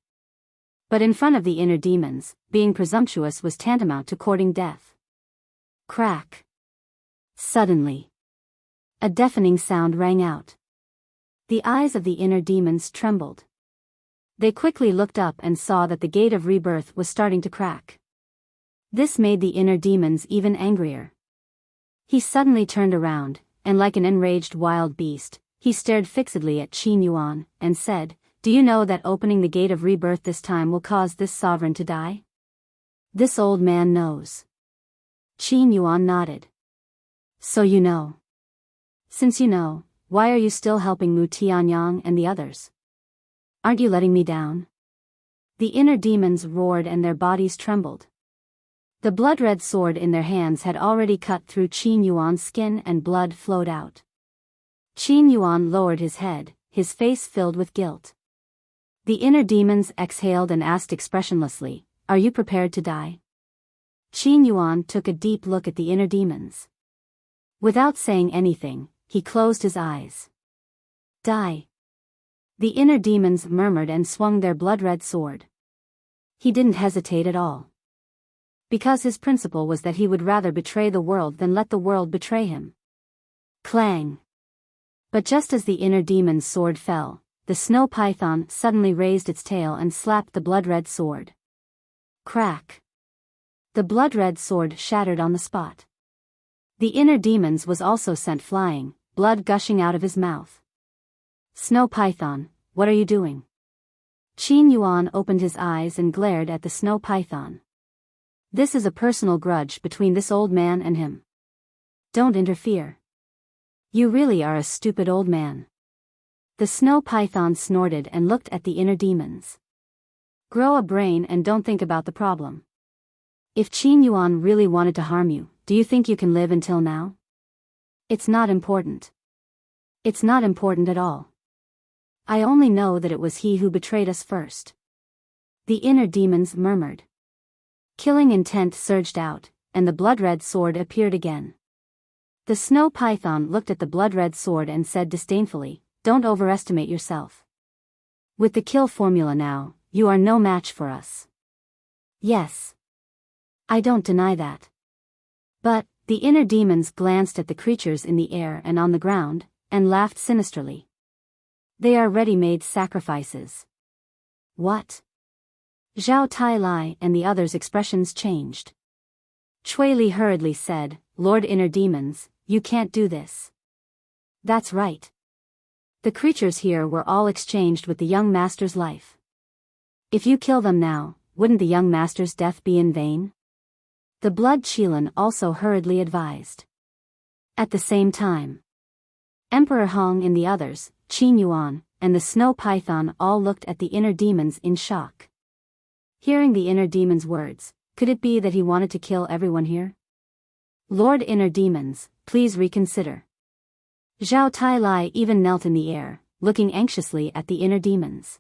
But in front of the inner demons, being presumptuous was tantamount to courting death. Crack. Suddenly, a deafening sound rang out. The eyes of the inner demons trembled. They quickly looked up and saw that the gate of rebirth was starting to crack. This made the inner demons even angrier. He suddenly turned around, and like an enraged wild beast, he stared fixedly at Qin Yuan, and said, do you know that opening the gate of rebirth this time will cause this sovereign to die? This old man knows. Qin Yuan nodded. So you know. Since you know, why are you still helping Mu Tianyang and the others? Aren't you letting me down? The inner demons roared and their bodies trembled. The blood-red sword in their hands had already cut through Qin Yuan's skin and blood flowed out. Qin Yuan lowered his head, his face filled with guilt. The inner demons exhaled and asked expressionlessly, are you prepared to die? Qin Yuan took a deep look at the inner demons. Without saying anything, he closed his eyes. Die. The inner demons murmured and swung their blood-red sword. He didn't hesitate at all. Because his principle was that he would rather betray the world than let the world betray him. Clang. But just as the inner demon's sword fell, the snow python suddenly raised its tail and slapped the blood-red sword. Crack. The blood-red sword shattered on the spot. The inner demons was also sent flying, blood gushing out of his mouth. Snow python, what are you doing? Qin Yuan opened his eyes and glared at the snow python. This is a personal grudge between this old man and him. Don't interfere. You really are a stupid old man. The snow python snorted and looked at the inner demons. Grow a brain and don't think about the problem. If Qin Yuan really wanted to harm you, do you think you can live until now? It's not important. It's not important at all. I only know that it was he who betrayed us first. The inner demons murmured. Killing intent surged out, and the blood-red sword appeared again. The snow python looked at the blood-red sword and said disdainfully, don't overestimate yourself. With the kill formula now, you are no match for us. Yes. I don't deny that. But, the inner demons glanced at the creatures in the air and on the ground, and laughed sinisterly. They are ready-made sacrifices. What? Zhao Tailai and the others' expressions changed. Cui Li hurriedly said, Lord Inner Demons, you can't do this. That's right. The creatures here were all exchanged with the young master's life. If you kill them now, wouldn't the young master's death be in vain? The blood Qilin also hurriedly advised. At the same time, Emperor Hong and the others, Qin Yuan, and the snow python all looked at the inner demons in shock. Hearing the inner demon's words, could it be that he wanted to kill everyone here? Lord Inner Demons, please reconsider. Zhao Tai even knelt in the air, looking anxiously at the inner demons.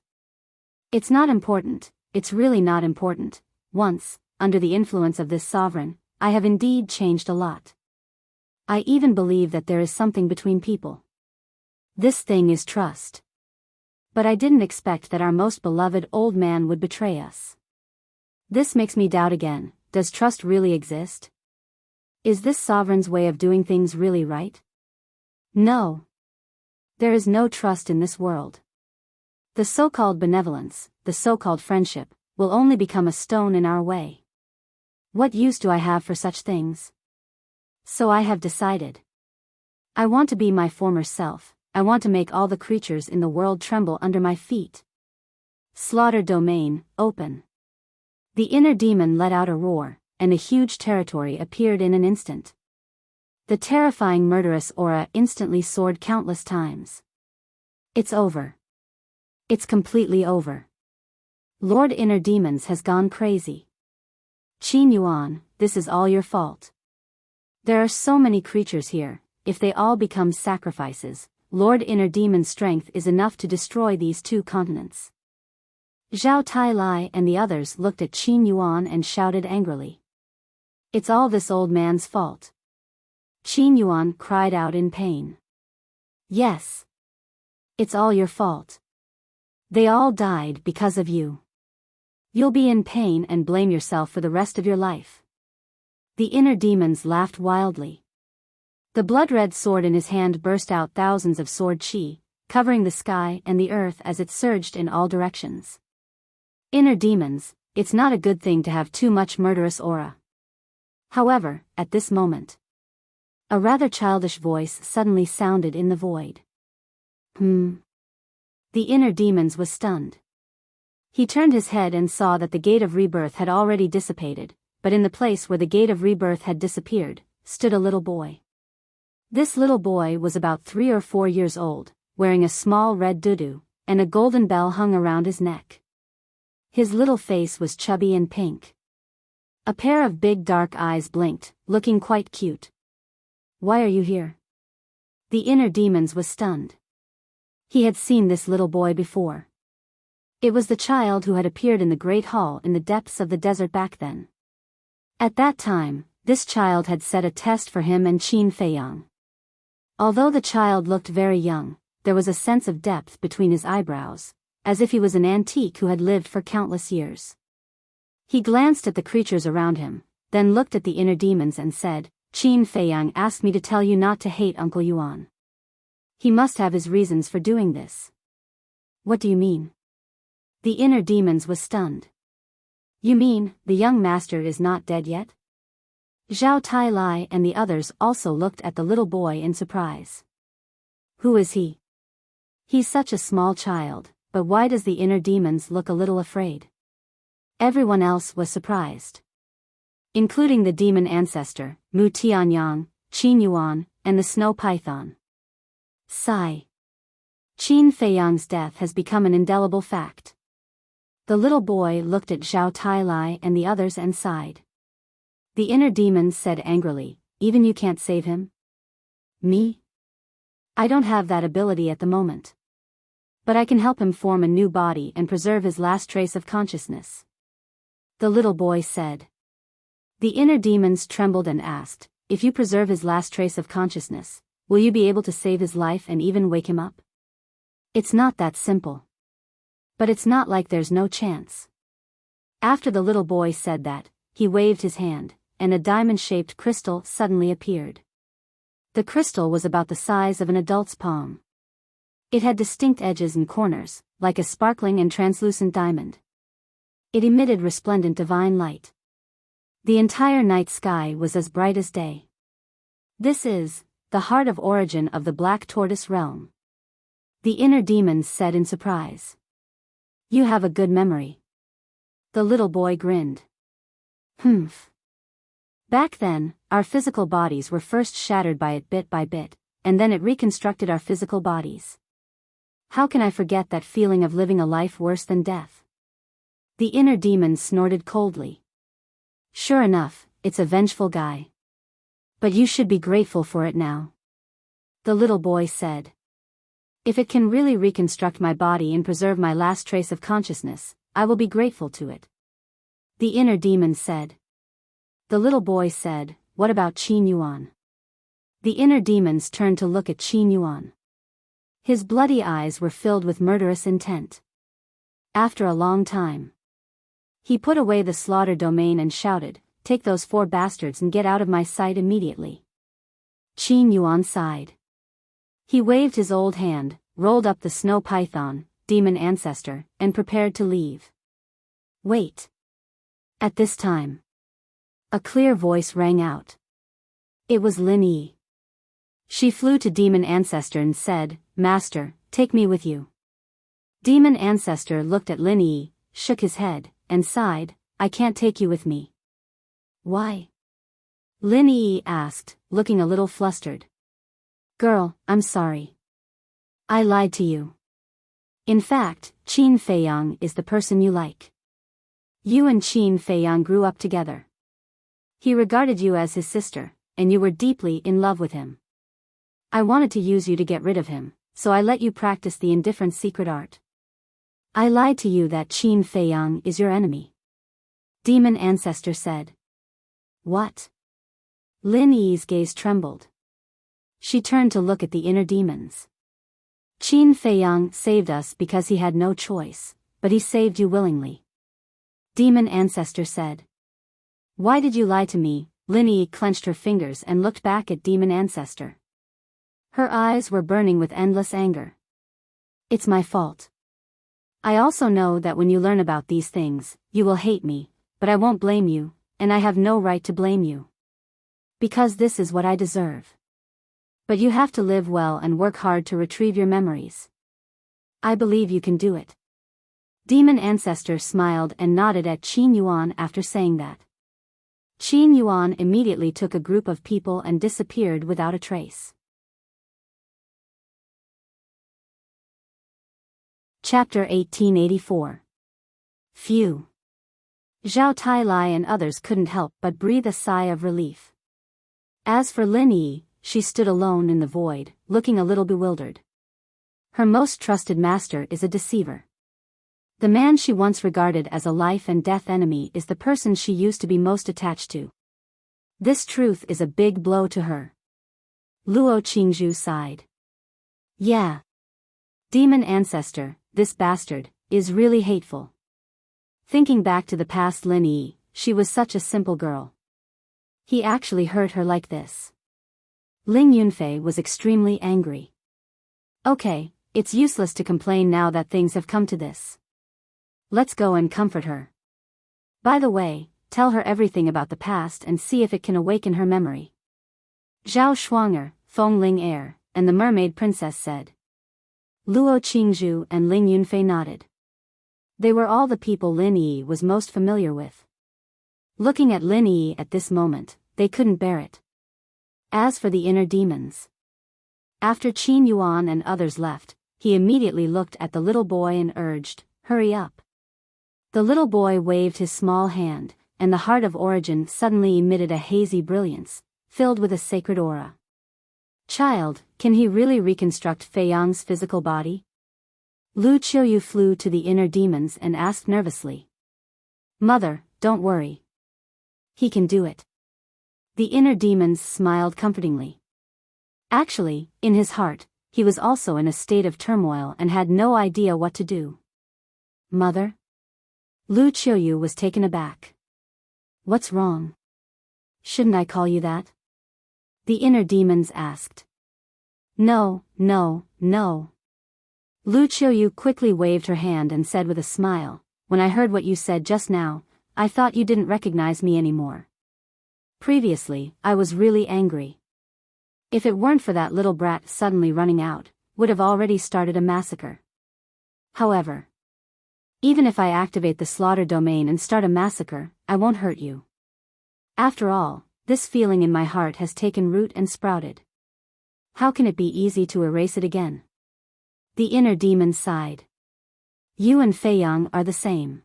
It's not important, it's really not important. Once, under the influence of this sovereign, I have indeed changed a lot. I even believe that there is something between people. This thing is trust. But I didn't expect that our most beloved old man would betray us. This makes me doubt again, does trust really exist? Is this sovereign's way of doing things really right? No. There is no trust in this world. The so-called benevolence, the so-called friendship, will only become a stone in our way. What use do I have for such things? So I have decided. I want to be my former self, I want to make all the creatures in the world tremble under my feet. Slaughter domain, open. The inner demon let out a roar, and a huge territory appeared in an instant. The terrifying murderous aura instantly soared countless times. It's over. It's completely over. Lord Inner Demons has gone crazy. Qin Yuan, this is all your fault. There are so many creatures here, if they all become sacrifices, Lord Inner Demon's strength is enough to destroy these 2 continents. Zhao Tai and the others looked at Qin Yuan and shouted angrily. It's all this old man's fault. Qin Yuan cried out in pain. Yes. It's all your fault. They all died because of you. You'll be in pain and blame yourself for the rest of your life. The inner demons laughed wildly. The blood-red sword in his hand burst out thousands of sword chi, covering the sky and the earth as it surged in all directions. Inner demons, it's not a good thing to have too much murderous aura. However, at this moment, a rather childish voice suddenly sounded in the void. The inner demons was stunned. He turned his head and saw that the gate of rebirth had already dissipated, but in the place where the gate of rebirth had disappeared, stood a little boy. This little boy was about 3 or 4 years old, wearing a small red dudu, and a golden bell hung around his neck. His little face was chubby and pink. A pair of big dark eyes blinked, looking quite cute. Why are you here? The inner demons was stunned. He had seen this little boy before. It was the child who had appeared in the Great Hall in the depths of the desert back then. At that time, this child had set a test for him and Qin Feiyang. Although the child looked very young, there was a sense of depth between his eyebrows, as if he was an antique who had lived for countless years. He glanced at the creatures around him, then looked at the inner demons and said, Qin Feiyang asked me to tell you not to hate Uncle Yuan. He must have his reasons for doing this. What do you mean? The inner demons was stunned. You mean, the young master is not dead yet? Zhao Tai and the others also looked at the little boy in surprise. Who is he? He's such a small child, but why does the inner demons look a little afraid? Everyone else was surprised, including the demon ancestor, Mu Tianyang, Qin Yuan, and the snow python. Sigh. Qin Feiyang's death has become an indelible fact. The little boy looked at Zhao Tai and the others and sighed. The inner demons said angrily, even you can't save him? Me? I don't have that ability at the moment. But I can help him form a new body and preserve his last trace of consciousness. The little boy said. The inner demons trembled and asked, if you preserve his last trace of consciousness, will you be able to save his life and even wake him up? It's not that simple. But it's not like there's no chance. After the little boy said that, he waved his hand, and a diamond-shaped crystal suddenly appeared. The crystal was about the size of an adult's palm. It had distinct edges and corners, like a sparkling and translucent diamond. It emitted resplendent divine light. The entire night sky was as bright as day. This is the heart of origin of the Black Tortoise realm. The inner demons said in surprise. You have a good memory. The little boy grinned. Back then, our physical bodies were first shattered by it bit by bit, and then it reconstructed our physical bodies. How can I forget that feeling of living a life worse than death? The inner demon snorted coldly. Sure enough, it's a vengeful guy. But you should be grateful for it now. The little boy said. If it can really reconstruct my body and preserve my last trace of consciousness, I will be grateful to it. The inner demon said. The little boy said, what about Qin Yuan? The inner demons turned to look at Qin Yuan. His bloody eyes were filled with murderous intent. After a long time, he put away the slaughter domain and shouted, take those 4 bastards and get out of my sight immediately. Qin Yuan sighed. He waved his old hand, rolled up the snow python, demon ancestor, and prepared to leave. Wait. At this time, a clear voice rang out. It was Lin Yi. She flew to demon ancestor and said, Master, take me with you. Demon ancestor looked at Lin Yi, shook his head, and sighed, I can't take you with me. Why? Lin Yi asked, looking a little flustered. Girl, I'm sorry. I lied to you. In fact, Qin Feiyang is the person you like. You and Qin Feiyang grew up together. He regarded you as his sister, and you were deeply in love with him. I wanted to use you to get rid of him, so I let you practice the indifferent secret art. I lied to you that Qin Feiyang is your enemy. Demon ancestor said. What? Lin Yi's gaze trembled. She turned to look at the inner demons. Qin Feiyang saved us because he had no choice, but he saved you willingly. Demon ancestor said. Why did you lie to me? Lin Yi clenched her fingers and looked back at demon ancestor. Her eyes were burning with endless anger. It's my fault. I also know that when you learn about these things, you will hate me, but I won't blame you, and I have no right to blame you. Because this is what I deserve. But you have to live well and work hard to retrieve your memories. I believe you can do it. Demon ancestor smiled and nodded at Qin Yuan after saying that. Qin Yuan immediately took a group of people and disappeared without a trace. Chapter 1884. Phew. Zhao Tailai and others couldn't help but breathe a sigh of relief. As for Lin Yi, she stood alone in the void, looking a little bewildered. Her most trusted master is a deceiver. The man she once regarded as a life and death enemy is the person she used to be most attached to. This truth is a big blow to her. Luo Qingzhu sighed. Yeah. Demon ancestor, this bastard, is really hateful. Thinking back to the past Lin Yi, she was such a simple girl. He actually hurt her like this. Ling Yunfei was extremely angry. Okay, it's useless to complain now that things have come to this. Let's go and comfort her. By the way, tell her everything about the past and see if it can awaken her memory. Zhao Shuanger, Feng Ling Air, and the mermaid princess said. Luo Qingzhu and Ling Yunfei nodded. They were all the people Lin Yi was most familiar with. Looking at Lin Yi at this moment, they couldn't bear it. As for the inner demons. After Qin Yuan and others left, he immediately looked at the little boy and urged, hurry up. The little boy waved his small hand, and the heart of origin suddenly emitted a hazy brilliance, filled with a sacred aura. Child, can he really reconstruct Feiyang's physical body? Lu Qiuyu flew to the inner demons and asked nervously. Mother, don't worry. He can do it. The inner demons smiled comfortingly. Actually, in his heart, he was also in a state of turmoil and had no idea what to do. Mother? Lu Qiuyu was taken aback. What's wrong? Shouldn't I call you that? The inner demons asked. No. Lu Qiuyu quickly waved her hand and said with a smile, when I heard what you said just now, I thought you didn't recognize me anymore. Previously, I was really angry. If it weren't for that little brat suddenly running out, would have already started a massacre. However, even if I activate the slaughter domain and start a massacre, I won't hurt you. After all, this feeling in my heart has taken root and sprouted. How can it be easy to erase it again? The inner demon sighed. You and Fei Yang are the same.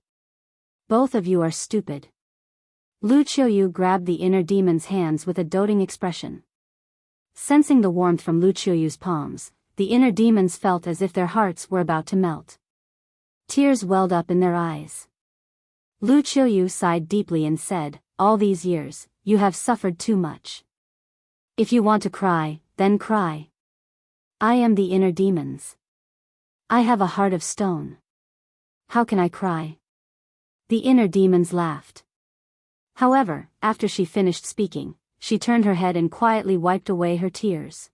Both of you are stupid. Lu Qiuyu grabbed the inner demon's hands with a doting expression. Sensing the warmth from Lu Qiuyu's palms, the inner demons felt as if their hearts were about to melt. Tears welled up in their eyes. Lu Qiuyu sighed deeply and said, all these years, you have suffered too much. If you want to cry, then cry. I am the inner demons. I have a heart of stone. How can I cry? The inner demons laughed. However, after she finished speaking, she turned her head and quietly wiped away her tears.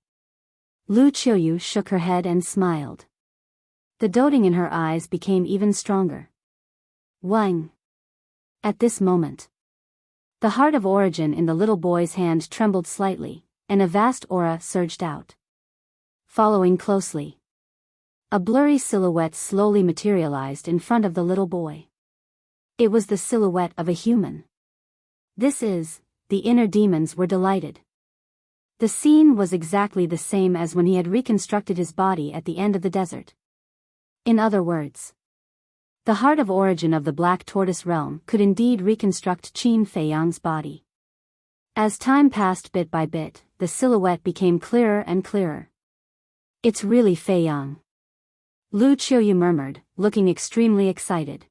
Lu Qiuyu shook her head and smiled. The doting in her eyes became even stronger. Wang. At this moment, the heart of origin in the little boy's hand trembled slightly, and a vast aura surged out. Following closely, a blurry silhouette slowly materialized in front of the little boy. It was the silhouette of a human. The inner demons were delighted. The scene was exactly the same as when he had reconstructed his body at the end of the desert. In other words, the heart of origin of the Black Tortoise realm could indeed reconstruct Qin Fei Yang's body. As time passed bit by bit, the silhouette became clearer and clearer. It's really Fei Yang. Lu Qiuyu murmured, looking extremely excited.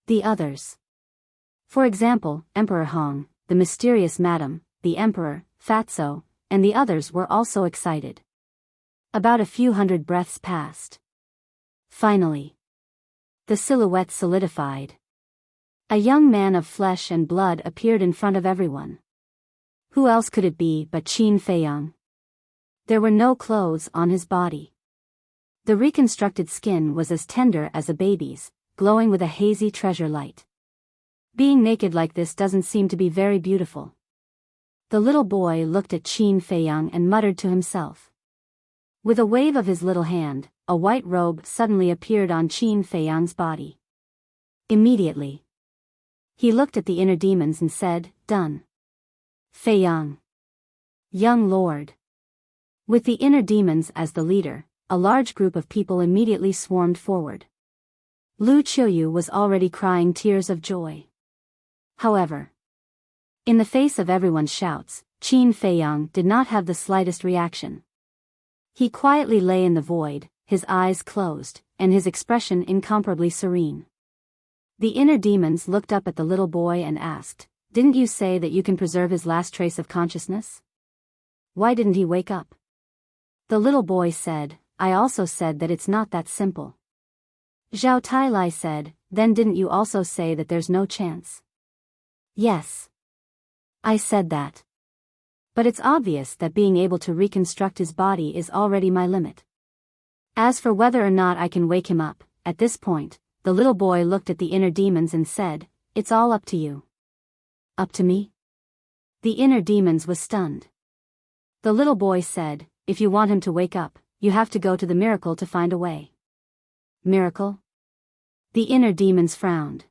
The others. For example, Emperor Hong, the mysterious madam, the Emperor, Fatso, and the others were also excited. About a few hundred breaths passed. Finally, the silhouette solidified. A young man of flesh and blood appeared in front of everyone. Who else could it be but Qin Fei Yang? There were no clothes on his body. The reconstructed skin was as tender as a baby's, glowing with a hazy treasure light. Being naked like this doesn't seem to be very beautiful. The little boy looked at Qin Fei Yang and muttered to himself. With a wave of his little hand, a white robe suddenly appeared on Qin Fei Yang's body. Immediately, he looked at the inner demons and said, done. Fei Yang. Young lord. With the inner demons as the leader, a large group of people immediately swarmed forward. Lu Qiuyu was already crying tears of joy. However, in the face of everyone's shouts, Qin Fei Yang did not have the slightest reaction. He quietly lay in the void, his eyes closed, and his expression incomparably serene. The inner demons looked up at the little boy and asked, didn't you say that you can preserve his last trace of consciousness? Why didn't he wake up? The little boy said, I also said that it's not that simple. Zhao Tailai said, then didn't you also say that there's no chance? Yes. I said that. But it's obvious that being able to reconstruct his body is already my limit. As for whether or not I can wake him up, at this point, the little boy looked at the inner demons and said, it's all up to you. Up to me? The inner demons was stunned. The little boy said, if you want him to wake up, you have to go to the miracle to find a way. Miracle? The inner demons frowned.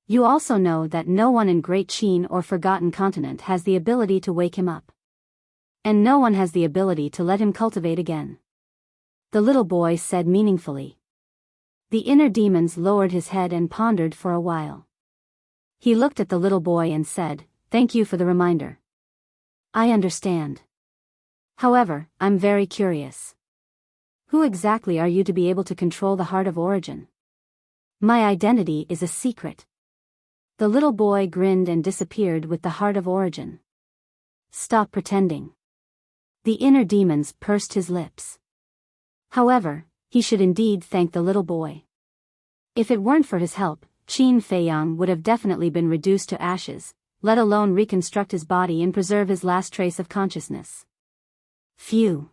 You also know that no one in Great Qin or Forgotten Continent has the ability to wake him up. And no one has the ability to let him cultivate again. The little boy said meaningfully. The inner demons lowered his head and pondered for a while. He looked at the little boy and said, thank you for the reminder. I understand. However, I'm very curious. Who exactly are you to be able to control the heart of origin? My identity is a secret. The little boy grinned and disappeared with the heart of origin. Stop pretending. The inner demons pursed his lips. However, he should indeed thank the little boy. If it weren't for his help, Qin Fei Yang would have definitely been reduced to ashes, let alone reconstruct his body and preserve his last trace of consciousness. Phew.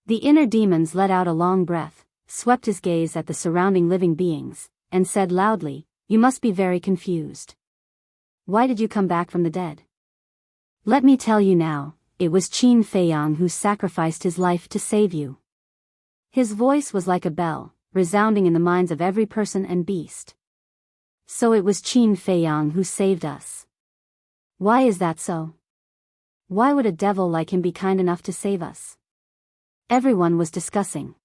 The inner demons let out a long breath, swept his gaze at the surrounding living beings, and said loudly, you must be very confused. Why did you come back from the dead? Let me tell you now, it was Qin Fei Yang who sacrificed his life to save you. His voice was like a bell, resounding in the minds of every person and beast. So it was Qin Fei Yang who saved us. Why is that so? Why would a devil like him be kind enough to save us? Everyone was discussing.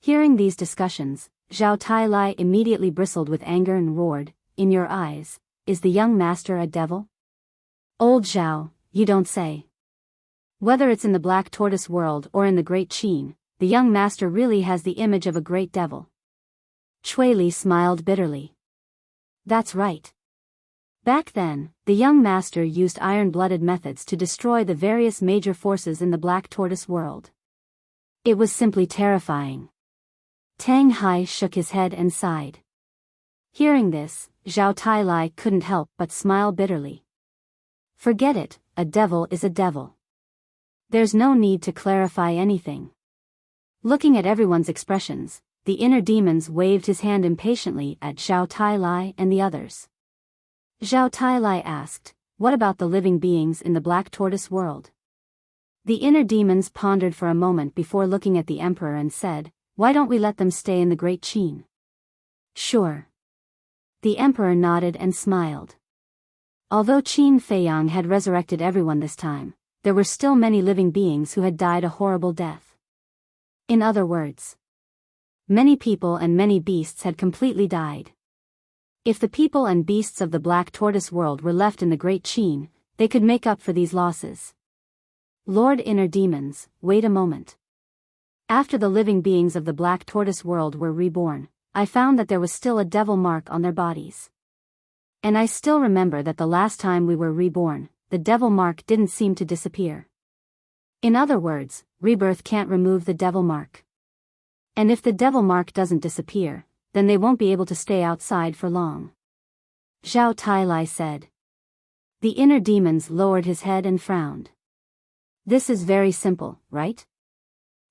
Hearing these discussions, Zhao Tailai immediately bristled with anger and roared, "In your eyes, is the young master a devil? Old Zhao, you don't say. Whether it's in the Black Tortoise world or in the Great Qin, the young master really has the image of a great devil." Cui Li smiled bitterly. That's right. Back then, the young master used iron-blooded methods to destroy the various major forces in the Black Tortoise world. It was simply terrifying. Tang Hai shook his head and sighed. Hearing this, Zhao Tailai couldn't help but smile bitterly. Forget it, a devil is a devil. There's no need to clarify anything. Looking at everyone's expressions, the inner demons waved his hand impatiently at Zhao Tailai and the others. Zhao Tailai asked, "What about the living beings in the Black Tortoise world?" The inner demons pondered for a moment before looking at the emperor and said, "Why don't we let them stay in the Great Qin?" "Sure." The emperor nodded and smiled. Although Qin Feiyang had resurrected everyone this time, there were still many living beings who had died a horrible death. In other words, many people and many beasts had completely died. If the people and beasts of the Black Tortoise world were left in the Great Qin, they could make up for these losses. Lord Inner Demons, wait a moment. After the living beings of the Black Tortoise world were reborn, I found that there was still a devil mark on their bodies. And I still remember that the last time we were reborn, the devil mark didn't seem to disappear. In other words, rebirth can't remove the devil mark. And if the devil mark doesn't disappear, then they won't be able to stay outside for long. Zhao Tailai said. The inner demons lowered his head and frowned. This is very simple, right?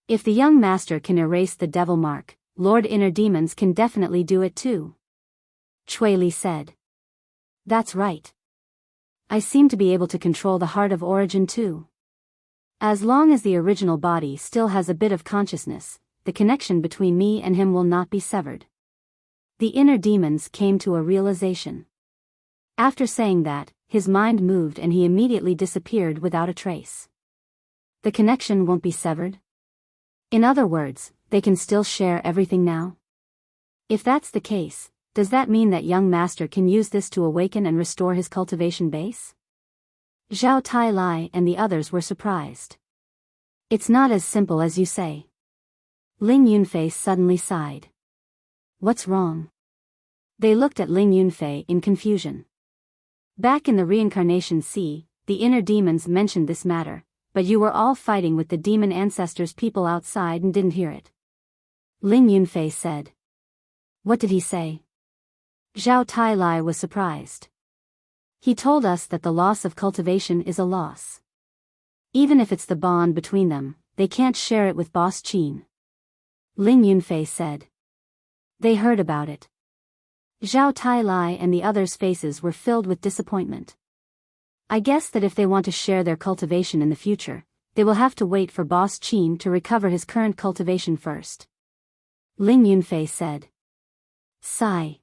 If the young master can erase the devil mark, Lord Inner Demons can definitely do it too. Cui Li said. That's right. I seem to be able to control the heart of origin too. As long as the original body still has a bit of consciousness, the connection between me and him will not be severed. The inner demons came to a realization. After saying that, his mind moved and he immediately disappeared without a trace. The connection won't be severed? In other words, they can still share everything now? If that's the case, does that mean that young master can use this to awaken and restore his cultivation base? Zhao Tailai and the others were surprised. It's not as simple as you say. Ling Yunfei suddenly sighed. What's wrong? They looked at Ling Yunfei in confusion. Back in the reincarnation sea, the inner demons mentioned this matter, but you were all fighting with the demon ancestors' people outside and didn't hear it. Ling Yunfei said. What did he say? Zhao Tailai was surprised. He told us that the loss of cultivation is a loss. Even if it's the bond between them, they can't share it with Boss Qin. Ling Yunfei said. They heard about it. Zhao Tailai and the others' faces were filled with disappointment. I guess that if they want to share their cultivation in the future, they will have to wait for Boss Qin to recover his current cultivation first. Ling Yunfei said. Sigh.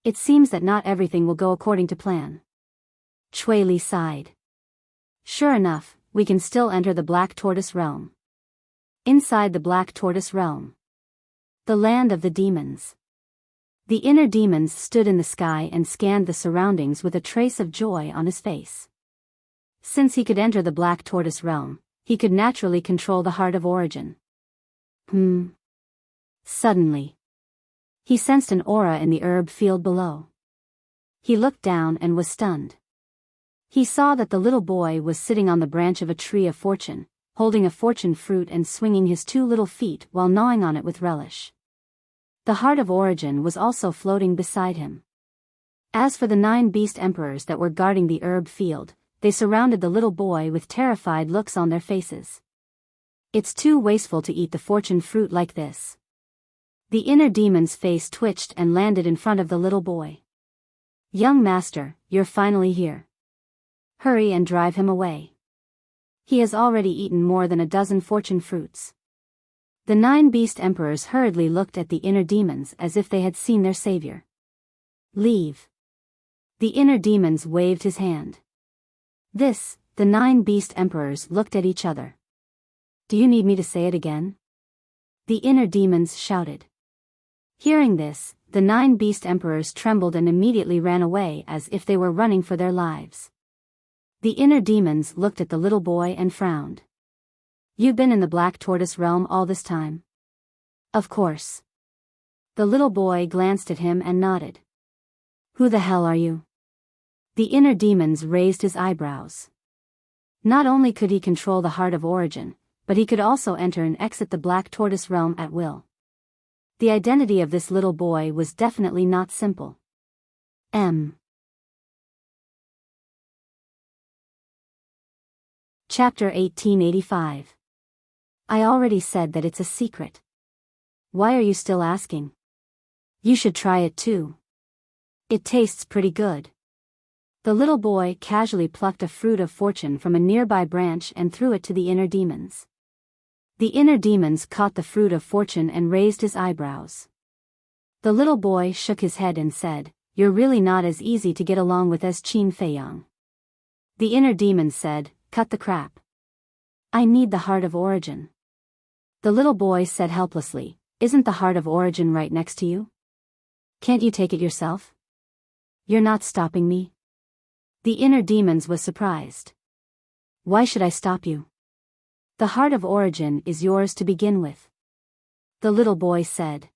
It seems that not everything will go according to plan. Cui Li sighed. Sure enough, we can still enter the Black Tortoise realm. Inside the Black Tortoise realm. The land of the demons. The inner demons stood in the sky and scanned the surroundings with a trace of joy on his face. Since he could enter the Black Tortoise realm, he could naturally control the heart of origin. Suddenly, he sensed an aura in the herb field below. He looked down and was stunned. He saw that the little boy was sitting on the branch of a tree of fortune, holding a fortune fruit and swinging his 2 little feet while gnawing on it with relish. The heart of origin was also floating beside him. As for the 9 beast emperors that were guarding the herb field, they surrounded the little boy with terrified looks on their faces. It's too wasteful to eat the fortune fruit like this. The inner demon's face twitched and landed in front of the little boy. Young master, you're finally here. Hurry and drive him away. He has already eaten more than a dozen fortune fruits. The 9 beast emperors hurriedly looked at the inner demons as if they had seen their savior. Leave. The inner demons waved his hand. The 9 beast emperors looked at each other. Do you need me to say it again? the inner demons shouted. Hearing this, the 9 beast emperors trembled and immediately ran away as if they were running for their lives. The inner demons looked at the little boy and frowned. You've been in the Black Tortoise realm all this time? Of course. The little boy glanced at him and nodded. Who the hell are you? The inner demons raised his eyebrows. Not only could he control the Heart of Origin, but he could also enter and exit the Black Tortoise realm at will. The identity of this little boy was definitely not simple. Chapter 1885. I already said that it's a secret. Why are you still asking? You should try it too. It tastes pretty good. The little boy casually plucked a fruit of fortune from a nearby branch and threw it to the inner demons. The inner demons caught the fruit of fortune and raised his eyebrows. The little boy shook his head and said, You're really not as easy to get along with as Qin Feiyang. The inner demons said, Cut the crap. I need the Heart of Origin. The little boy said helplessly, Isn't the Heart of Origin right next to you? Can't you take it yourself? You're not stopping me? The inner demons was surprised. Why should I stop you? The Heart of Origin is yours to begin with. The little boy said.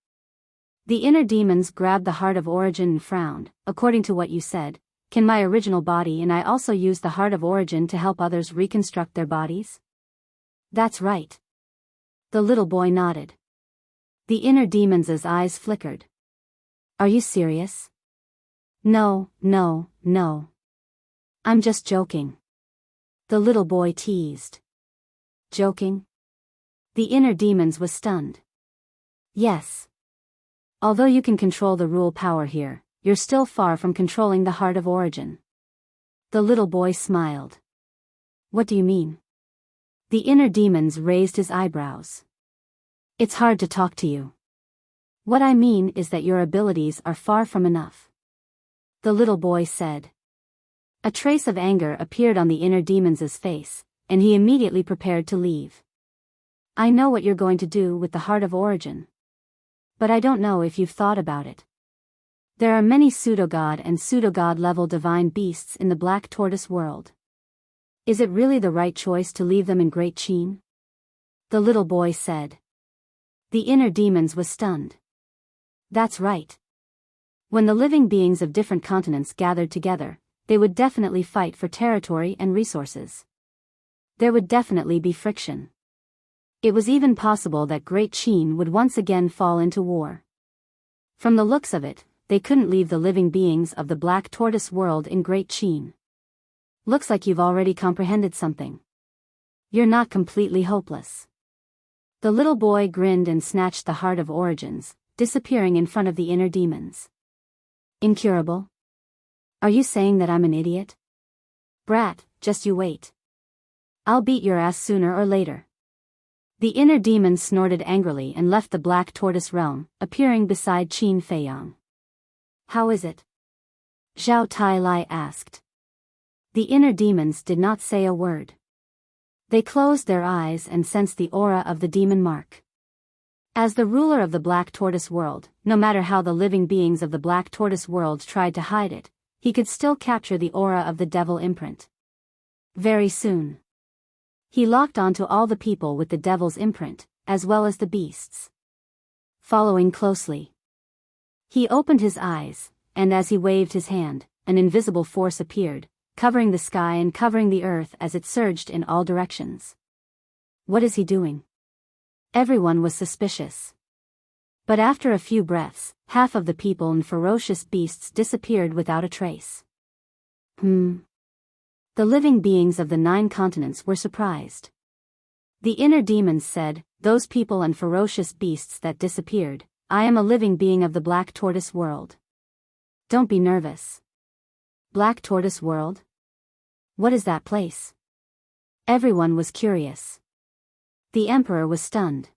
The inner demons grabbed the Heart of Origin and frowned. According to what you said, can my original body and I also use the Heart of Origin to help others reconstruct their bodies? That's right. The little boy nodded. The inner demons' eyes flickered. Are you serious? No. I'm just joking. The little boy teased. Joking? The inner demons was stunned. Yes. Although you can control the rule power here, you're still far from controlling the Heart of Origin. The little boy smiled. What do you mean? The inner demons raised his eyebrows. It's hard to talk to you. What I mean is that your abilities are far from enough. The little boy said. A trace of anger appeared on the inner demons' face, and he immediately prepared to leave. I know what you're going to do with the Heart of Origin. But I don't know if you've thought about it. There are many pseudo-god and pseudo-god level divine beasts in the Black Tortoise world. Is it really the right choice to leave them in Great Qin? The little boy said. The inner demons was stunned. That's right. When the living beings of different continents gathered together, they would definitely fight for territory and resources. There would definitely be friction. It was even possible that Great Qin would once again fall into war. From the looks of it, they couldn't leave the living beings of the Black Tortoise world in Great Qin. Looks like you've already comprehended something. You're not completely hopeless. The little boy grinned and snatched the Heart of Origins, disappearing in front of the inner demons. Incurable? Are you saying that I'm an idiot? Brat, just you wait. I'll beat your ass sooner or later. The inner demon snorted angrily and left the Black Tortoise realm, appearing beside Qin Feiyang. How is it? Zhao Tai Lai asked. The inner demons did not say a word. They closed their eyes and sensed the aura of the demon mark. As the ruler of the Black Tortoise world, no matter how the living beings of the Black Tortoise world tried to hide it, he could still capture the aura of the devil imprint. Very soon. He locked onto all the people with the devil's imprint, as well as the beasts. Following closely. He opened his eyes, and as he waved his hand, an invisible force appeared, covering the sky and covering the earth as it surged in all directions. What is he doing? Everyone was suspicious. But after a few breaths, half of the people and ferocious beasts disappeared without a trace. The living beings of the 9 continents were surprised. The inner demons said, Those people and ferocious beasts that disappeared, I am a living being of the Black Tortoise world. Don't be nervous. Black Tortoise world? What is that place? Everyone was curious. The emperor was stunned.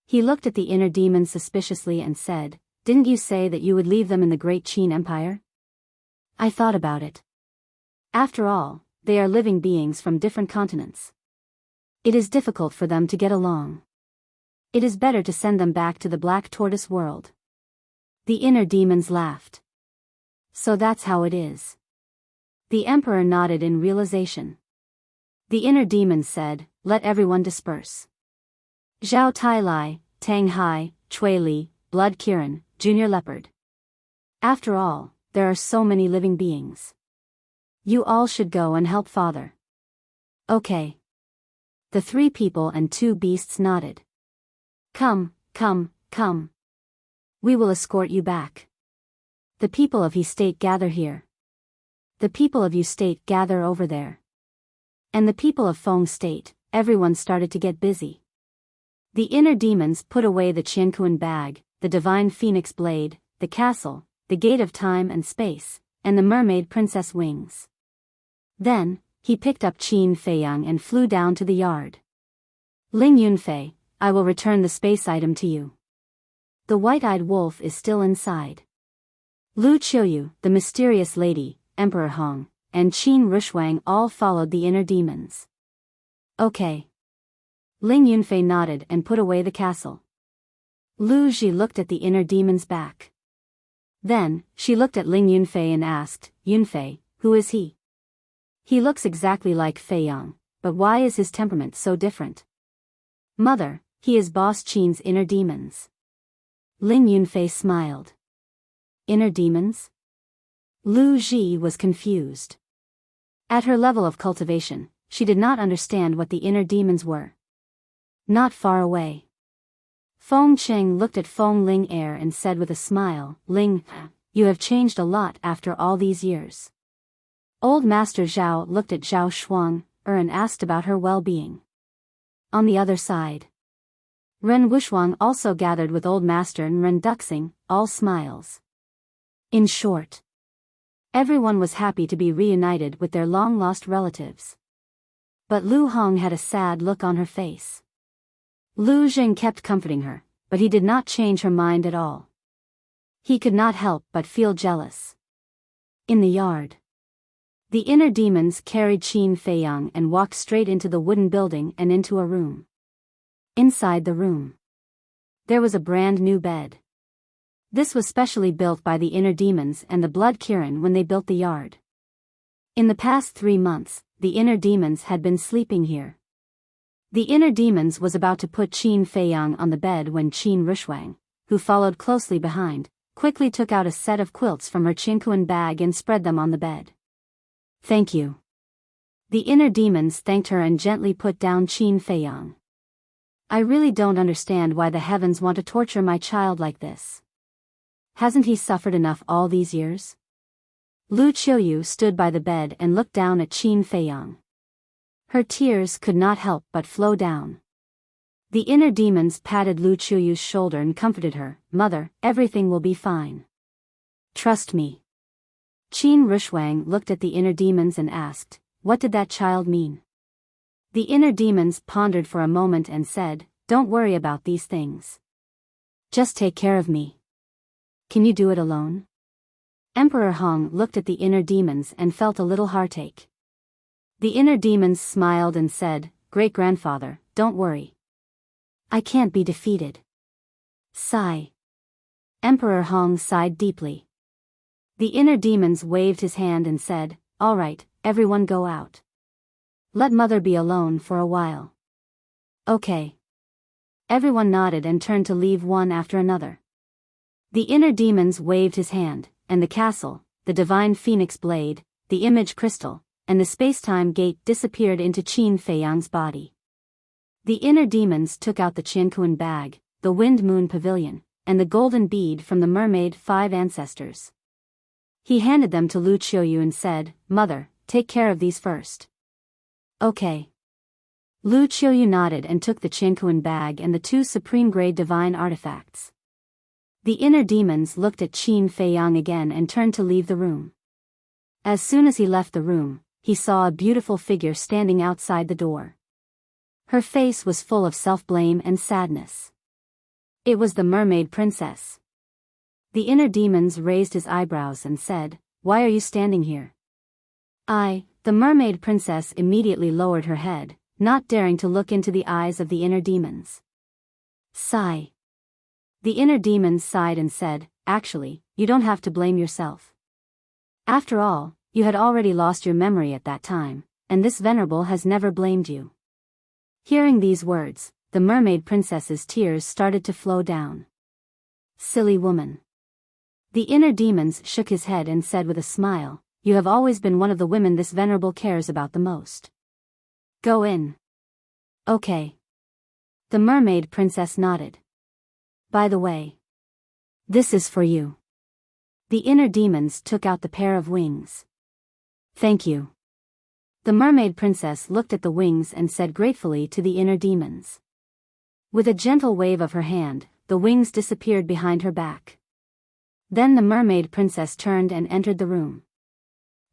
He looked at the inner demons suspiciously and said, Didn't you say that you would leave them in the Great Qin Empire? I thought about it. After all, they are living beings from different continents. It is difficult for them to get along. It is better to send them back to the black tortoise world. The inner demons laughed. So that's how it is. The emperor nodded in realization. The inner demons said, let everyone disperse. Zhao Tailai, Tang Hai, Chui Li, Blood Kirin, Junior Leopard. After all, there are so many living beings. You all should go and help father. Okay. The 3 people and 2 beasts nodded. Come, come, come. We will escort you back. The people of He State gather here. The people of Yu State gather over there. And the people of Feng State, everyone started to get busy. The inner demons put away the Qiankuan bag, the divine phoenix blade, the castle, the gate of time and space, and the mermaid princess wings. Then, he picked up Qin Feiyang and flew down to the yard. Ling Yunfei, I will return the space item to you. The white-eyed wolf is still inside. Lu Qiuyu, the mysterious lady, Emperor Hong, and Qin Rushwang all followed the inner demons. Okay. Ling Yunfei nodded and put away the castle. Lu Ji looked at the inner demon's back. Then, she looked at Ling Yunfei and asked, Yunfei, who is he? He looks exactly like Fei Yang, but why is his temperament so different? Mother, he is Boss Qin's inner demons. Ling Yunfei smiled. Inner demons? Lu Ji was confused. At her level of cultivation, she did not understand what the inner demons were. Not far away. Feng Cheng looked at Feng Ling Er and said with a smile, Ling, you have changed a lot after all these years. Old Master Zhao looked at Zhao Shuang, and asked about her well-being. On the other side, Ren Wuxuang also gathered with Old Master and Ren Duxing, all smiles. In short, everyone was happy to be reunited with their long-lost relatives. But Lu Hong had a sad look on her face. Lu Jing kept comforting her, but he did not change her mind at all. He could not help but feel jealous. In the yard, the inner demons carried Qin Feiyang and walked straight into the wooden building and into a room. Inside the room, there was a brand new bed. This was specially built by the inner demons and the Blood Kirin when they built the yard. In the past 3 months, the inner demons had been sleeping here. The inner demons was about to put Qin Feiyang on the bed when Qin Rushwang, who followed closely behind, quickly took out a set of quilts from her Qinkuan bag and spread them on the bed. Thank you. The inner demons thanked her and gently put down Qin Feiyang. I really don't understand why the heavens want to torture my child like this. Hasn't he suffered enough all these years? Lu Qiuyu stood by the bed and looked down at Qin Feiyang. Her tears could not help but flow down. The inner demons patted Lu Qiuyu's shoulder and comforted her, Mother, everything will be fine. Trust me. Qin Rushwang looked at the inner demons and asked, what did that child mean? The inner demons pondered for a moment and said, don't worry about these things. Just take care of me. Can you do it alone? Emperor Hong looked at the inner demons and felt a little heartache. The inner demons smiled and said, Great-grandfather, don't worry. I can't be defeated. Sigh. Emperor Hong sighed deeply. The inner demons waved his hand and said, all right, everyone go out. Let Mother be alone for a while. Okay. Everyone nodded and turned to leave one after another. The inner demons waved his hand, and the castle, the divine phoenix blade, the image crystal, and the space-time gate disappeared into Qin Feiyang's body. The inner demons took out the Qiankuan bag, the wind moon pavilion, and the golden bead from the mermaid 5 ancestors. He handed them to Lu Qiuyu and said, Mother, take care of these first. Okay. Lu Qiuyu nodded and took the Qiankuan bag and the 2 supreme-grade divine artifacts. The inner demons looked at Qin Feiyang again and turned to leave the room. As soon as he left the room, he saw a beautiful figure standing outside the door. Her face was full of self-blame and sadness. It was the mermaid princess. The inner demons raised his eyebrows and said, Why are you standing here? The mermaid princess immediately lowered her head, not daring to look into the eyes of the inner demons. Sigh. The inner demons sighed and said, actually, you don't have to blame yourself. After all, you had already lost your memory at that time, and this venerable has never blamed you. Hearing these words, the mermaid princess's tears started to flow down. Silly woman. The inner demons shook his head and said with a smile, you have always been one of the women this venerable cares about the most. Go in. Okay. The mermaid princess nodded. By the way, this is for you. The inner demons took out the pair of wings. Thank you. The mermaid princess looked at the wings and said gratefully to the inner demons. With a gentle wave of her hand, the wings disappeared behind her back. Then the mermaid princess turned and entered the room.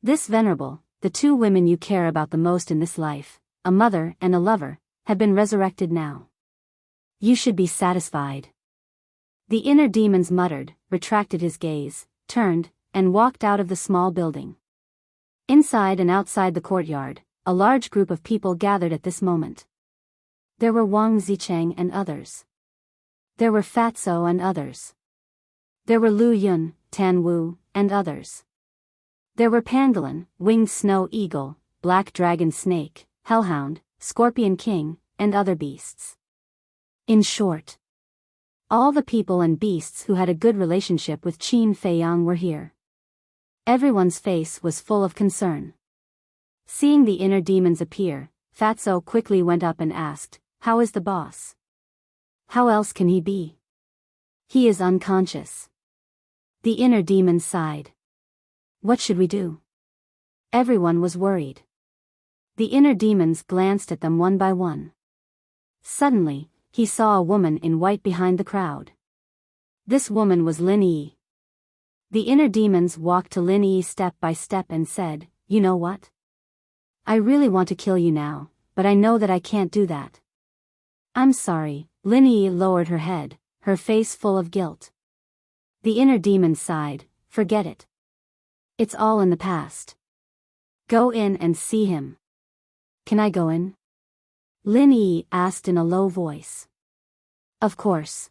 This venerable, the two women you care about the most in this life, a mother and a lover, have been resurrected now. You should be satisfied. The inner demons muttered, retracted his gaze, turned, and walked out of the small building. Inside and outside the courtyard, a large group of people gathered at this moment. There were Wang Zicheng and others. There were Fatso and others. There were Lu Yun, Tan Wu, and others. There were Pangolin, Winged Snow Eagle, Black Dragon Snake, Hellhound, Scorpion King, and other beasts. In short, all the people and beasts who had a good relationship with Qin Feiyang were here. Everyone's face was full of concern. Seeing the inner demons appear, Fatso quickly went up and asked, how is the boss? How else can he be? He is unconscious. The inner demons sighed. What should we do? Everyone was worried. The inner demons glanced at them one by one. Suddenly, he saw a woman in white behind the crowd. This woman was Lin Yi. The inner demons walked to Lin Yi step by step and said, you know what? I really want to kill you now, but I know that I can't do that. I'm sorry. Lin Yi lowered her head, her face full of guilt. The inner demons sighed, forget it. It's all in the past. Go in and see him. Can I go in? Lin Yi asked in a low voice. Of course.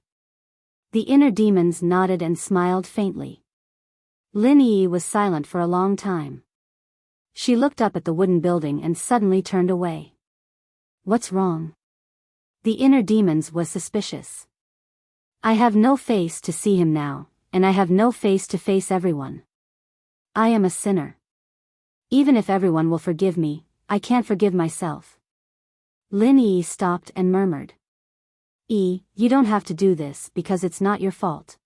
The inner demons nodded and smiled faintly. Lin Yi was silent for a long time. She looked up at the wooden building and suddenly turned away. What's wrong? The inner demons was suspicious. I have no face to see him now, and I have no face to face everyone. I am a sinner. Even if everyone will forgive me, I can't forgive myself. Lin Yi stopped and murmured. You don't have to do this because it's not your fault.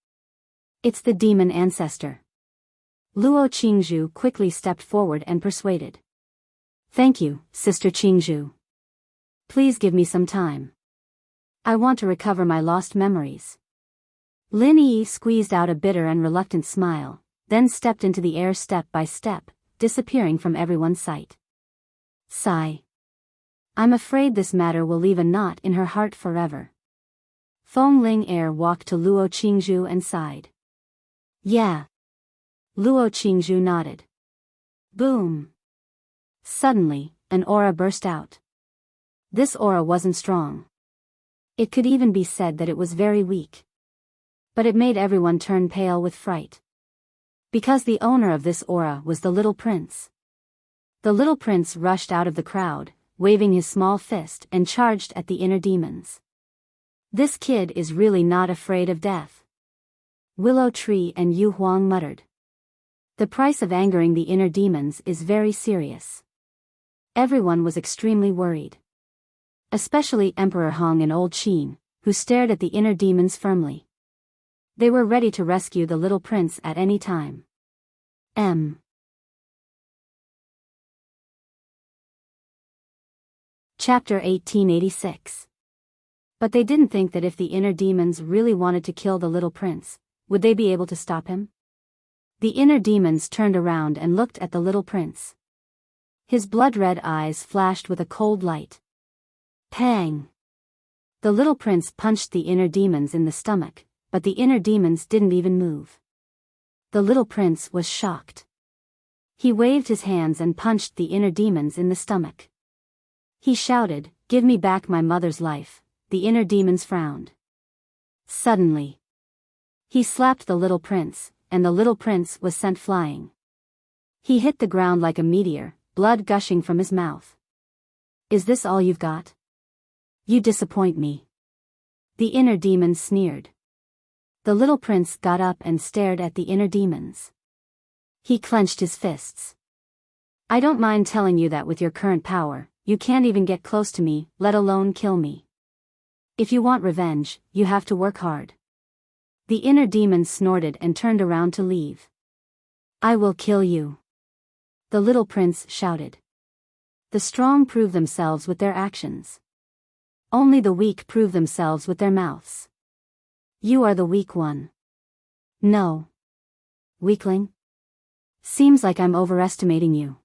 It's the demon ancestor. Luo Qingzhu quickly stepped forward and persuaded. Thank you, Sister Qingzhu. Please give me some time. I want to recover my lost memories. Lin Yi squeezed out a bitter and reluctant smile, then stepped into the air step by step, disappearing from everyone's sight. Sigh. I'm afraid this matter will leave a knot in her heart forever. Feng Ling Er walked to Luo Qingzhu and sighed. Yeah. Luo Qingzhu nodded. Boom. Suddenly, an aura burst out. This aura wasn't strong. It could even be said that it was very weak. But it made everyone turn pale with fright. Because the owner of this aura was the little prince. The little prince rushed out of the crowd, waving his small fist and charged at the inner demons. This kid is really not afraid of death. Willow Tree and Yu Huang muttered. The price of angering the inner demons is very serious. Everyone was extremely worried. Especially Emperor Hong and Old Qin, who stared at the inner demons firmly. They were ready to rescue the little prince at any time. Chapter 1886. But they didn't think that if the inner demons really wanted to kill the little prince, would they be able to stop him? The inner demons turned around and looked at the little prince. His blood-red eyes flashed with a cold light. Pang! The little prince punched the inner demons in the stomach, but the inner demons didn't even move. The little prince was shocked. He waved his hands and punched the inner demons in the stomach. He shouted, "Give me back my mother's life." The inner demons frowned. Suddenly, he slapped the little prince, and the little prince was sent flying. He hit the ground like a meteor, blood gushing from his mouth. Is this all you've got? You disappoint me. The inner demon sneered. The little prince got up and stared at the inner demons. He clenched his fists. I don't mind telling you that with your current power, you can't even get close to me, let alone kill me. If you want revenge, you have to work hard. The inner demon snorted and turned around to leave. I will kill you. The little prince shouted. The strong prove themselves with their actions. Only the weak prove themselves with their mouths. You are the weak one. No. Weakling? Seems like I'm overestimating you.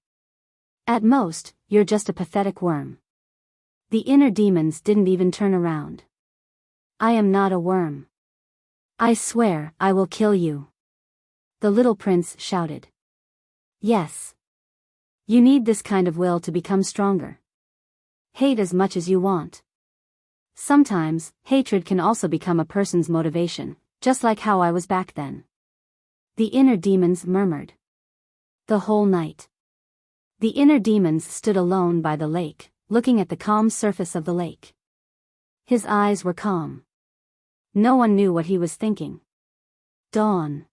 At most, you're just a pathetic worm. The inner demons didn't even turn around. I am not a worm. I swear I will kill you. The little prince shouted. Yes. You need this kind of will to become stronger. Hate as much as you want. Sometimes, hatred can also become a person's motivation, just like how I was back then. The inner demons murmured. The whole night. The inner demons stood alone by the lake, looking at the calm surface of the lake. His eyes were calm. No one knew what he was thinking. Dawn.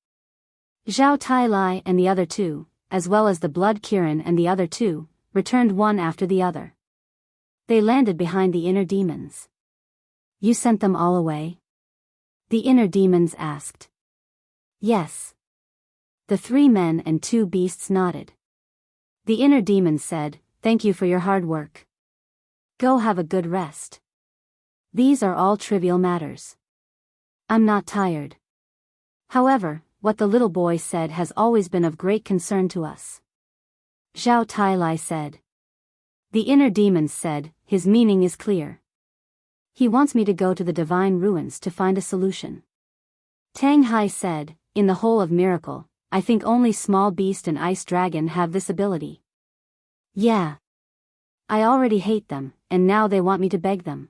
Zhao Tailai and the other two, as well as the Blood Kirin and the other two, returned one after the other. They landed behind the inner demons. You sent them all away? The inner demons asked. Yes. The 3 men and 2 beasts nodded. The inner demons said, thank you for your hard work. Go have a good rest. These are all trivial matters. I'm not tired. However, what the little boy said has always been of great concern to us. Zhao Tailai said. The inner demons said, his meaning is clear. He wants me to go to the divine ruins to find a solution. Tang Hai said, in the whole of Miracle, I think only Small Beast and Ice Dragon have this ability. Yeah. I already hate them, and now they want me to beg them.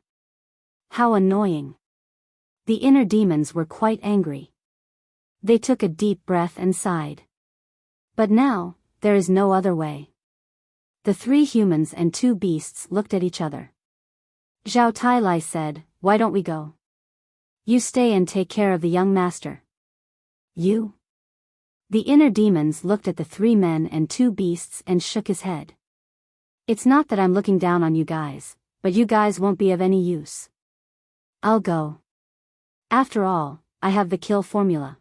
How annoying. The inner demons were quite angry. They took a deep breath and sighed. But now, there is no other way. The 3 humans and 2 beasts looked at each other. Zhao Tailai said, why don't we go? You stay and take care of the young master. You? The inner demons looked at the 3 men and 2 beasts and shook his head. It's not that I'm looking down on you guys, but you guys won't be of any use. I'll go. After all, I have the kill formula.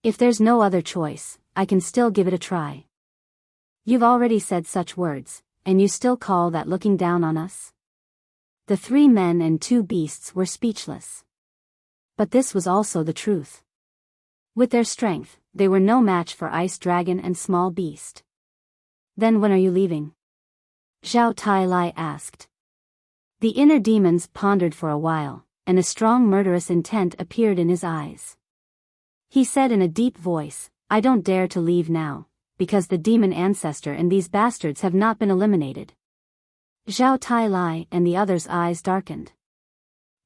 If there's no other choice, I can still give it a try. You've already said such words, and you still call that looking down on us? The 3 men and 2 beasts were speechless. But this was also the truth. With their strength, they were no match for Ice Dragon and Small Beast. Then when are you leaving? Zhao Tailai asked. The inner demons pondered for a while, and a strong murderous intent appeared in his eyes. He said in a deep voice, I don't dare to leave now, because the demon ancestor and these bastards have not been eliminated. Zhao Tailai and the others' eyes darkened.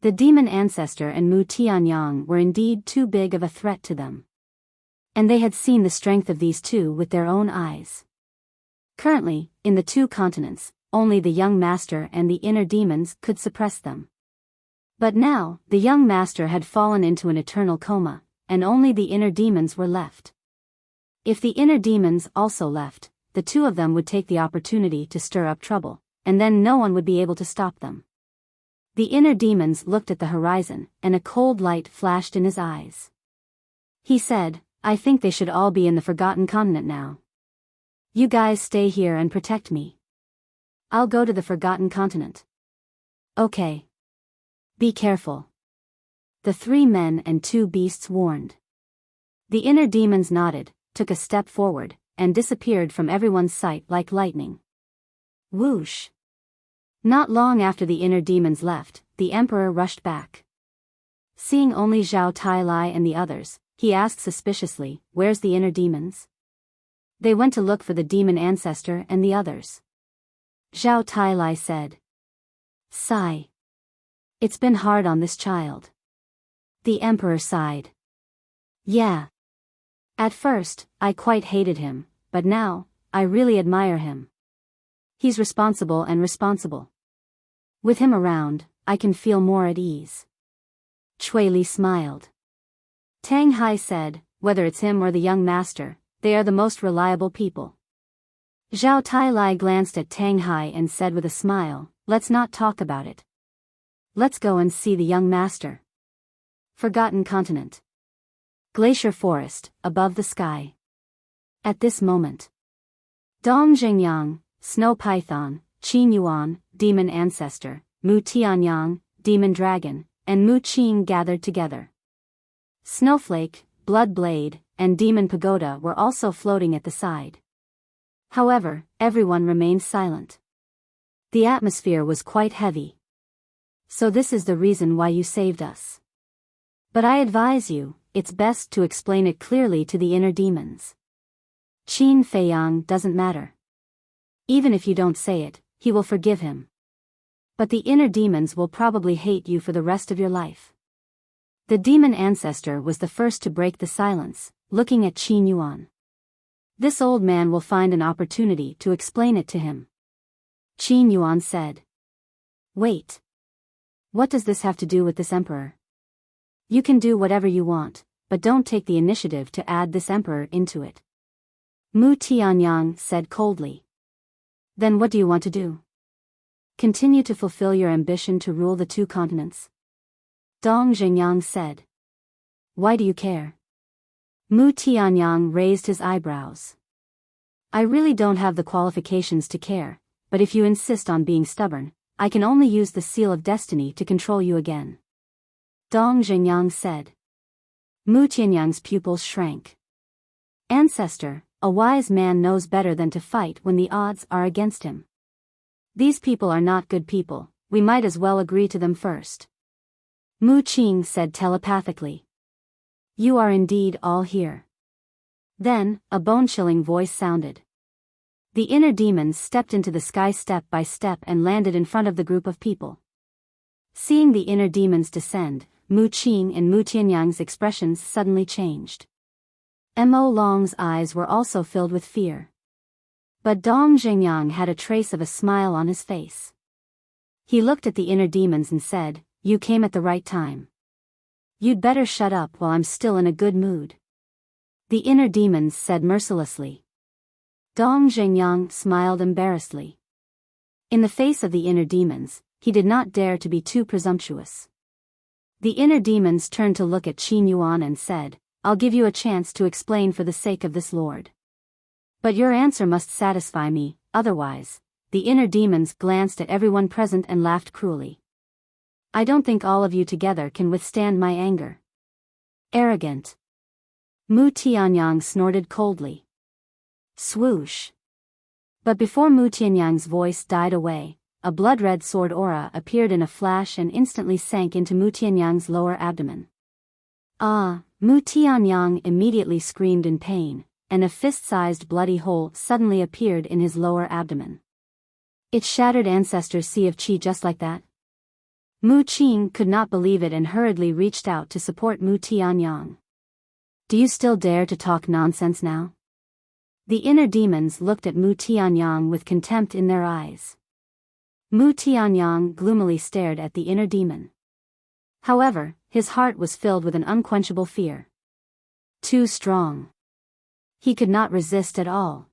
The demon ancestor and Mu Tianyang were indeed too big of a threat to them. And they had seen the strength of these two with their own eyes. Currently, in the 2 continents, only the young master and the inner demons could suppress them. But now, the young master had fallen into an eternal coma, and only the inner demons were left. If the inner demons also left, the 2 of them would take the opportunity to stir up trouble, and then no one would be able to stop them. The inner demons looked at the horizon, and a cold light flashed in his eyes. He said, I think they should all be in the Forgotten Continent now. You guys stay here and protect me. I'll go to the Forgotten Continent. Okay. Be careful. The 3 men and 2 beasts warned. The inner demons nodded, took a step forward, and disappeared from everyone's sight like lightning. Whoosh! Not long after the inner demons left, the emperor rushed back. Seeing only Zhao Tailai and the others, he asked suspiciously, where's the inner demons? They went to look for the demon ancestor and the others. Zhao Tailai said. Sigh. It's been hard on this child. The emperor sighed. Yeah. At first, I quite hated him, but now, I really admire him. He's responsible and responsible. With him around, I can feel more at ease. Chui Li smiled. Tang Hai said, whether it's him or the young master, they are the most reliable people. Zhao Tai glanced at Tang Hai and said with a smile, let's not talk about it. Let's go and see the young master. Forgotten continent. Glacier forest, above the sky. At this moment, Dong Zhengyang, snow python, Qin Yuan, demon ancestor, Mu Tianyang, demon dragon, and Mu Qing gathered together. Snowflake, blood blade, and demon pagoda were also floating at the side. However, everyone remained silent. The atmosphere was quite heavy. So this is the reason why you saved us. But I advise you, it's best to explain it clearly to the inner demons. Qin Feiyang doesn't matter. Even if you don't say it, he will forgive him. But the inner demons will probably hate you for the rest of your life. The demon ancestor was the first to break the silence, looking at Qin Yuan. This old man will find an opportunity to explain it to him. Qin Yuan said. Wait. What does this have to do with this emperor? You can do whatever you want, but don't take the initiative to add this emperor into it. Mu Tianyang said coldly. Then what do you want to do? Continue to fulfill your ambition to rule the two continents? Dong Zhengyang said. Why do you care? Mu Tianyang raised his eyebrows. I really don't have the qualifications to care, but if you insist on being stubborn, I can only use the seal of destiny to control you again. Dong Zhengyang said. Mu Tianyang's pupils shrank. Ancestor, a wise man knows better than to fight when the odds are against him. These people are not good people, we might as well agree to them first. Mu Qing said telepathically. You are indeed all here. Then, a bone-chilling voice sounded. The inner demons stepped into the sky step by step and landed in front of the group of people. Seeing the inner demons descend, Mu Qing and Mu Tianyang's expressions suddenly changed. Mo Long's eyes were also filled with fear. But Dong Zhengyang had a trace of a smile on his face. He looked at the inner demons and said, You came at the right time. You'd better shut up while I'm still in a good mood. The inner demons said mercilessly. Dong Zhengyang smiled embarrassedly. In the face of the inner demons, he did not dare to be too presumptuous. The inner demons turned to look at Qin Yuan and said, I'll give you a chance to explain for the sake of this lord. But your answer must satisfy me, otherwise. The inner demons glanced at everyone present and laughed cruelly. I don't think all of you together can withstand my anger. Arrogant. Mu Tianyang snorted coldly. Swoosh. But before Mu Tianyang's voice died away, a blood-red sword aura appeared in a flash and instantly sank into Mu Tianyang's lower abdomen. Ah! Mu Tianyang immediately screamed in pain, and a fist-sized bloody hole suddenly appeared in his lower abdomen. It shattered Ancestor's sea of qi just like that. Mu Qing could not believe it and hurriedly reached out to support Mu Tianyang. Do you still dare to talk nonsense now? The inner demons looked at Mu Tianyang with contempt in their eyes. Mu Tianyang gloomily stared at the inner demon. However, his heart was filled with an unquenchable fear. Too strong. He could not resist at all.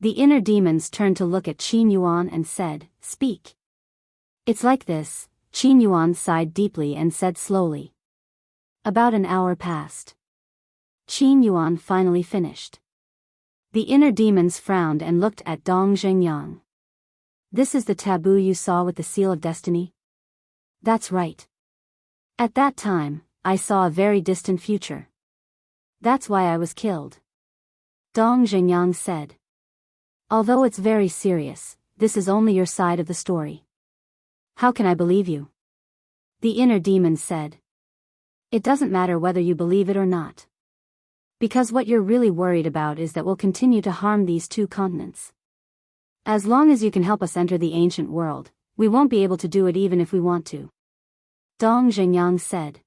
The inner demons turned to look at Qin Yuan and said, Speak. It's like this. Qin Yuan sighed deeply and said slowly. About an hour passed. Qin Yuan finally finished. The inner demons frowned and looked at Dong Zhengyang. This is the taboo you saw with the seal of destiny? That's right. At that time, I saw a very distant future. That's why I was killed. Dong Zhengyang said. Although it's very serious, this is only your side of the story. How can I believe you? The inner demon said. It doesn't matter whether you believe it or not. Because what you're really worried about is that we'll continue to harm these two continents. As long as you can help us enter the ancient world, we won't be able to do it even if we want to. Dong Zhengyang said.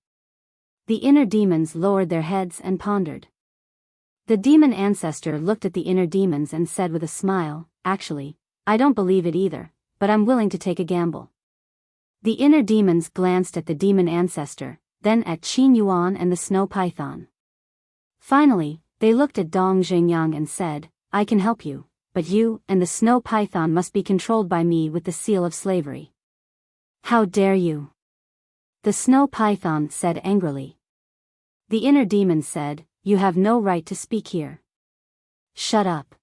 The inner demons lowered their heads and pondered. The demon ancestor looked at the inner demons and said with a smile, "Actually, I don't believe it either, but I'm willing to take a gamble." The inner demons glanced at the demon ancestor, then at Qin Yuan and the snow python. Finally, they looked at Dong Xingyang and said, "I can help you, but you and the snow python must be controlled by me with the seal of slavery." "How dare you?" the snow python said angrily. The inner demon said, "You have no right to speak here." "Shut up.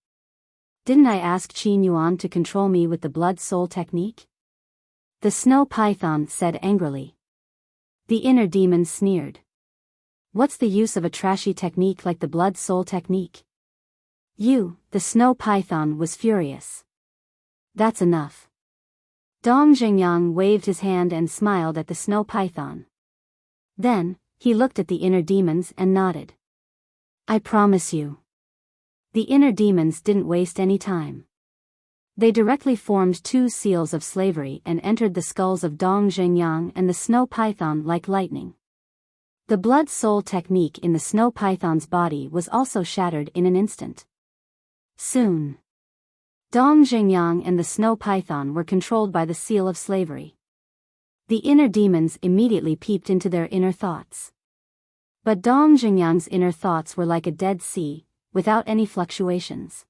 Didn't I ask Qin Yuan to control me with the blood-soul technique?" the snow python said angrily. The inner demon sneered. "What's the use of a trashy technique like the blood-soul technique?" The snow python was furious. "That's enough." Dong Xingyang waved his hand and smiled at the snow python. Then, he looked at the inner demons and nodded. "I promise you." The inner demons didn't waste any time. They directly formed 2 seals of slavery and entered the skulls of Dong Xingyang and the snow python like lightning. The blood-soul technique in the snow python's body was also shattered in an instant. Soon, Dong Xingyang and the snow python were controlled by the seal of slavery. The inner demons immediately peeped into their inner thoughts. But Dong Xingyang's inner thoughts were like a dead sea, without any fluctuations.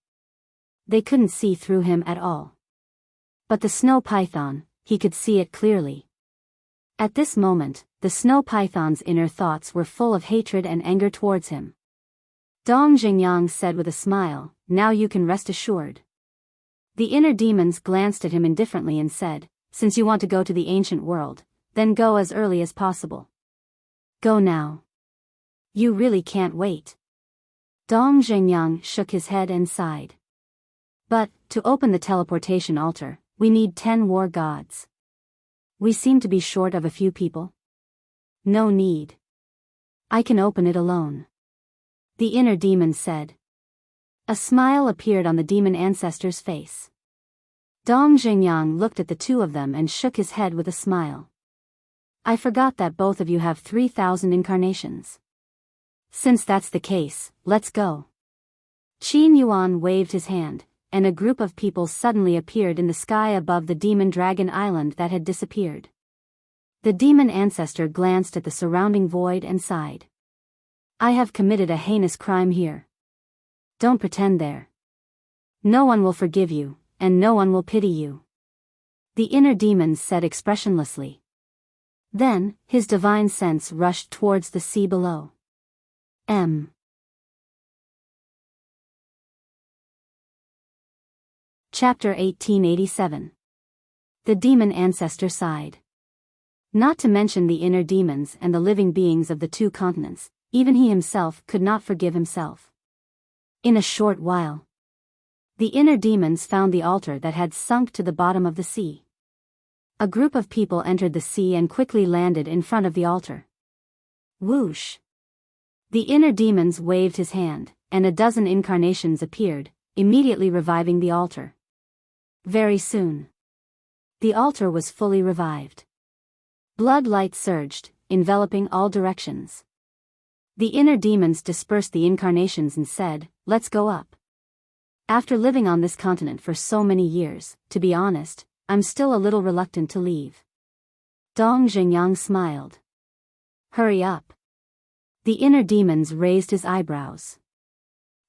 They couldn't see through him at all. But the snow python, he could see it clearly. At this moment, the snow python's inner thoughts were full of hatred and anger towards him. Dong Xingyang said with a smile, "Now you can rest assured." The inner demons glanced at him indifferently and said, "Since you want to go to the ancient world, then go as early as possible. Go now. You really can't wait." Dong Xingyang shook his head and sighed. "But, to open the teleportation altar, we need 10 war gods. We seem to be short of a few people." "No need. I can open it alone," the inner demon said. A smile appeared on the demon ancestor's face. Dong Xingyang looked at the 2 of them and shook his head with a smile. "I forgot that both of you have 3,000 incarnations. Since that's the case, let's go." Qin Yuan waved his hand, and a group of people suddenly appeared in the sky above the demon dragon island that had disappeared. The demon ancestor glanced at the surrounding void and sighed. "I have committed a heinous crime here. Don't pretend there. No one will forgive you, and no one will pity you," the inner demons said expressionlessly. Then, his divine sense rushed towards the sea below. Chapter 1887. The demon ancestor sighed. Not to mention the inner demons and the living beings of the 2 continents, even he himself could not forgive himself. In a short while, the inner demons found the altar that had sunk to the bottom of the sea. A group of people entered the sea and quickly landed in front of the altar. Whoosh! The inner demons waved his hand, and a dozen incarnations appeared, immediately reviving the altar. Very soon, the altar was fully revived. Blood light surged, enveloping all directions. The inner demons dispersed the incarnations and said, "Let's go up." After living on this continent for so many years, to be honest, I'm still a little reluctant to leave. Dong Xingyang smiled. "Hurry up." The inner demons raised his eyebrows.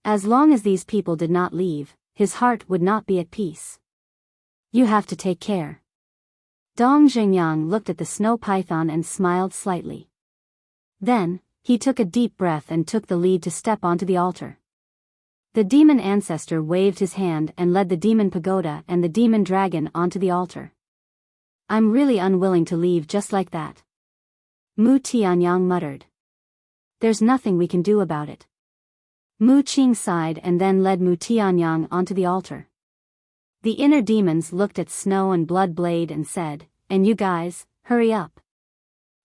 As long as these people did not leave, his heart would not be at peace. "You have to take care." Dong Xingyang looked at the snow python and smiled slightly. Then, he took a deep breath and took the lead to step onto the altar. The demon ancestor waved his hand and led the demon pagoda and the demon dragon onto the altar. "I'm really unwilling to leave just like that," Mu Tianyang muttered. "There's nothing we can do about it." Mu Qing sighed and then led Mu Tianyang onto the altar. The inner demons looked at Snow and Blood Blade and said, "And you guys, hurry up."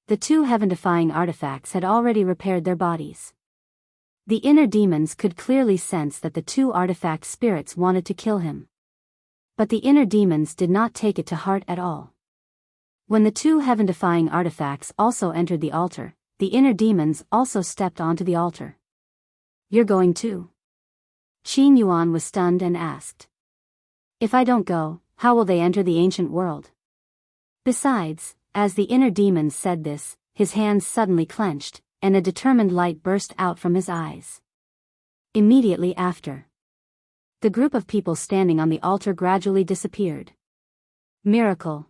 The 2 heaven-defying artifacts had already repaired their bodies. The inner demons could clearly sense that the 2 artifact spirits wanted to kill him. But the inner demons did not take it to heart at all. When the 2 heaven-defying artifacts also entered the altar, the inner demons also stepped onto the altar. You're going too? Qin Yuan was stunned and asked. If I don't go, how will they enter the ancient world? Besides, as the inner demons said this, his hands suddenly clenched, and a determined light burst out from his eyes. Immediately after, the group of people standing on the altar gradually disappeared. Miracle.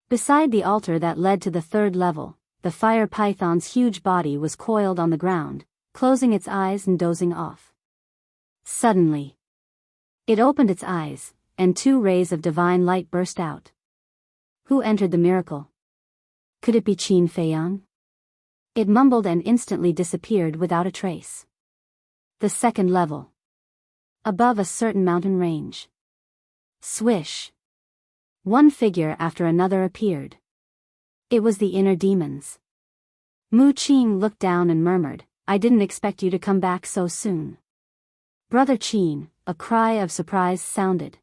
Beside the altar that led to the third level, the fire python's huge body was coiled on the ground, closing its eyes and dozing off. Suddenly, it opened its eyes, and 2 rays of divine light burst out. Who entered the miracle? Could it be Qin Feiyang? It mumbled and instantly disappeared without a trace. The second level. Above a certain mountain range. Swish. One figure after another appeared. It was the inner demons. Mu Qing looked down and murmured, I didn't expect you to come back so soon. Brother Qin, a cry of surprise sounded.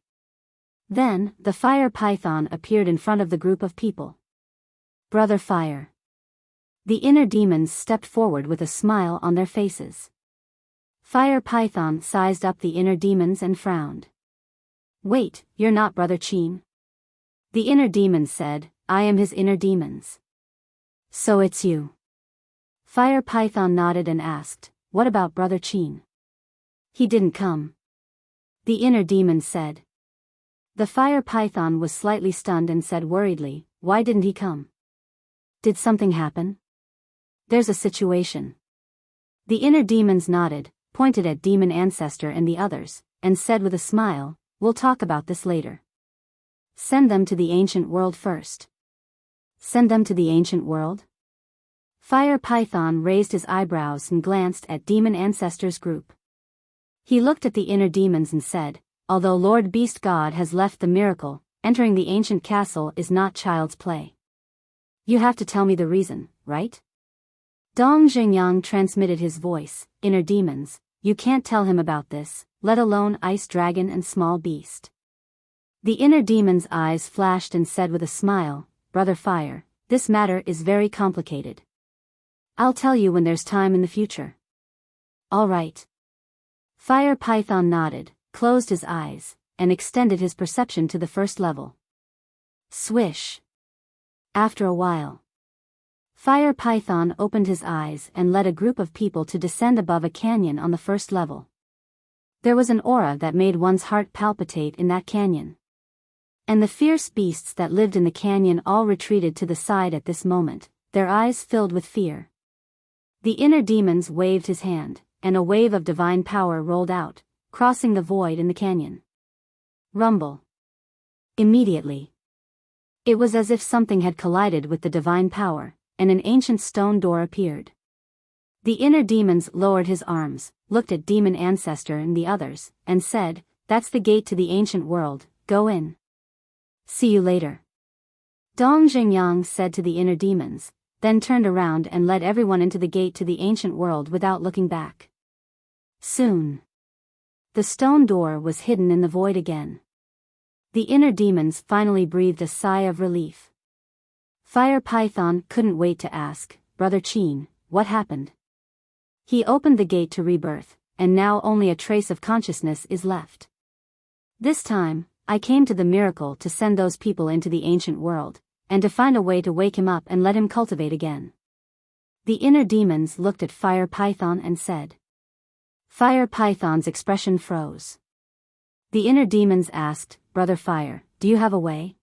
Then, the fire python appeared in front of the group of people. Brother Fire. The inner demons stepped forward with a smile on their faces. Fire python sized up the inner demons and frowned. Wait, you're not Brother Qin? The inner demons said, I am his inner demons. So it's you. Fire python nodded and asked, what about Brother Qin? He didn't come. The inner demons said. The fire python was slightly stunned and said worriedly, why didn't he come? Did something happen? There's a situation. The inner demons nodded, pointed at Demon Ancestor and the others, and said with a smile, we'll talk about this later. Send them to the ancient world first. Send them to the ancient world? Fire Python raised his eyebrows and glanced at Demon Ancestor's group. He looked at the inner demons and said, although Lord Beast God has left the miracle, entering the ancient castle is not child's play. You have to tell me the reason, right? Dong Xingyang transmitted his voice, inner demons, you can't tell him about this, let alone Ice Dragon and Small Beast. The inner demon's eyes flashed and said with a smile, Brother Fire, this matter is very complicated. I'll tell you when there's time in the future. All right. Fire Python nodded, closed his eyes, and extended his perception to the first level. Swish. After a while, Fire Python opened his eyes and led a group of people to descend above a canyon on the first level. There was an aura that made one's heart palpitate in that canyon. And the fierce beasts that lived in the canyon all retreated to the side at this moment, their eyes filled with fear. The inner demons waved his hand, and a wave of divine power rolled out, crossing the void in the canyon. Rumble. Immediately, it was as if something had collided with the divine power, and an ancient stone door appeared. The inner demons lowered his arms, looked at Demon Ancestor and the others, and said, that's the gate to the ancient world, go in. See you later. Dong Xingyang said to the inner demons, then turned around and led everyone into the gate to the ancient world without looking back. Soon, the stone door was hidden in the void again. The inner demons finally breathed a sigh of relief. Fire Python couldn't wait to ask, Brother Qin, what happened? He opened the gate to rebirth, and now only a trace of consciousness is left. This time, I came to the miracle to send those people into the ancient world, and to find a way to wake him up and let him cultivate again. The inner demons looked at Fire Python and said. Fire Python's expression froze. The inner demons asked, Brother Fire, do you have a way?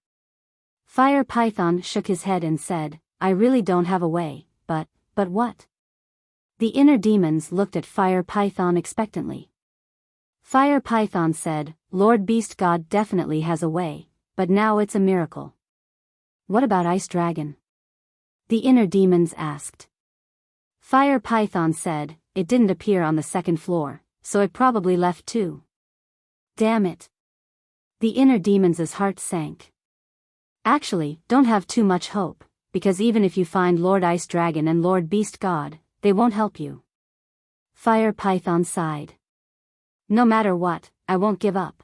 Fire Python shook his head and said, I really don't have a way, but what? The inner demons looked at Fire Python expectantly. Fire Python said, Lord Beast God definitely has a way, but now it's a miracle. What about Ice Dragon? The inner demons asked. Fire Python said, it didn't appear on the second floor, so it probably left too. Damn it. The inner demons' heart sank. Actually, don't have too much hope, because even if you find Lord Ice Dragon and Lord Beast God, they won't help you. Fire Python sighed. No matter what, I won't give up.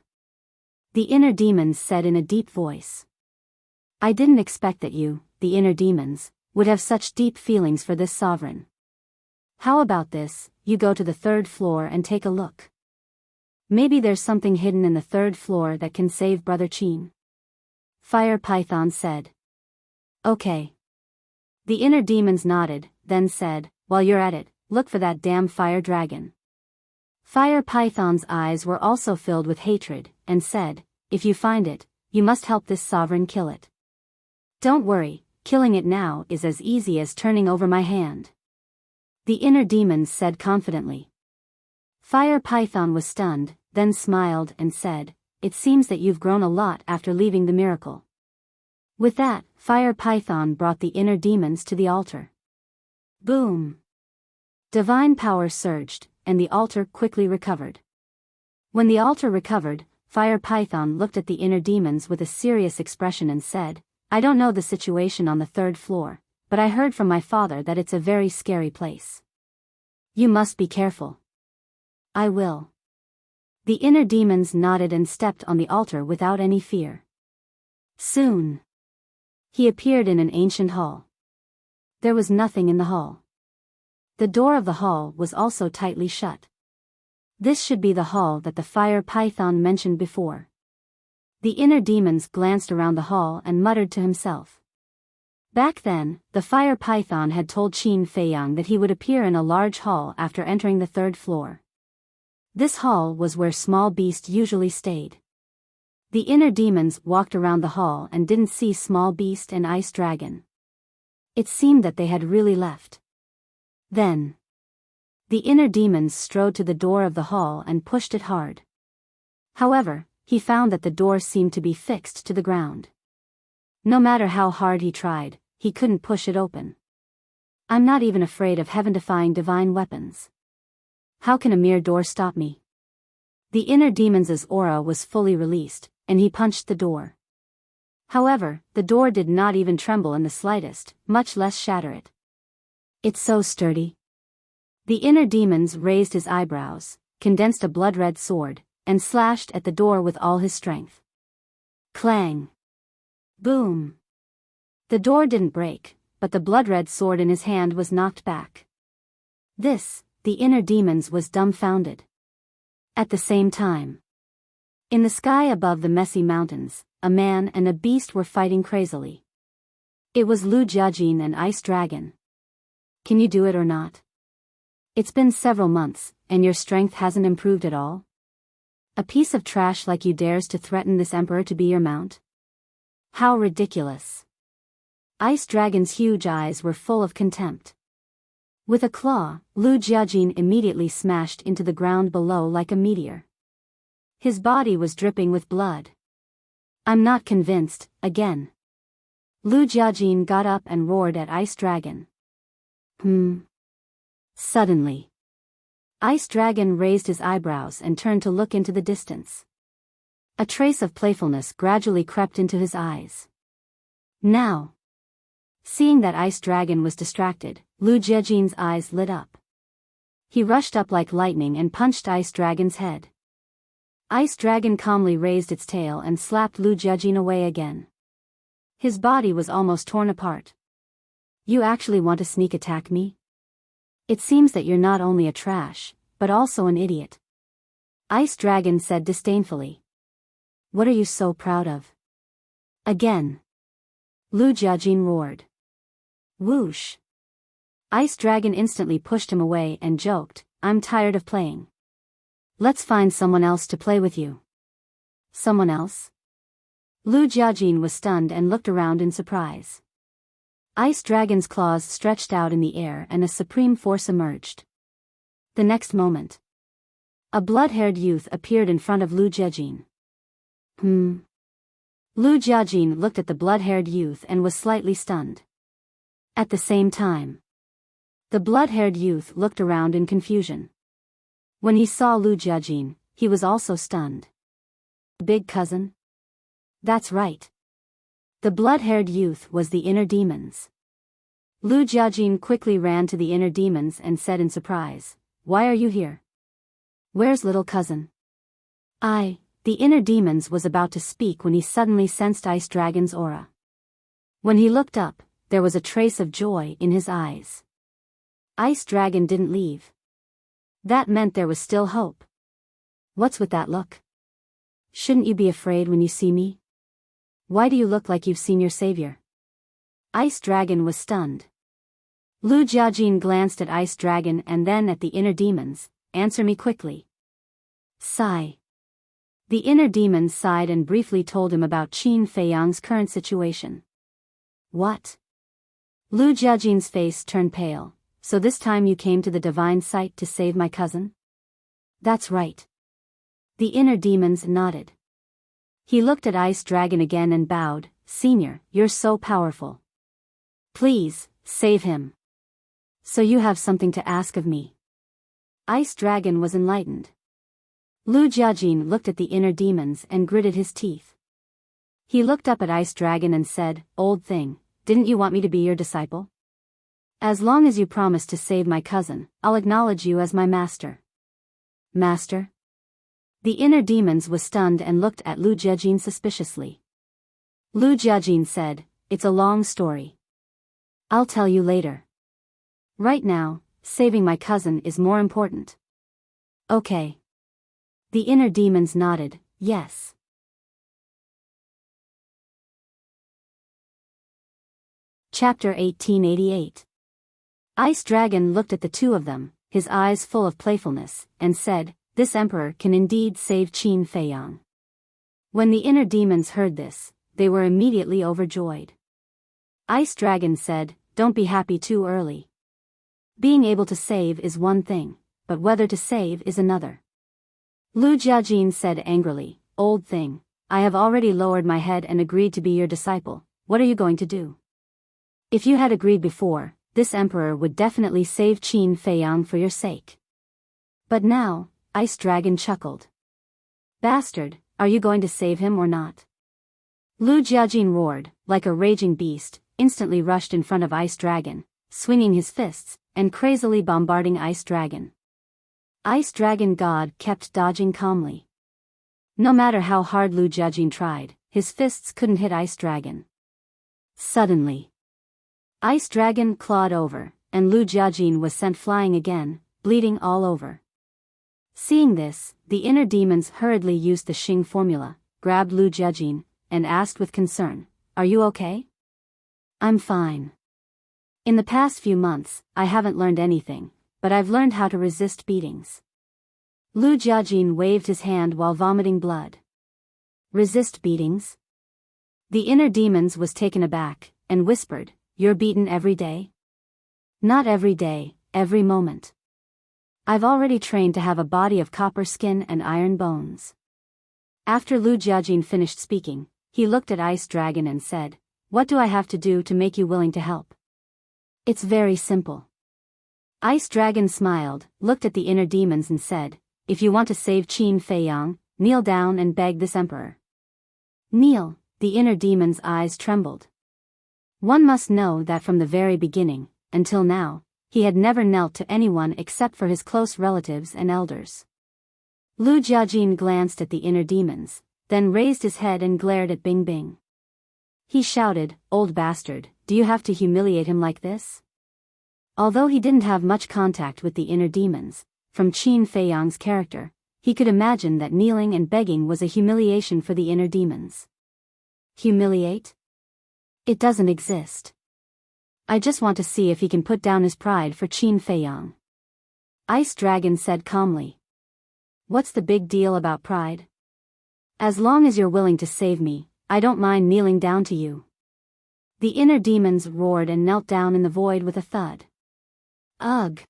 The inner demons said in a deep voice. I didn't expect that you, the inner demons, would have such deep feelings for this sovereign. How about this, you go to the 3rd floor and take a look. Maybe there's something hidden in the 3rd floor that can save Brother Qin. Fire Python said. Okay. The inner demons nodded, then said, while you're at it, look for that damn fire dragon. Fire Python's eyes were also filled with hatred, and said, if you find it, you must help this sovereign kill it. Don't worry, killing it now is as easy as turning over my hand. The inner demons said confidently. Fire Python was stunned, then smiled and said, it seems that you've grown a lot after leaving the miracle. With that, Fire Python brought the inner demons to the altar. Boom! Divine power surged, and the altar quickly recovered. When the altar recovered, Fire Python looked at the inner demons with a serious expression and said, I don't know the situation on the 3rd floor, but I heard from my father that it's a very scary place. You must be careful. I will. The inner demons nodded and stepped on the altar without any fear. Soon, he appeared in an ancient hall. There was nothing in the hall. The door of the hall was also tightly shut. This should be the hall that the Fire Python mentioned before. The inner demons glanced around the hall and muttered to himself. Back then, the Fire Python had told Qin Feiyang that he would appear in a large hall after entering the 3rd floor. This hall was where Small Beast usually stayed. The inner demons walked around the hall and didn't see Small Beast and Ice Dragon. It seemed that they had really left. Then, the inner demons strode to the door of the hall and pushed it hard. However, he found that the door seemed to be fixed to the ground. No matter how hard he tried, he couldn't push it open. I'm not even afraid of heaven-defying divine weapons. How can a mere door stop me? The inner demon's aura was fully released, and he punched the door. However, the door did not even tremble in the slightest, much less shatter it. It's so sturdy. The inner demons raised his eyebrows, condensed a blood-red sword, and slashed at the door with all his strength. Clang! Boom! The door didn't break, but the blood-red sword in his hand was knocked back. This, the inner demons was dumbfounded. At the same time, in the sky above the messy mountains, a man and a beast were fighting crazily. It was Lu Jiajin and Ice Dragon. Can you do it or not? It's been several months, and your strength hasn't improved at all? A piece of trash like you dares to threaten this emperor to be your mount? How ridiculous. Ice Dragon's huge eyes were full of contempt. With a claw, Lu Jiajin immediately smashed into the ground below like a meteor. His body was dripping with blood. I'm not convinced, again. Lu Jiajin got up and roared at Ice Dragon. Suddenly, Ice Dragon raised his eyebrows and turned to look into the distance. A trace of playfulness gradually crept into his eyes. Now, seeing that Ice Dragon was distracted, Lu Jiajin's eyes lit up. He rushed up like lightning and punched Ice Dragon's head. Ice Dragon calmly raised its tail and slapped Lu Jiajin away again. His body was almost torn apart. You actually want to sneak attack me? It seems that you're not only a trash, but also an idiot. Ice Dragon said disdainfully. What are you so proud of? Again. Lu Jiajin roared. Whoosh. Ice Dragon instantly pushed him away and joked, I'm tired of playing. Let's find someone else to play with you. Someone else? Lu Jiajin was stunned and looked around in surprise. Ice Dragon's claws stretched out in the air and a supreme force emerged. The next moment, a blood-haired youth appeared in front of Lu Jiajin. Lu Jiajin looked at the blood-haired youth and was slightly stunned. At the same time, the blood-haired youth looked around in confusion. When he saw Lu Jiajin, he was also stunned. Big cousin? That's right. The blood-haired youth was the inner demons. Lu Jiajin quickly ran to the inner demons and said in surprise, Why are you here? Where's little cousin? The inner demons was about to speak when he suddenly sensed Ice Dragon's aura. When he looked up, there was a trace of joy in his eyes. Ice Dragon didn't leave. That meant there was still hope. What's with that look? Shouldn't you be afraid when you see me? Why do you look like you've seen your savior? Ice Dragon was stunned. Lu Jiajin glanced at Ice Dragon and then at the inner demons. Answer me quickly. Sigh. The inner demons sighed and briefly told him about Qin Feiyang's current situation. What? Lu Jiajin's face turned pale. So this time you came to the divine site to save my cousin? That's right. The inner demons nodded. He looked at Ice Dragon again and bowed. Senior, you're so powerful. Please, save him. So you have something to ask of me. Ice Dragon was enlightened. Lu Jiajin looked at the inner demons and gritted his teeth. He looked up at Ice Dragon and said, Old thing, didn't you want me to be your disciple? As long as you promise to save my cousin, I'll acknowledge you as my master. Master? The inner demons was stunned and looked at Lu Jiajin suspiciously. Lu Jiajin said, It's a long story. I'll tell you later. Right now, saving my cousin is more important. Okay. The inner demons nodded, yes. Chapter 1888. Ice Dragon looked at the two of them, his eyes full of playfulness, and said, This emperor can indeed save Qin Feiyang. When the inner demons heard this, they were immediately overjoyed. Ice Dragon said, Don't be happy too early. Being able to save is one thing, but whether to save is another. Lu Jiajin said angrily, Old thing, I have already lowered my head and agreed to be your disciple. What are you going to do? If you had agreed before, this emperor would definitely save Qin Feiyang for your sake. But now, Ice Dragon chuckled. Bastard, are you going to save him or not? Lu Jiajin roared, like a raging beast, instantly rushed in front of Ice Dragon, swinging his fists, and crazily bombarding Ice Dragon. Ice Dragon God kept dodging calmly. No matter how hard Lu Jiajin tried, his fists couldn't hit Ice Dragon. Suddenly, Ice Dragon clawed over, and Lu Jiajin was sent flying again, bleeding all over. Seeing this, the inner demons hurriedly used the Xing formula, grabbed Lu Jiajin, and asked with concern, Are you okay? I'm fine. In the past few months, I haven't learned anything, but I've learned how to resist beatings. Lu Jiajin waved his hand while vomiting blood. Resist beatings? The inner demons was taken aback, and whispered, You're beaten every day? Not every day, every moment. I've already trained to have a body of copper skin and iron bones. After Lu Jiajin finished speaking, he looked at Ice Dragon and said, What do I have to do to make you willing to help? It's very simple. Ice Dragon smiled, looked at the inner demons and said, If you want to save Qin Feiyang, kneel down and beg this emperor. Kneel, the inner demon's eyes trembled. One must know that from the very beginning, until now, he had never knelt to anyone except for his close relatives and elders. Lu Jiajin glanced at the inner demons, then raised his head and glared at Bing Bing. He shouted, Old bastard, do you have to humiliate him like this? Although he didn't have much contact with the inner demons, from Qin Feiyang's character, he could imagine that kneeling and begging was a humiliation for the inner demons. Humiliate? It doesn't exist. I just want to see if he can put down his pride for Qin Feiyang. Ice Dragon said calmly. What's the big deal about pride? As long as you're willing to save me, I don't mind kneeling down to you. The inner demons roared and knelt down in the void with a thud. Ugh!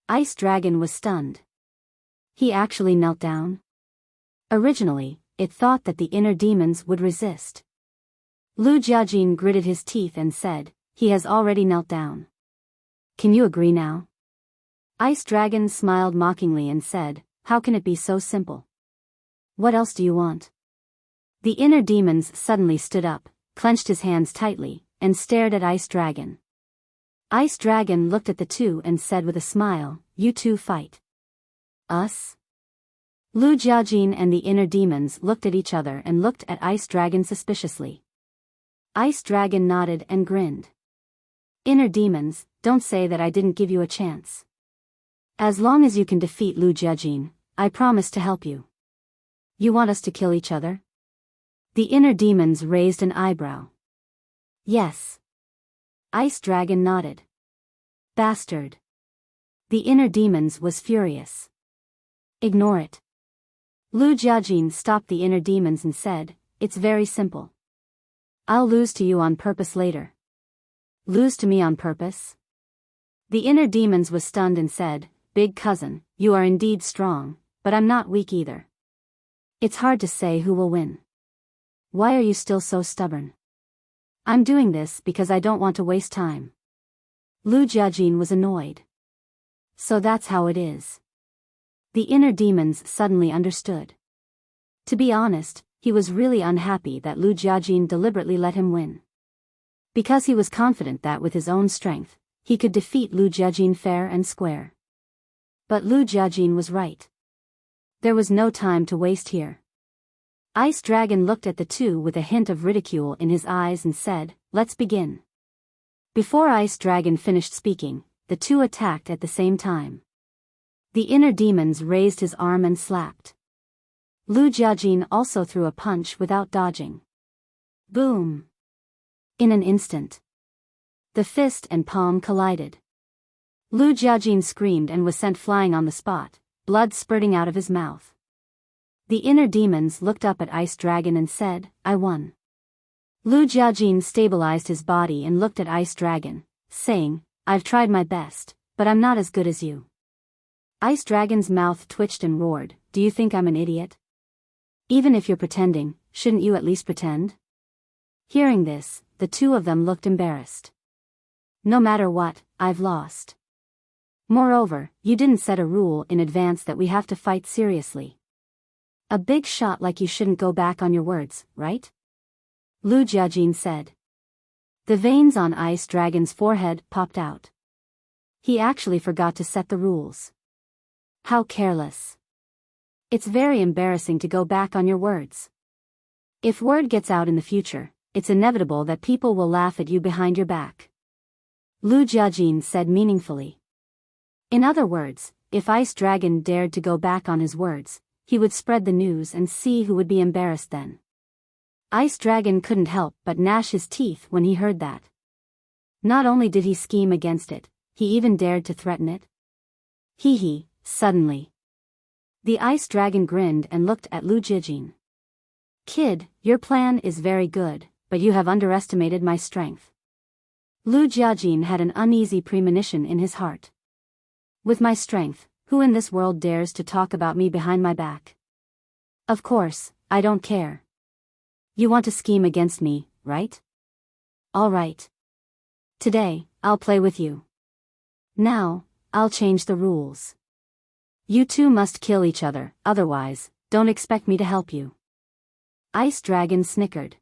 Ice Dragon was stunned. He actually knelt down? Originally, it thought that the inner demons would resist. Lu Jiajin gritted his teeth and said, He has already knelt down. Can you agree now? Ice Dragon smiled mockingly and said, How can it be so simple? What else do you want? The inner demons suddenly stood up, clenched his hands tightly, and stared at Ice Dragon. Ice Dragon looked at the two and said with a smile, You two fight. Us? Lu Jiajin and the inner demons looked at each other and looked at Ice Dragon suspiciously. Ice Dragon nodded and grinned. Inner demons, don't say that I didn't give you a chance. As long as you can defeat Lu Jiajin, I promise to help you. You want us to kill each other? The inner demons raised an eyebrow. Yes. Ice Dragon nodded. Bastard. The inner demons was furious. Ignore it. Lu Jiajin stopped the inner demons and said, it's very simple. I'll lose to you on purpose later. Lose to me on purpose? The inner demons was stunned and said, Big cousin, you are indeed strong, but I'm not weak either. It's hard to say who will win. Why are you still so stubborn? I'm doing this because I don't want to waste time. Lu Jiajin was annoyed. So that's how it is. The inner demons suddenly understood. To be honest, he was really unhappy that Lu Jiajin deliberately let him win. Because he was confident that with his own strength, he could defeat Lu Jiajin fair and square. But Lu Jiajin was right. There was no time to waste here. Ice Dragon looked at the two with a hint of ridicule in his eyes and said, let's begin. Before Ice Dragon finished speaking, the two attacked at the same time. The inner demons raised his arm and slapped. Lu Jiajin also threw a punch without dodging. Boom! In an instant, the fist and palm collided. Lu Jiajin screamed and was sent flying on the spot, blood spurting out of his mouth. The inner demons looked up at Ice Dragon and said, I won. Lu Jiajin stabilized his body and looked at Ice Dragon, saying, I've tried my best, but I'm not as good as you. Ice Dragon's mouth twitched and roared, do you think I'm an idiot? Even if you're pretending, shouldn't you at least pretend? Hearing this, the two of them looked embarrassed. No matter what, I've lost. Moreover, you didn't set a rule in advance that we have to fight seriously. A big shot like you shouldn't go back on your words, right? Lu Jiajin said. The veins on Ice Dragon's forehead popped out. He actually forgot to set the rules. How careless. It's very embarrassing to go back on your words. If word gets out in the future, it's inevitable that people will laugh at you behind your back. Lu Jiajin said meaningfully. In other words, if Ice Dragon dared to go back on his words, he would spread the news and see who would be embarrassed then. Ice Dragon couldn't help but gnash his teeth when he heard that. Not only did he scheme against it, he even dared to threaten it. Hee, suddenly. The Ice Dragon grinned and looked at Lu Jiajin. Kid, your plan is very good, but you have underestimated my strength. Lu Jiajin had an uneasy premonition in his heart. With my strength, who in this world dares to talk about me behind my back? Of course, I don't care. You want to scheme against me, right? All right. Today, I'll play with you. Now, I'll change the rules. You two must kill each other, otherwise, don't expect me to help you. Ice Dragon snickered.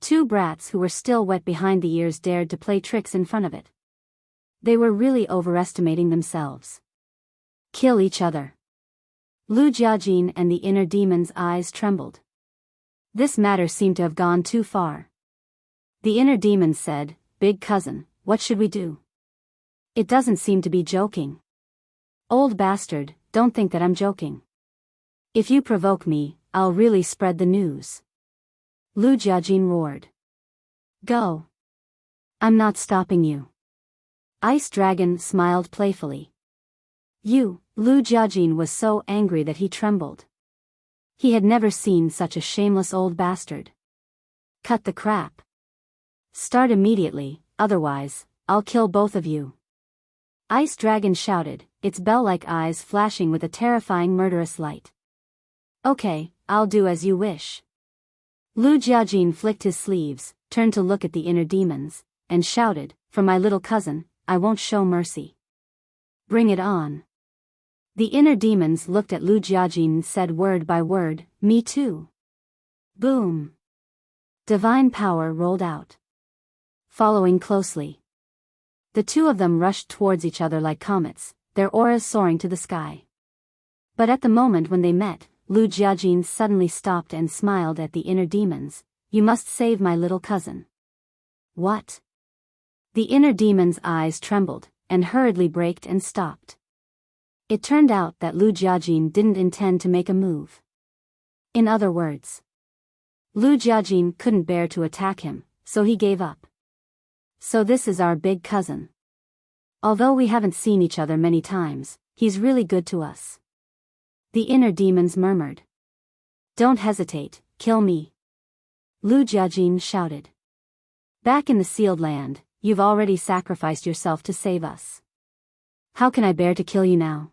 Two brats who were still wet behind the ears dared to play tricks in front of it. They were really overestimating themselves. Kill each other. Lu Jiajin and the inner demon's eyes trembled. This matter seemed to have gone too far. The inner demon said, Big cousin, what should we do? It doesn't seem to be joking. Old bastard, don't think that I'm joking. If you provoke me, I'll really spread the news. Lu Jiajin roared. Go. I'm not stopping you. Ice Dragon smiled playfully. Lu Jiajin was so angry that he trembled. He had never seen such a shameless old bastard. Cut the crap. Start immediately, otherwise, I'll kill both of you. Ice Dragon shouted, its bell-like eyes flashing with a terrifying murderous light. Okay, I'll do as you wish. Lu Jiajin flicked his sleeves, turned to look at the inner demons, and shouted, For my little cousin, I won't show mercy. Bring it on. The inner demons looked at Lu Jiajin and said word by word, Me too. Boom. Divine power rolled out. Following closely. The two of them rushed towards each other like comets, their auras soaring to the sky. But at the moment when they met, Lu Jiajin suddenly stopped and smiled at the inner demons. You must save my little cousin. What? The inner demon's eyes trembled, and hurriedly braked and stopped. It turned out that Lu Jiajin didn't intend to make a move. In other words, Lu Jiajin couldn't bear to attack him, so he gave up. So this is our big cousin. Although we haven't seen each other many times, he's really good to us. The inner demons murmured. Don't hesitate, kill me. Lu Jiajin shouted. Back in the sealed land, you've already sacrificed yourself to save us. How can I bear to kill you now?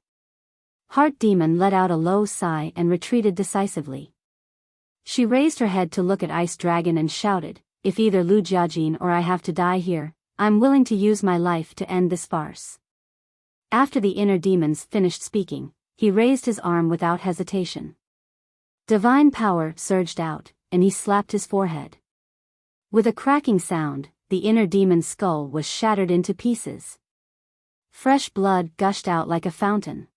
Heart Demon let out a low sigh and retreated decisively. She raised her head to look at Ice Dragon and shouted, if either Lu Jiajin or I have to die here, I'm willing to use my life to end this farce. After the inner demons finished speaking, he raised his arm without hesitation. Divine power surged out, and he slapped his forehead. With a cracking sound, the inner demon's skull was shattered into pieces. Fresh blood gushed out like a fountain.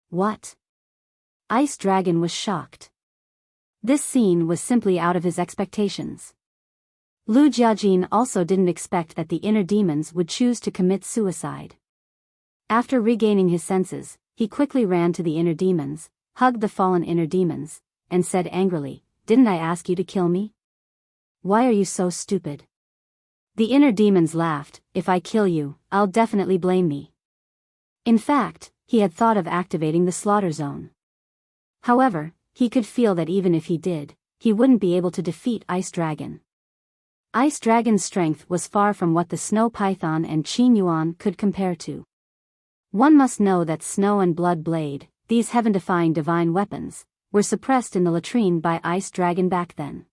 What? Ice Dragon was shocked. This scene was simply out of his expectations. Lu Jiajin also didn't expect that the inner demons would choose to commit suicide. After regaining his senses, he quickly ran to the inner demons, hugged the fallen inner demons, and said angrily, "Didn't I ask you to kill me? Why are you so stupid?" The inner demons laughed, "If I kill you, I'll definitely blame me." In fact, he had thought of activating the slaughter zone. However, he could feel that even if he did, he wouldn't be able to defeat Ice Dragon. Ice Dragon's strength was far from what the Snow Python and Qin Yuan could compare to. One must know that Snow and Blood Blade, these heaven-defying divine weapons, were suppressed in the latrine by Ice Dragon back then.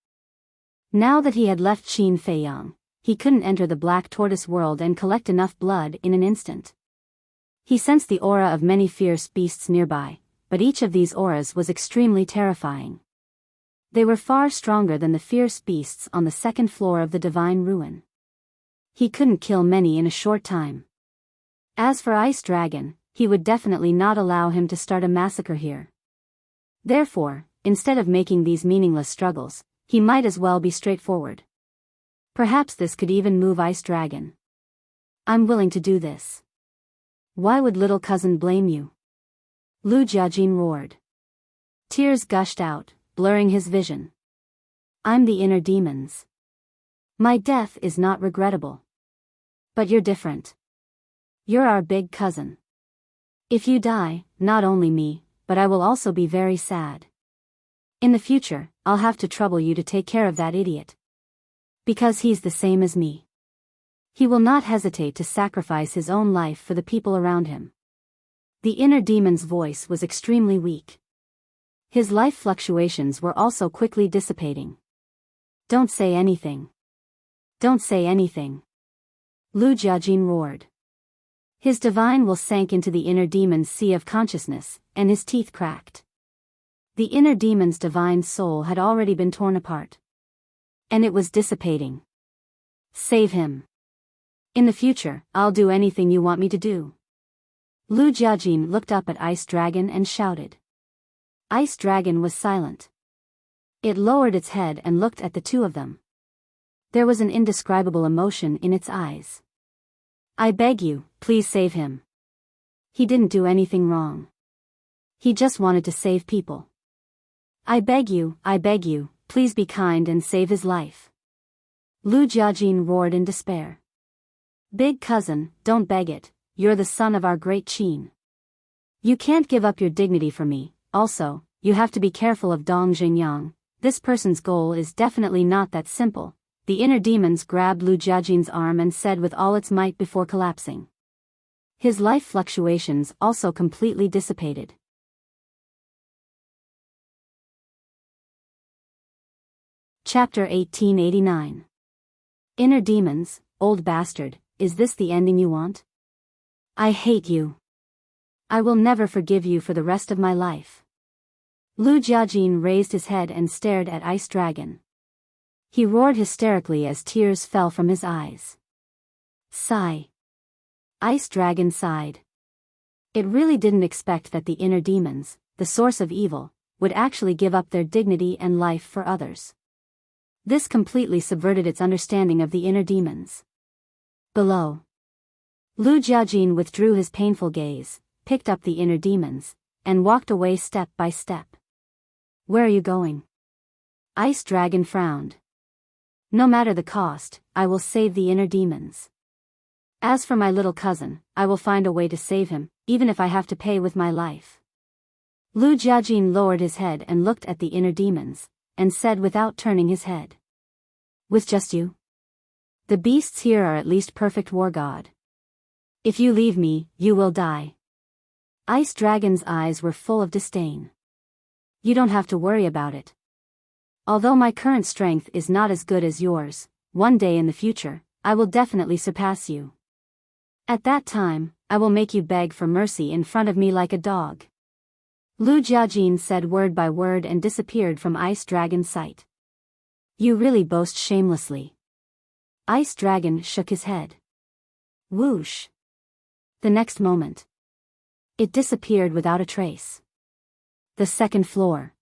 Now that he had left Qin Feiyang, he couldn't enter the Black Tortoise world and collect enough blood in an instant. He sensed the aura of many fierce beasts nearby, but each of these auras was extremely terrifying. They were far stronger than the fierce beasts on the second floor of the divine ruin. He couldn't kill many in a short time. As for Ice Dragon, he would definitely not allow him to start a massacre here. Therefore, instead of making these meaningless struggles, he might as well be straightforward. Perhaps this could even move Ice Dragon. I'm willing to do this. Why would little cousin blame you? Lu Jiajin roared. Tears gushed out, blurring his vision. I'm the inner demons. My death is not regrettable. But you're different. You're our big cousin. If you die, not only me, but I will also be very sad. In the future, I'll have to trouble you to take care of that idiot. Because he's the same as me. He will not hesitate to sacrifice his own life for the people around him. The inner demon's voice was extremely weak. His life fluctuations were also quickly dissipating. Don't say anything. Don't say anything. Lu Jiajin roared. His divine will sank into the inner demon's sea of consciousness, and his teeth cracked. The inner demon's divine soul had already been torn apart. And it was dissipating. Save him. In the future, I'll do anything you want me to do. Lu Jiajin looked up at Ice Dragon and shouted. Ice Dragon was silent. It lowered its head and looked at the two of them. There was an indescribable emotion in its eyes. I beg you, please save him. He didn't do anything wrong. He just wanted to save people. I beg you, please be kind and save his life. Lu Jiajin roared in despair. Big cousin, don't beg it, you're the son of our great Qin. You can't give up your dignity for me. Also, you have to be careful of Dong Jingyang. This person's goal is definitely not that simple. The inner demons grabbed Lu Jiajin's arm and said with all its might before collapsing. His life fluctuations also completely dissipated. Chapter 1889. Inner demons, old bastard, is this the ending you want? I hate you. I will never forgive you for the rest of my life. Lu Jiajin raised his head and stared at Ice Dragon. He roared hysterically as tears fell from his eyes. Sigh. Ice Dragon sighed. It really didn't expect that the inner demons, the source of evil, would actually give up their dignity and life for others. This completely subverted its understanding of the inner demons. Below. Lu Jiajin withdrew his painful gaze, picked up the inner demons, and walked away step by step. Where are you going? Ice Dragon frowned. No matter the cost, I will save the inner demons. As for my little cousin, I will find a way to save him, even if I have to pay with my life. Lu Jiajin lowered his head and looked at the inner demons, and said without turning his head. With just you? The beasts here are at least perfect war god. If you leave me, you will die. Ice Dragon's eyes were full of disdain. You don't have to worry about it. Although my current strength is not as good as yours, one day in the future, I will definitely surpass you. At that time, I will make you beg for mercy in front of me like a dog. Lu Jiajin said word by word and disappeared from Ice Dragon's sight. You really boast shamelessly. Ice Dragon shook his head. Whoosh. The next moment, it disappeared without a trace. The second floor.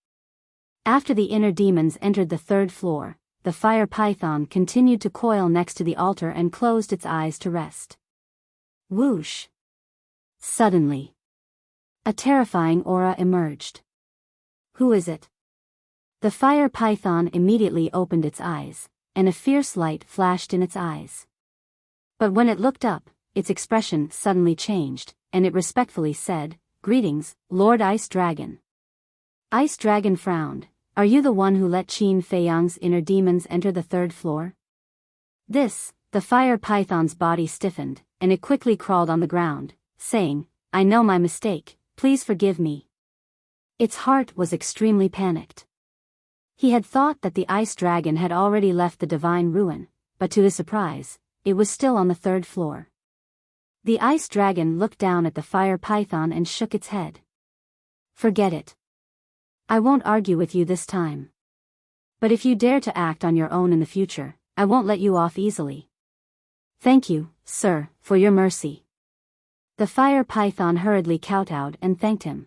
After the inner demons entered the third floor, the fire python continued to coil next to the altar and closed its eyes to rest. Whoosh. Suddenly, a terrifying aura emerged. Who is it? The fire python immediately opened its eyes, and a fierce light flashed in its eyes. But when it looked up, its expression suddenly changed, and it respectfully said, Greetings, Lord Ice Dragon. Ice Dragon frowned. Are you the one who let Qin Feiyang's inner demons enter the third floor? The fire python's body stiffened, and it quickly crawled on the ground, saying, I know my mistake, please forgive me. Its heart was extremely panicked. He had thought that the ice dragon had already left the divine ruin, but to his surprise, it was still on the third floor. The ice dragon looked down at the fire python and shook its head. Forget it. I won't argue with you this time. But if you dare to act on your own in the future, I won't let you off easily. Thank you, sir, for your mercy. The fire python hurriedly kowtowed and thanked him.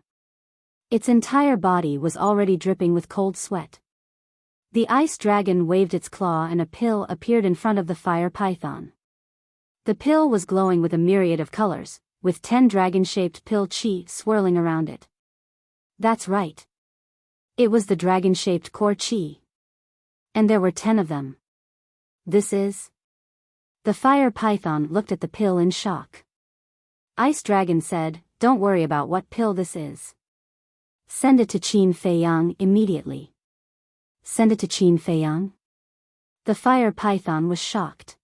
Its entire body was already dripping with cold sweat. The ice dragon waved its claw and a pill appeared in front of the fire python. The pill was glowing with a myriad of colors, with 10 dragon-shaped pill chi swirling around it. That's right. It was the dragon-shaped core chi. And there were 10 of them. This is... The fire python looked at the pill in shock. Ice Dragon said, Don't worry about what pill this is. Send it to Qin Feiyang immediately. Send it to Qin Feiyang? The fire python was shocked.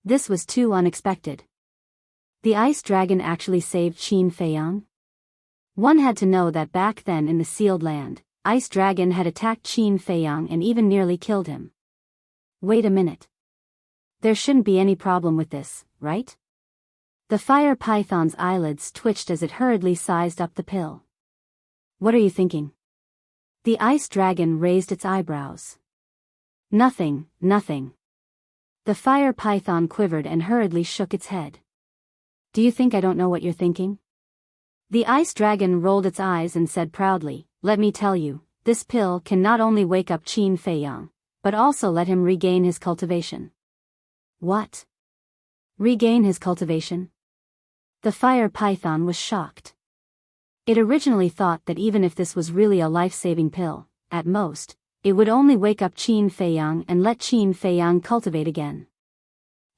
This was too unexpected. The ice dragon actually saved Qin Feiyang? One had to know that back then in the sealed land, Ice Dragon had attacked Qin Feiyang and even nearly killed him. Wait a minute. There shouldn't be any problem with this, right? The fire python's eyelids twitched as it hurriedly sized up the pill. What are you thinking? The ice dragon raised its eyebrows. Nothing. The fire python quivered and hurriedly shook its head. Do you think I don't know what you're thinking? The ice dragon rolled its eyes and said proudly, Let me tell you, this pill can not only wake up Qin Feiyang, but also let him regain his cultivation. What? Regain his cultivation? The fire python was shocked. It originally thought that even if this was really a life-saving pill, at most, it would only wake up Qin Feiyang and let Qin Feiyang cultivate again.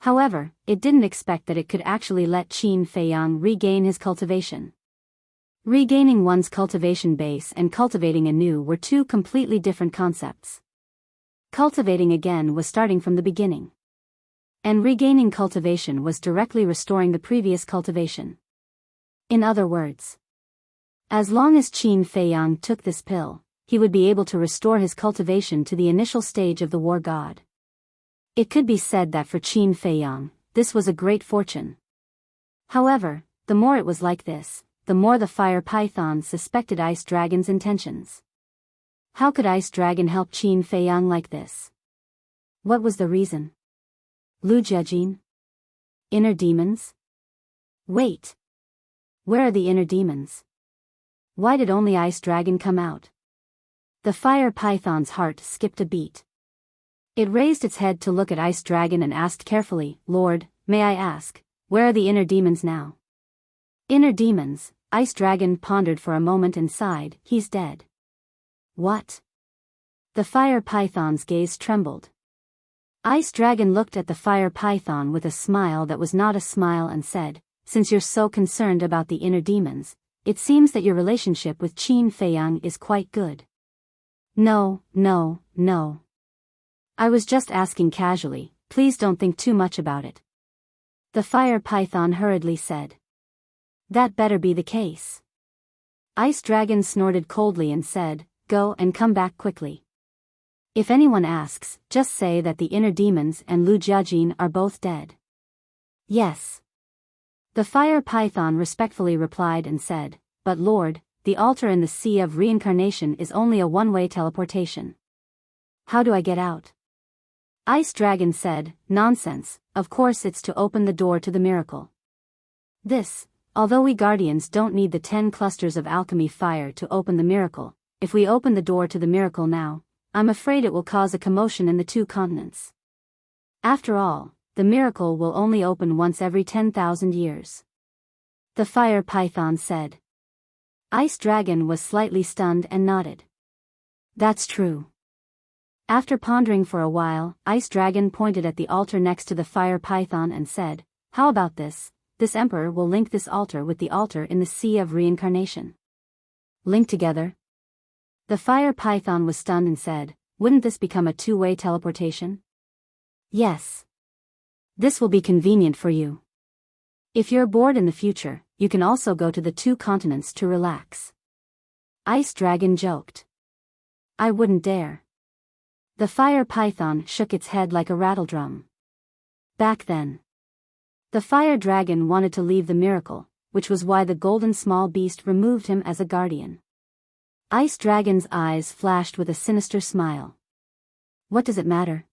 However, it didn't expect that it could actually let Qin Feiyang regain his cultivation. Regaining one's cultivation base and cultivating anew were two completely different concepts. Cultivating again was starting from the beginning. And regaining cultivation was directly restoring the previous cultivation. In other words, as long as Qin Feiyang took this pill, he would be able to restore his cultivation to the initial stage of the war god. It could be said that for Qin Feiyang, this was a great fortune. However, the more it was like this, the more the fire python suspected Ice Dragon's intentions. How could Ice Dragon help Qin Feiyang like this? What was the reason? Lu Jiajin? Inner demons? Wait. Where are the inner demons? Why did only Ice Dragon come out? The fire python's heart skipped a beat. It raised its head to look at Ice Dragon and asked carefully, Lord, may I ask, where are the inner demons now? Inner demons, Ice Dragon pondered for a moment and sighed, he's dead. What? The fire python's gaze trembled. Ice Dragon looked at the fire python with a smile that was not a smile and said, since you're so concerned about the inner demons, it seems that your relationship with Qin Feiyang is quite good. No. I was just asking casually, please don't think too much about it. The fire python hurriedly said. That better be the case. Ice Dragon snorted coldly and said, go and come back quickly. If anyone asks, just say that the inner demons and Lu Jiajin are both dead. Yes. The fire python respectfully replied and said, but Lord, the altar in the Sea of Reincarnation is only a one-way teleportation. How do I get out? Ice Dragon said, nonsense, of course it's to open the door to the miracle. This, although we guardians don't need the 10 clusters of alchemy fire to open the miracle, if we open the door to the miracle now, I'm afraid it will cause a commotion in the 2 continents. After all, the miracle will only open once every 10,000 years. The fire python said. Ice Dragon was slightly stunned and nodded. That's true. After pondering for a while, Ice Dragon pointed at the altar next to the fire python and said, how about this? This emperor will link this altar with the altar in the Sea of Reincarnation. Link together? The fire python was stunned and said, wouldn't this become a 2-way teleportation? Yes. This will be convenient for you. If you're bored in the future, you can also go to the 2 continents to relax. Ice Dragon joked. I wouldn't dare. The fire python shook its head like a rattledrum. Back then, the fire dragon wanted to leave the miracle, which was why the golden small beast removed him as a guardian. Ice Dragon's eyes flashed with a sinister smile. What does it matter?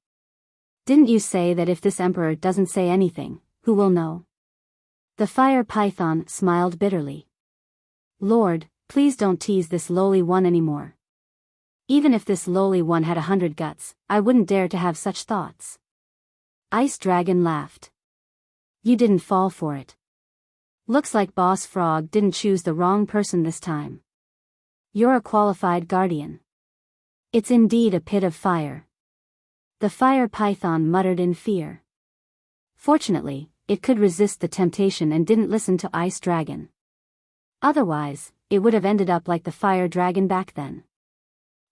Didn't you say that if this emperor doesn't say anything, who will know? The fire python smiled bitterly. Lord, please don't tease this lowly one anymore. Even if this lowly one had 100 guts, I wouldn't dare to have such thoughts. Ice Dragon laughed. You didn't fall for it. Looks like Boss Frog didn't choose the wrong person this time. You're a qualified guardian. It's indeed a pit of fire. The fire python muttered in fear. Fortunately, it could resist the temptation and didn't listen to Ice Dragon. Otherwise, it would have ended up like the fire dragon back then.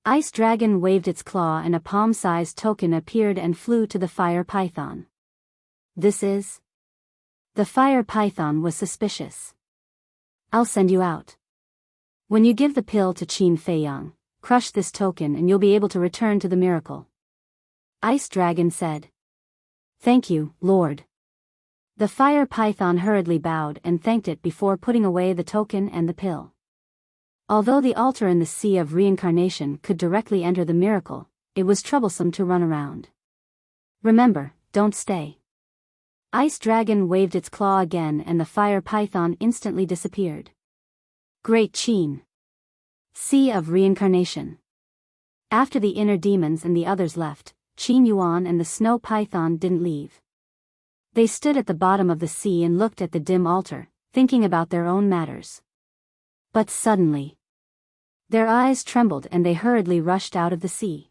Ice Dragon waved its claw and a palm-sized token appeared and flew to the fire python. This is? The fire python was suspicious. I'll send you out. When you give the pill to Qin Feiyang, crush this token and you'll be able to return to the miracle. Ice Dragon said. Thank you, Lord. The fire python hurriedly bowed and thanked it before putting away the token and the pill. Although the altar in the Sea of Reincarnation could directly enter the miracle, it was troublesome to run around. Remember, don't stay. Ice Dragon waved its claw again and the fire python instantly disappeared. Great Qin. Sea of Reincarnation. After the inner demons and the others left, Qin Yuan and the snow python didn't leave. They stood at the bottom of the sea and looked at the dim altar, thinking about their own matters. But suddenly, their eyes trembled and they hurriedly rushed out of the sea.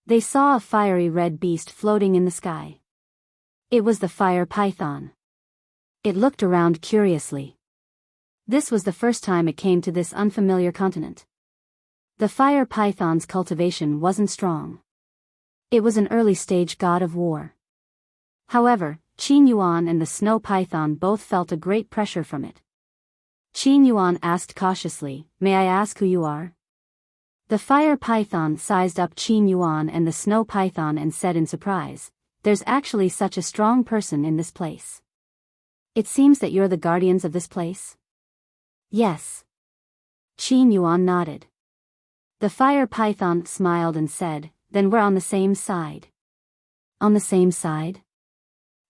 They saw a fiery red beast floating in the sky. It was the fire python. It looked around curiously. This was the first time it came to this unfamiliar continent. The fire python's cultivation wasn't strong. It was an early-stage god of war. However, Qin Yuan and the snow python both felt a great pressure from it. Qin Yuan asked cautiously, may I ask who you are? The fire python sized up Qin Yuan and the snow python and said in surprise, there's actually such a strong person in this place. It seems that you're the guardians of this place? Yes. Qin Yuan nodded. The fire python smiled and said, then we're on the same side. On the same side?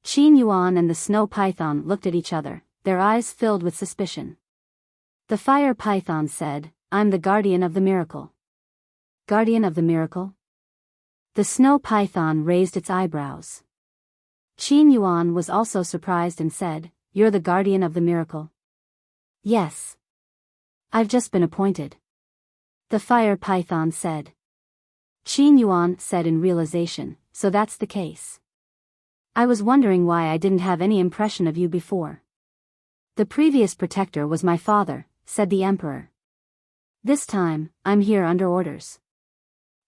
Qin Yuan and the snow python looked at each other, their eyes filled with suspicion. The fire python said, I'm the guardian of the miracle. Guardian of the miracle? The snow python raised its eyebrows. Qin Yuan was also surprised and said, "You're the guardian of the miracle?" "Yes. I've just been appointed," the fire python said. Qin Yuan said in realization, "So that's the case. I was wondering why I didn't have any impression of you before." "The previous protector was my father," said the emperor. "This time, I'm here under orders."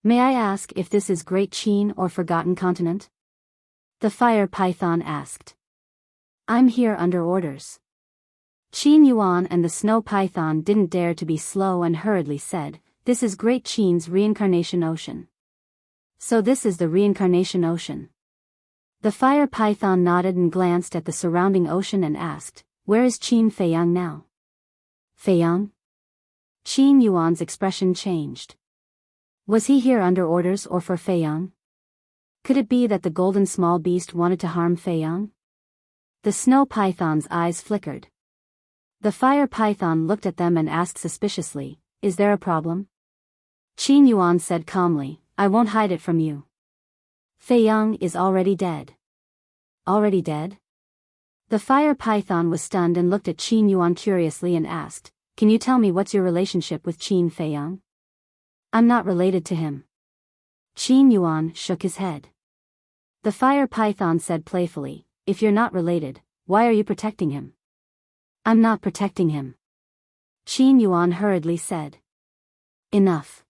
"May I ask if this is Great Qin or Forgotten Continent?" the fire python asked. "I'm here under orders." Qin Yuan and the snow python didn't dare to be slow and hurriedly said, "This is Great Qin's reincarnation ocean." "So this is the reincarnation ocean?" The fire python nodded and glanced at the surrounding ocean and asked, "Where is Qin Feiyang now?" "Feiyang?" Qin Yuan's expression changed. Was he here under orders or for Feiyang? Could it be that the golden small beast wanted to harm Feiyang? The snow python's eyes flickered. The fire python looked at them and asked suspiciously, "Is there a problem?" Qin Yuan said calmly, "I won't hide it from you. Feiyang is already dead." "Already dead?" The fire python was stunned and looked at Qin Yuan curiously and asked, "Can you tell me what's your relationship with Qin Feiyang?" "I'm not related to him." Qin Yuan shook his head. The fire python said playfully, "If you're not related, why are you protecting him?" "I'm not protecting him," Qin Yuan hurriedly said. "Enough.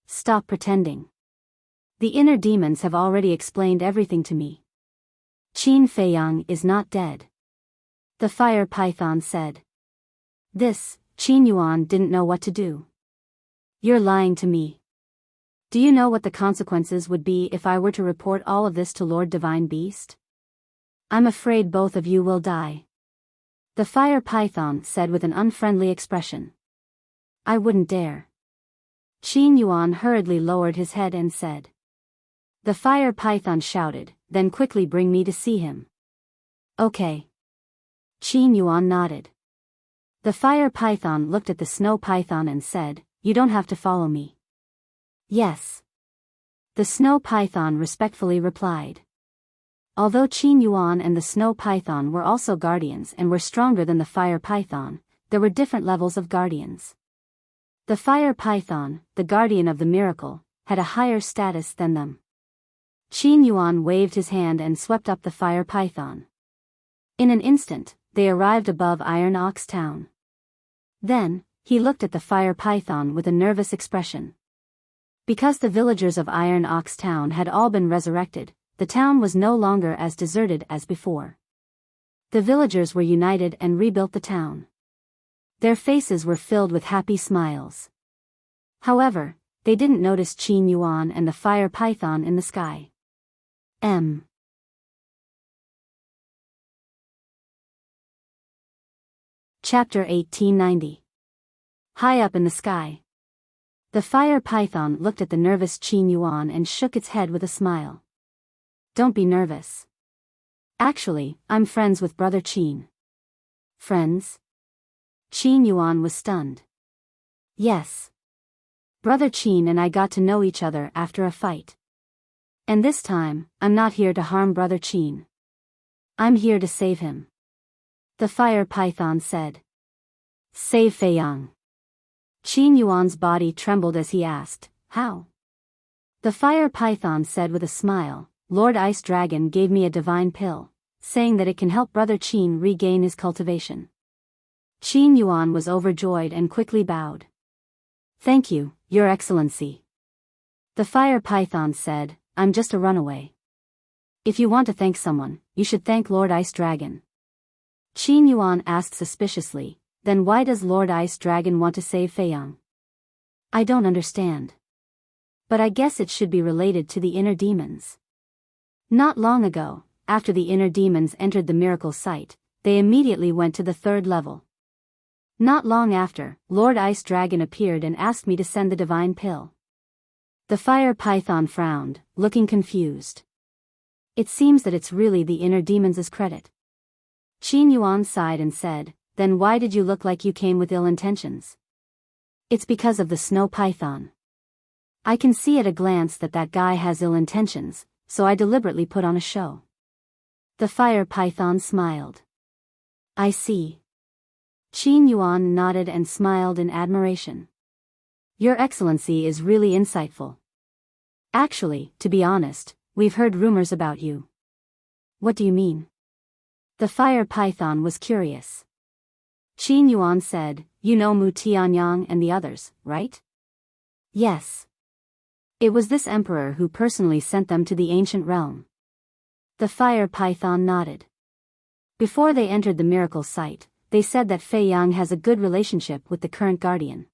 Stop pretending. The inner demons have already explained everything to me. Qin Feiyang is not dead," the fire python said. This, Qin Yuan didn't know what to do. "You're lying to me. Do you know what the consequences would be if I were to report all of this to Lord Divine Beast? I'm afraid both of you will die," the fire python said with an unfriendly expression. "I wouldn't dare." Qin Yuan hurriedly lowered his head and said. The fire python shouted, "Then quickly bring me to see him." "Okay." Qin Yuan nodded. The fire python looked at the snow python and said, "You don't have to follow me." "Yes." The snow python respectfully replied. Although Qin Yuan and the snow python were also guardians and were stronger than the fire python, there were different levels of guardians. The fire python, the guardian of the miracle, had a higher status than them. Qin Yuan waved his hand and swept up the fire python. In an instant, they arrived above Iron Ox Town. Then, he looked at the fire python with a nervous expression. Because the villagers of Iron Ox Town had all been resurrected, the town was no longer as deserted as before. The villagers were united and rebuilt the town. Their faces were filled with happy smiles. However, they didn't notice Qin Yuan and the fire python in the sky. Chapter 1890. High up in the sky. The fire python looked at the nervous Qin Yuan and shook its head with a smile. "Don't be nervous. Actually, I'm friends with Brother Qin." "Friends?" Qin Yuan was stunned. "Yes. Brother Qin and I got to know each other after a fight. And this time, I'm not here to harm Brother Qin. I'm here to save him," the fire python said. "Save Feiyang?" Qin Yuan's body trembled as he asked, "How?" The fire python said with a smile, "Lord Ice Dragon gave me a divine pill, saying that it can help Brother Qin regain his cultivation." Qin Yuan was overjoyed and quickly bowed. "Thank you, Your Excellency." The fire python said, "I'm just a runaway. If you want to thank someone, you should thank Lord Ice Dragon." Qin Yuan asked suspiciously, "Then why does Lord Ice Dragon want to save Feiyang?" "I don't understand. But I guess it should be related to the inner demons. Not long ago, after the inner demons entered the miracle site, they immediately went to the third level. Not long after, Lord Ice Dragon appeared and asked me to send the divine pill." The fire python frowned, looking confused. "It seems that it's really the inner demons' credit." Qin Yuan sighed and said, "Then why did you look like you came with ill intentions?" "It's because of the snow python. I can see at a glance that that guy has ill intentions, so I deliberately put on a show." The fire python smiled. I see. Qin Yuan nodded and smiled in admiration. Your Excellency is really insightful. Actually, to be honest, we've heard rumors about you. What do you mean? The fire python was curious. Qin Yuan said, you know Mu Tianyang and the others, right? Yes. It was this emperor who personally sent them to the ancient realm. The fire python nodded. Before they entered the miracle site, they said that Fei Yang has a good relationship with the current guardian.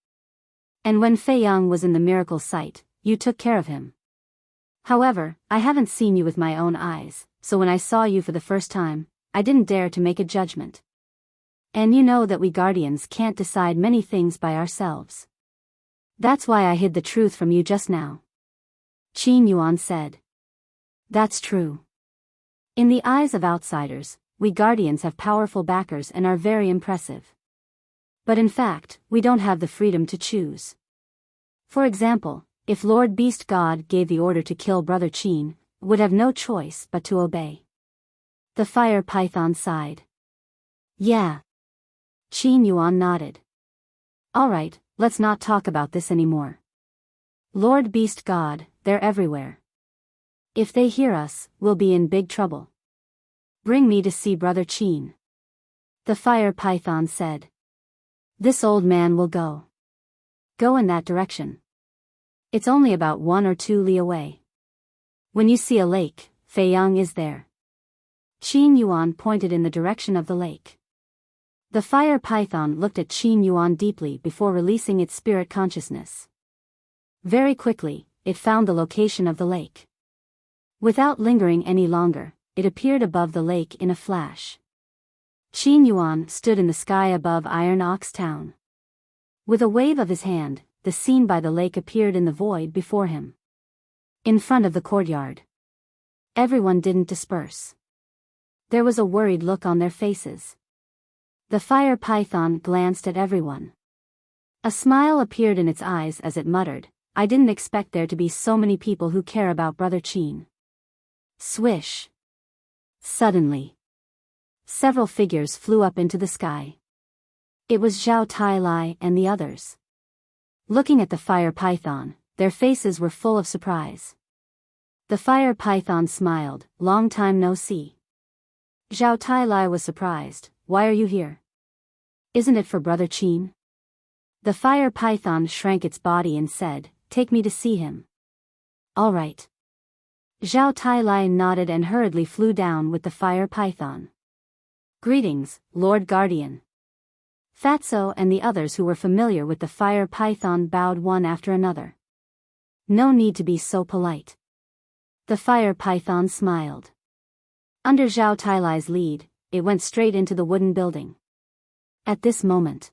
And when Fei Yang was in the miracle site, you took care of him. However, I haven't seen you with my own eyes, so when I saw you for the first time, I didn't dare to make a judgment. And you know that we guardians can't decide many things by ourselves. That's why I hid the truth from you just now. Qin Yuan said. That's true. In the eyes of outsiders, we guardians have powerful backers and are very impressive. But in fact, we don't have the freedom to choose. For example, if Lord Beast God gave the order to kill Brother Qin, would have no choice but to obey. The fire python sighed. Yeah. Qin Yuan nodded. Alright, let's not talk about this anymore. Lord Beast God, they're everywhere. If they hear us, we'll be in big trouble. Bring me to see Brother Qin. The fire python said. This old man will go. Go in that direction. It's only about 1 or 2 li away. When you see a lake, Fei Yang is there. Qin Yuan pointed in the direction of the lake. The fire python looked at Qin Yuan deeply before releasing its spirit consciousness. Very quickly, it found the location of the lake. Without lingering any longer, it appeared above the lake in a flash. Qin Yuan stood in the sky above Iron Ox Town. With a wave of his hand, the scene by the lake appeared in the void before him. In front of the courtyard. Everyone didn't disperse. There was a worried look on their faces. The fire python glanced at everyone. A smile appeared in its eyes as it muttered, I didn't expect there to be so many people who care about Brother Qin. Swish. Suddenly, several figures flew up into the sky. It was Zhao Tailai and the others. Looking at the fire python, their faces were full of surprise. The fire python smiled, long time no see. Zhao Tailai was surprised, why are you here? Isn't it for Brother Qin? The fire python shrank its body and said, take me to see him. All right. Zhao Tailai nodded and hurriedly flew down with the fire python. Greetings, Lord Guardian. Fatso and the others who were familiar with the fire python bowed one after another. No need to be so polite. The fire python smiled. Under Zhao Tailai's lead, it went straight into the wooden building. At this moment,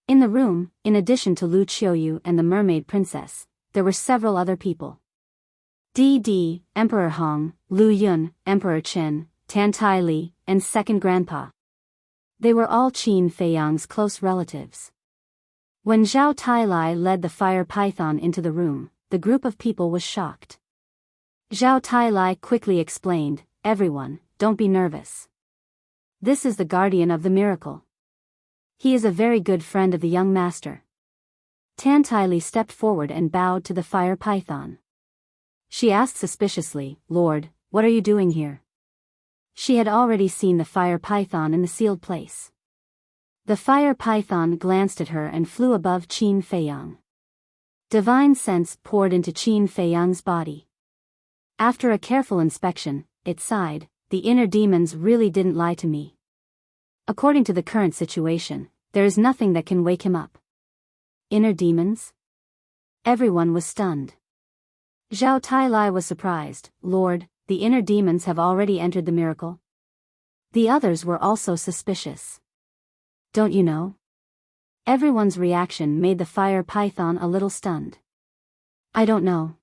in the room, in addition to Lu Qiuyu and the mermaid princess, there were several other people. Di, Emperor Hong, Lu Yun, Emperor Chen, Tan Tai Li, and second grandpa. They were all Qin Fei Yang's close relatives. When Zhao Tailai led the fire python into the room, the group of people was shocked. Zhao Tailai quickly explained, everyone, don't be nervous. This is the guardian of the miracle. He is a very good friend of the young master. Tan Tai Li stepped forward and bowed to the fire python. She asked suspiciously, Lord, what are you doing here? She had already seen the fire python in the sealed place. The fire python glanced at her and flew above Qin Fei Yang. Divine sense poured into Qin Fei Yang's body. After a careful inspection, it sighed, the inner demons really didn't lie to me. According to the current situation, there is nothing that can wake him up. Inner demons? Everyone was stunned. Zhao Tailai was surprised, Lord, the inner demons have already entered the miracle? The others were also suspicious. Don't you know? Everyone's reaction made the fire python a little stunned. I don't know.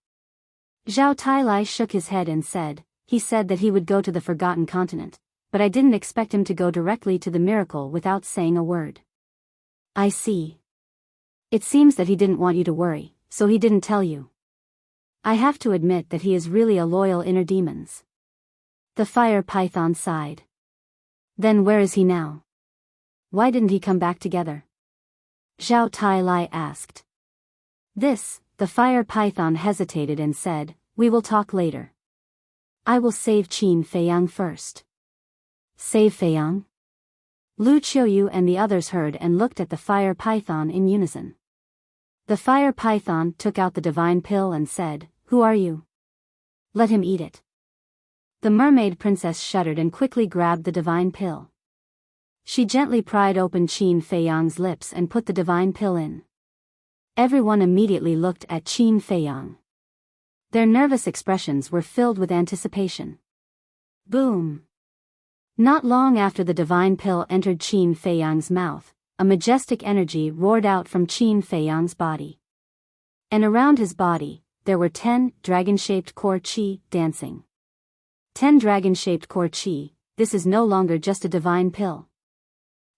Zhao Tailai shook his head and said, he said that he would go to the Forgotten Continent, but I didn't expect him to go directly to the miracle without saying a word. I see. It seems that he didn't want you to worry, so he didn't tell you. I have to admit that he is really a loyal inner demons. The fire python sighed. Then where is he now? Why didn't he come back together? Zhao Tai asked. The fire python hesitated and said, we will talk later. I will save Qin Feiyang first. Save Feiyang? Lu Qiuyu and the others heard and looked at the fire python in unison. The fire python took out the divine pill and said, who are you? Let him eat it. The mermaid princess shuddered and quickly grabbed the divine pill. She gently pried open Qin Feiyang's lips and put the divine pill in. Everyone immediately looked at Qin Feiyang. Their nervous expressions were filled with anticipation. Boom! Not long after the divine pill entered Qin Feiyang's mouth, a majestic energy roared out from Qin Feiyang's body. And around his body, there were 10 dragon-shaped core qi dancing. 10 dragon-shaped core qi, this is no longer just a divine pill.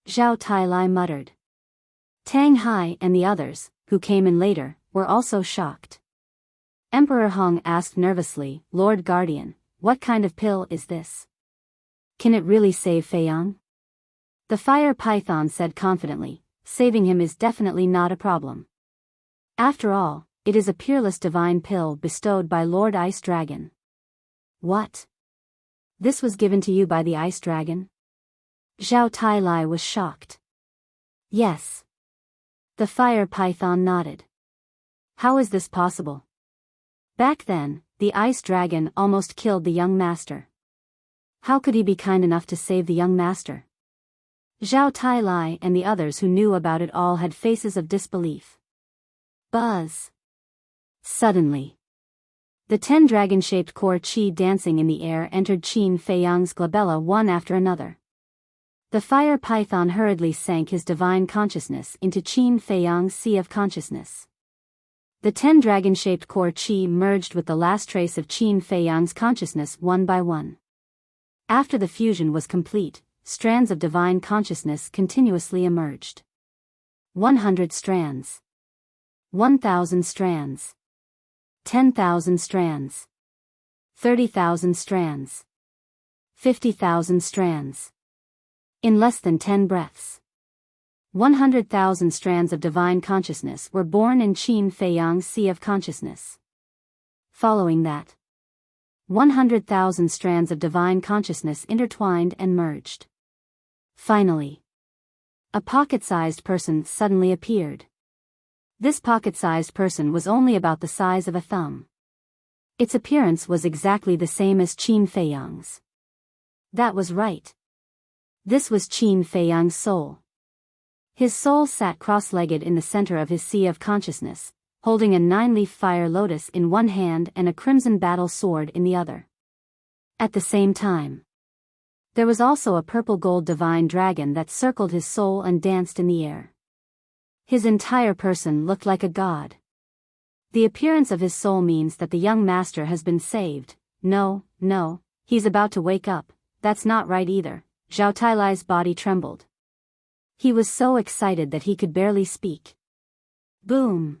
Zhao Tai muttered. Tang Hai and the others, who came in later, were also shocked. Emperor Hong asked nervously, Lord Guardian, what kind of pill is this? Can it really save Feiyang? The fire python said confidently, saving him is definitely not a problem. After all, it is a peerless divine pill bestowed by Lord Ice Dragon. What? This was given to you by the Ice Dragon? Zhao Tai was shocked. Yes. The fire python nodded. How is this possible? Back then, the Ice Dragon almost killed the young master. How could he be kind enough to save the young master? Zhao Tai and the others who knew about it all had faces of disbelief. Buzz. Suddenly, the 10 dragon-shaped core qi dancing in the air entered Qin Feiyang's glabella one after another. The fire python hurriedly sank his divine consciousness into Qin Feiyang's sea of consciousness. The 10 dragon-shaped core qi merged with the last trace of Qin Feiyang's consciousness one by one. After the fusion was complete, strands of divine consciousness continuously emerged. 100 strands. 1,000 strands. 10,000 strands. 30,000 strands. 50,000 strands. In less than 10 breaths, 100,000 strands of divine consciousness were born in Qin Feiyang's sea of consciousness. Following that, 100,000 strands of divine consciousness intertwined and merged. Finally, a pocket-sized person suddenly appeared. This pocket-sized person was only about the size of a thumb. Its appearance was exactly the same as Qin Feiyang's. That was right. This was Qin Feiyang's soul. His soul sat cross-legged in the center of his sea of consciousness, holding a 9-leaf fire lotus in one hand and a crimson battle sword in the other. At the same time, there was also a purple-gold divine dragon that circled his soul and danced in the air. His entire person looked like a god. The appearance of his soul means that the young master has been saved. No, he's about to wake up. That's not right either. Zhao Tailai's body trembled. He was so excited that he could barely speak. Boom!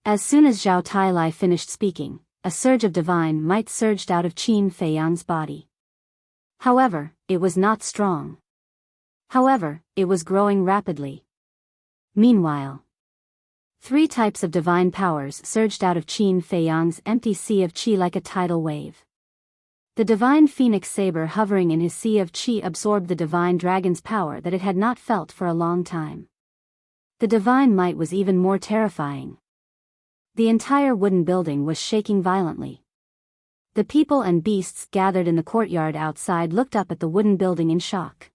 As soon as Zhao Tailai finished speaking, a surge of divine might surged out of Qin Feiyang's body. However, it was not strong. However, it was growing rapidly. Meanwhile, 3 types of divine powers surged out of Qin Feiyang's empty sea of qi like a tidal wave. The divine phoenix saber hovering in his sea of qi absorbed the divine dragon's power that it had not felt for a long time. The divine might was even more terrifying. The entire wooden building was shaking violently. The people and beasts gathered in the courtyard outside looked up at the wooden building in shock.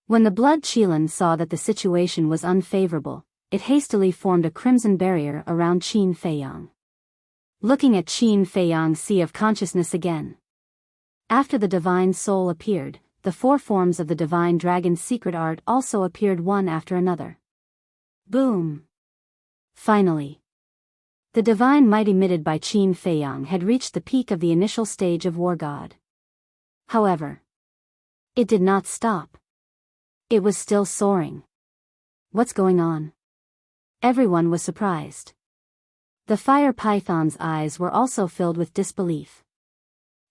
When the blood Qilin saw that the situation was unfavorable, it hastily formed a crimson barrier around Qin Feiyang. Looking at Qin Feiyang's sea of consciousness again. After the divine soul appeared, the 4 forms of the divine dragon's secret art also appeared one after another. Boom! Finally, the divine might emitted by Qin Feiyang had reached the peak of the initial stage of War God. However, it did not stop. It was still soaring. What's going on? Everyone was surprised. The fire python's eyes were also filled with disbelief.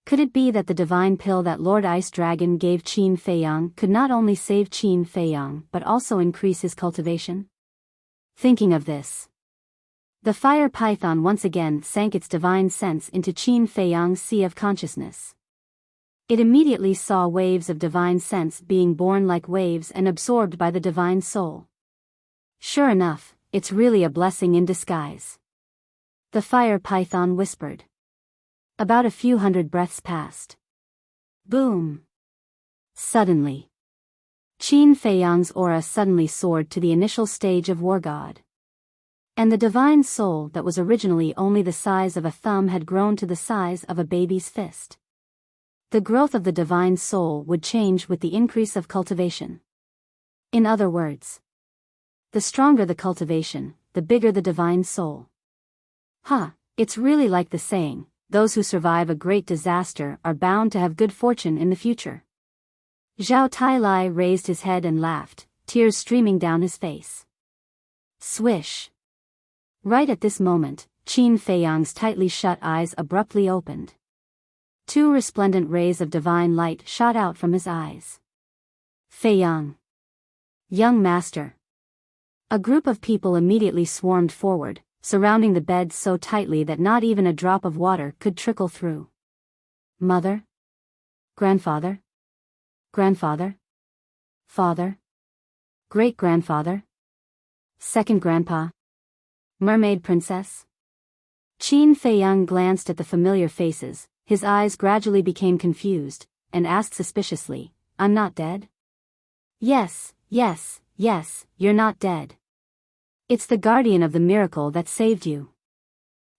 Could it be that the divine pill that Lord Ice Dragon gave Qin Feiyang could not only save Qin Feiyang but also increase his cultivation? Thinking of this, the fire python once again sank its divine sense into Qin Feiyang's sea of consciousness. It immediately saw waves of divine sense being born like waves and absorbed by the divine soul. Sure enough, it's really a blessing in disguise, the fire python whispered. About a few hundred breaths passed. Boom! Suddenly, Qin Feiyang's aura suddenly soared to the initial stage of war god. And the divine soul that was originally only the size of a thumb had grown to the size of a baby's fist. The growth of the divine soul would change with the increase of cultivation. In other words, the stronger the cultivation, the bigger the divine soul. It's really like the saying, those who survive a great disaster are bound to have good fortune in the future. Zhao Tailai raised his head and laughed, tears streaming down his face. Swish! Right at this moment, Qin Feiyang's tightly shut eyes abruptly opened. Two resplendent rays of divine light shot out from his eyes. Feiyang! Young master! A group of people immediately swarmed forward, surrounding the bed so tightly that not even a drop of water could trickle through. Mother? Grandfather? Grandfather? Father? Great-grandfather? Second grandpa? Mermaid princess? Qin Feiyang glanced at the familiar faces, his eyes gradually became confused, and asked suspiciously, I'm not dead? Yes, you're not dead. It's the guardian of the miracle that saved you.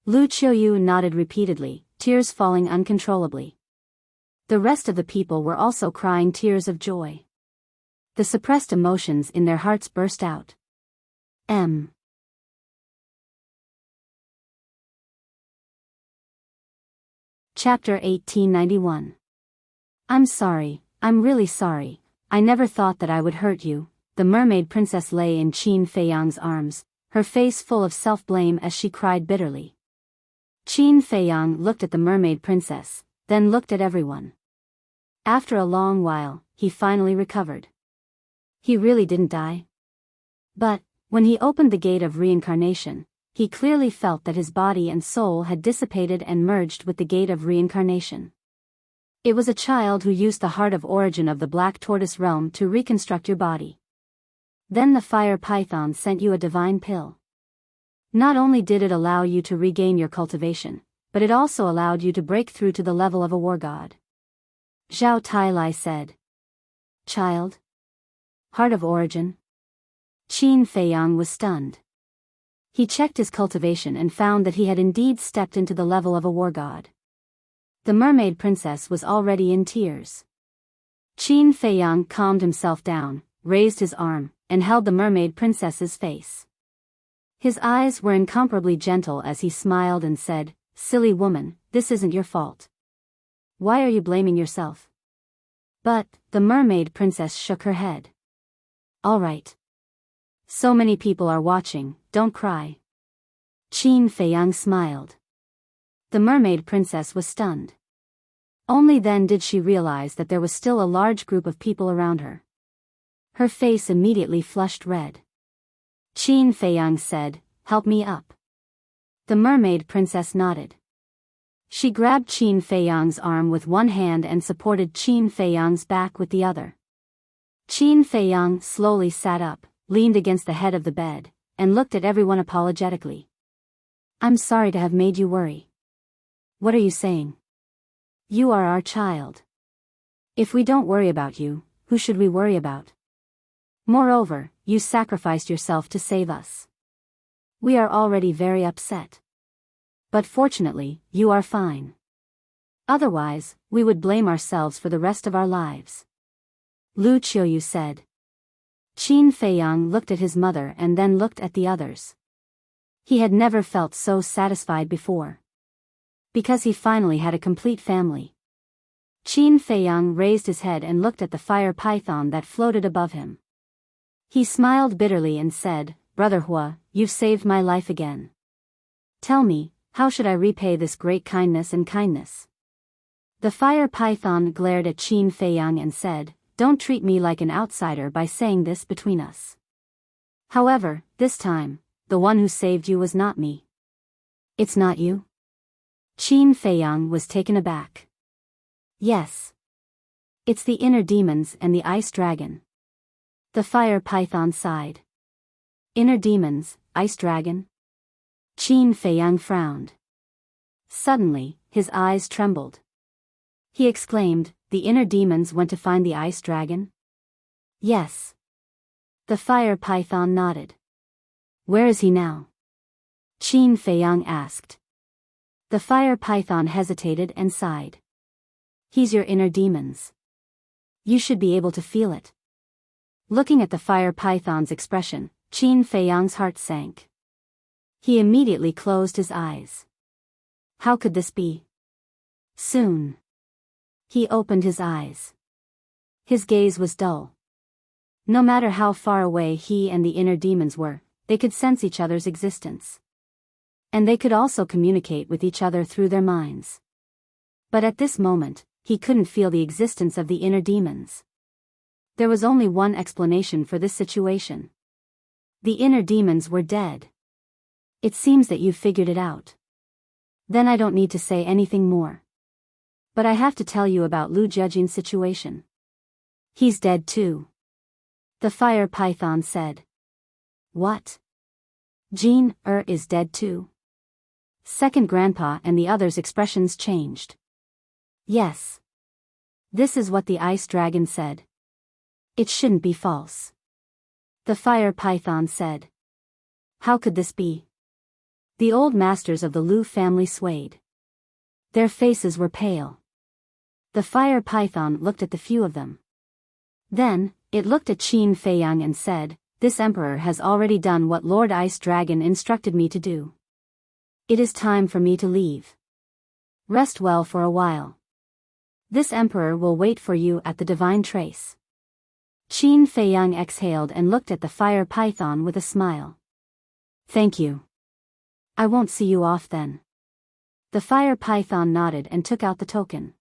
Lu Qiuyu nodded repeatedly, tears falling uncontrollably. The rest of the people were also crying tears of joy. The suppressed emotions in their hearts burst out. Chapter 1891. I'm sorry, I'm really sorry, I never thought that I would hurt you. The mermaid princess lay in Qin Feiyang's arms, her face full of self-blame as she cried bitterly. Qin Feiyang looked at the mermaid princess, then looked at everyone. After a long while, he finally recovered. He really didn't die. But, when he opened the gate of reincarnation, he clearly felt that his body and soul had dissipated and merged with the gate of reincarnation. It was a child who used the heart of origin of the Black Tortoise realm to reconstruct your body. Then the fire python sent you a divine pill. Not only did it allow you to regain your cultivation, but it also allowed you to break through to the level of a war god. Zhao Tailai said. Child? Heart of origin? Qin Feiyang was stunned. He checked his cultivation and found that he had indeed stepped into the level of a war god. The mermaid princess was already in tears. Qin Feiyang calmed himself down, raised his arm, and held the mermaid princess's face. His eyes were incomparably gentle as he smiled and said, Silly woman, this isn't your fault. Why are you blaming yourself? But, the mermaid princess shook her head. All right. So many people are watching, don't cry. Qin Feiyang smiled. The mermaid princess was stunned. Only then did she realize that there was still a large group of people around her. Her face immediately flushed red. Qin Feiyang said, Help me up. The mermaid princess nodded. She grabbed Qin Feiyang's arm with one hand and supported Qin Feiyang's back with the other. Qin Feiyang slowly sat up, leaned against the head of the bed, and looked at everyone apologetically. I'm sorry to have made you worry. What are you saying? You are our child. If we don't worry about you, who should we worry about? Moreover, you sacrificed yourself to save us. We are already very upset. But fortunately, you are fine. Otherwise, we would blame ourselves for the rest of our lives. Lu Qiuyu said. Qin Feiyang looked at his mother and then looked at the others. He had never felt so satisfied before. Because he finally had a complete family. Qin Feiyang raised his head and looked at the fire python that floated above him. He smiled bitterly and said, Brother Hua, you've saved my life again. Tell me, how should I repay this great kindness and kindness? The fire python glared at Qin Feiyang and said, "Don't treat me like an outsider by saying this between us. However, this time, the one who saved you was not me." "It's not you?" Qin Feiyang was taken aback. "Yes. It's the inner demons and the ice dragon." The fire python sighed. "Inner demons, ice dragon?" Qin Feiyang frowned. Suddenly, his eyes trembled. He exclaimed, "The inner demons went to find the ice dragon?" "Yes." The fire python nodded. "Where is he now?" Qin Feiyang asked. The fire python hesitated and sighed. "He's your inner demons. You should be able to feel it." Looking at the fire python's expression, Qin Feiyang's heart sank. He immediately closed his eyes. How could this be? Soon, he opened his eyes. His gaze was dull. No matter how far away he and the inner demons were, they could sense each other's existence. And they could also communicate with each other through their minds. But at this moment, he couldn't feel the existence of the inner demons. There was only one explanation for this situation. The inner demons were dead. "It seems that you've figured it out. Then I don't need to say anything more. But I have to tell you about Lu Jiajin's situation. He's dead too." The fire python said. "What? Jin is dead too?" Second grandpa and the others' expressions changed. "Yes. This is what the ice dragon said. It shouldn't be false." The fire python said. "How could this be?" The old masters of the Lu family swayed. Their faces were pale. The fire python looked at the few of them. Then, it looked at Qin Feiyang and said, "This emperor has already done what Lord Ice Dragon instructed me to do. It is time for me to leave. Rest well for a while. This emperor will wait for you at the divine trace." Qin Feiyang exhaled and looked at the fire python with a smile. "Thank you. I won't see you off then." The fire python nodded and took out the token.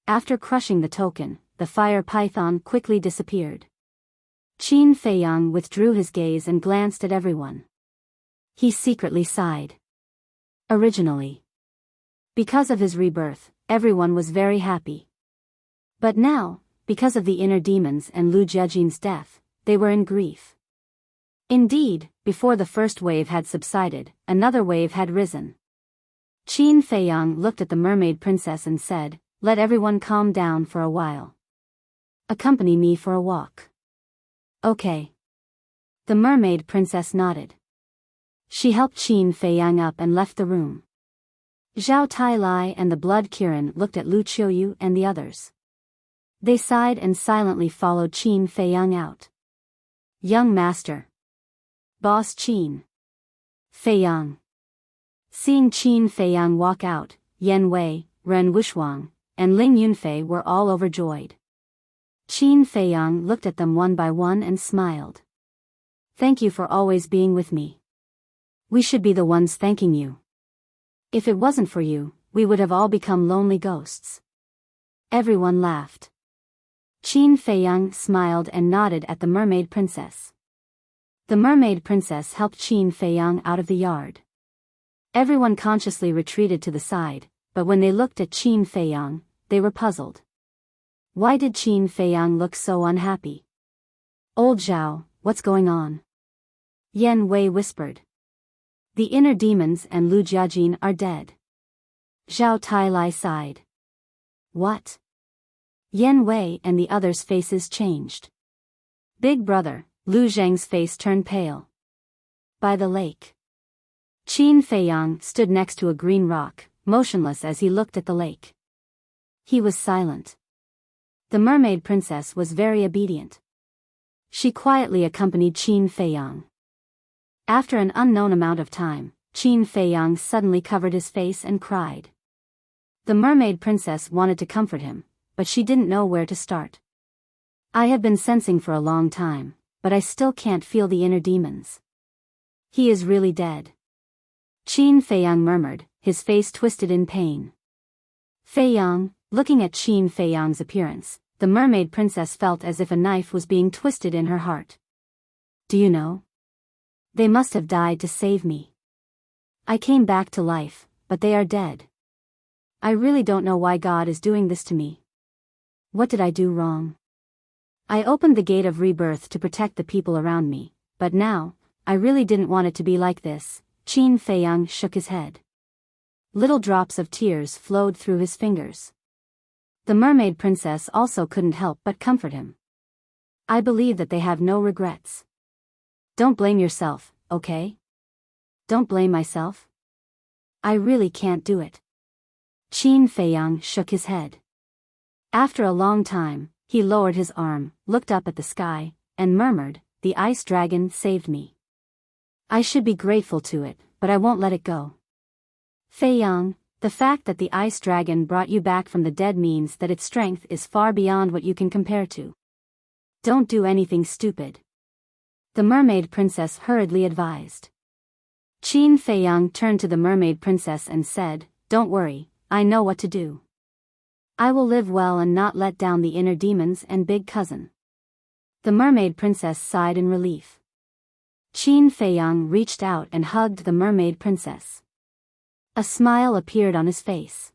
After crushing the token, the fire python quickly disappeared. Qin Feiyang withdrew his gaze and glanced at everyone. He secretly sighed. Originally, because of his rebirth, everyone was very happy. But now, because of the inner demons and Lu Jiajin's death, they were in grief. Indeed, before the first wave had subsided, another wave had risen. Qin Feiyang looked at the mermaid princess and said, "Let everyone calm down for a while. Accompany me for a walk." "Okay." The mermaid princess nodded. She helped Qin Feiyang up and left the room. Zhao Tailai and the Blood Kirin looked at Lu Qiuyu and the others. They sighed and silently followed Qin Feiyang out. "Young master. Boss Qin Feiyang." Seeing Qin Feiyang walk out, Yan Wei, Ren Wuxuang, and Ling Yunfei were all overjoyed. Qin Feiyang looked at them one by one and smiled. "Thank you for always being with me. We should be the ones thanking you. If it wasn't for you, we would have all become lonely ghosts." Everyone laughed. Qin Feiyang smiled and nodded at the mermaid princess. The mermaid princess helped Qin Feiyang out of the yard. Everyone consciously retreated to the side, but when they looked at Qin Feiyang, they were puzzled. Why did Qin Feiyang look so unhappy? "Old Zhao, what's going on?" Yan Wei whispered. "The inner demons and Lu Jiajin are dead." Zhao Tailai sighed. "What?" Yan Wei and the others' faces changed. Big brother, Lu Zheng's face turned pale. By the lake, Qin Feiyang stood next to a green rock, motionless as he looked at the lake. He was silent. The mermaid princess was very obedient. She quietly accompanied Qin Feiyang. After an unknown amount of time, Qin Feiyang suddenly covered his face and cried. The mermaid princess wanted to comfort him, but she didn't know where to start. "I have been sensing for a long time, but I still can't feel the inner demons. He is really dead." Qin Feiyang murmured, his face twisted in pain. "Feiyang, Looking at Qin Feiyang's appearance, the mermaid princess felt as if a knife was being twisted in her heart. Do you know? They must have died to save me. I came back to life, but they are dead. I really don't know why God is doing this to me. What did I do wrong? I opened the gate of rebirth to protect the people around me, but now, I really didn't want it to be like this. Qin Feiyang shook his head. Little drops of tears flowed through his fingers. The mermaid princess also couldn't help but comfort him. I believe that they have no regrets. Don't blame yourself, okay? Don't blame myself. I really can't do it. Qin Feiyang shook his head. After a long time, he lowered his arm, looked up at the sky, and murmured, "The ice dragon saved me. I should be grateful to it, but I won't let it go. Feiyang, the fact that the ice dragon brought you back from the dead means that its strength is far beyond what you can compare to. Don't do anything stupid," the mermaid princess hurriedly advised. Qin Feiyang turned to the mermaid princess and said, "Don't worry, I know what to do. I will live well and not let down the inner demons and big cousin." The mermaid princess sighed in relief. Qin Feiyang reached out and hugged the mermaid princess. A smile appeared on his face.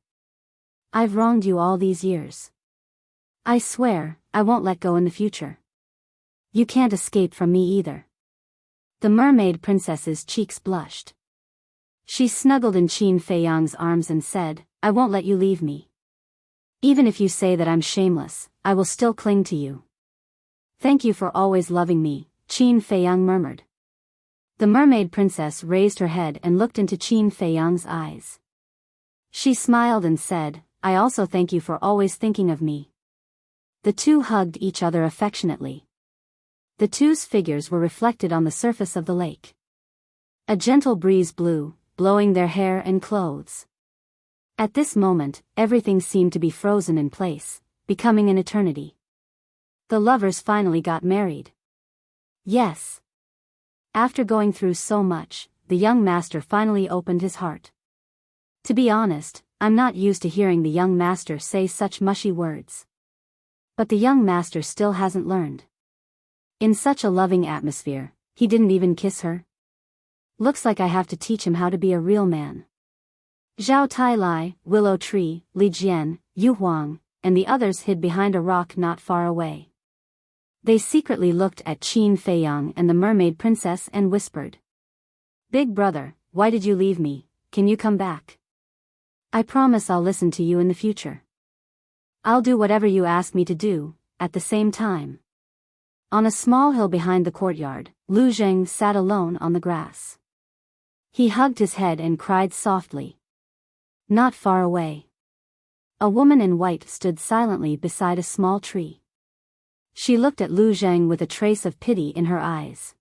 "I've wronged you all these years. I swear, I won't let go in the future. You can't escape from me either." The mermaid princess's cheeks blushed. She snuggled in Qin Feiyang's arms and said, "I won't let you leave me. Even if you say that I'm shameless, I will still cling to you." "Thank you for always loving me," Qin Feiyang murmured. The mermaid princess raised her head and looked into Qin Feiyang's eyes. She smiled and said, "I also thank you for always thinking of me." The two hugged each other affectionately. The two's figures were reflected on the surface of the lake. A gentle breeze blew, blowing their hair and clothes. At this moment, everything seemed to be frozen in place, becoming an eternity. The lovers finally got married. Yes. After going through so much, the young master finally opened his heart. To be honest, I'm not used to hearing the young master say such mushy words. But the young master still hasn't learned. In such a loving atmosphere, he didn't even kiss her. Looks like I have to teach him how to be a real man. Zhao Tailai, Willow Tree, Li Jian, Yu Huang, and the others hid behind a rock not far away. They secretly looked at Qin Feiyang and the mermaid princess and whispered, "Big brother, why did you leave me? Can you come back? I promise I'll listen to you in the future. I'll do whatever you ask me to do." At the same time, on a small hill behind the courtyard, Lu Zheng sat alone on the grass. He hugged his head and cried softly. Not far away, a woman in white stood silently beside a small tree. She looked at Lu Zheng with a trace of pity in her eyes.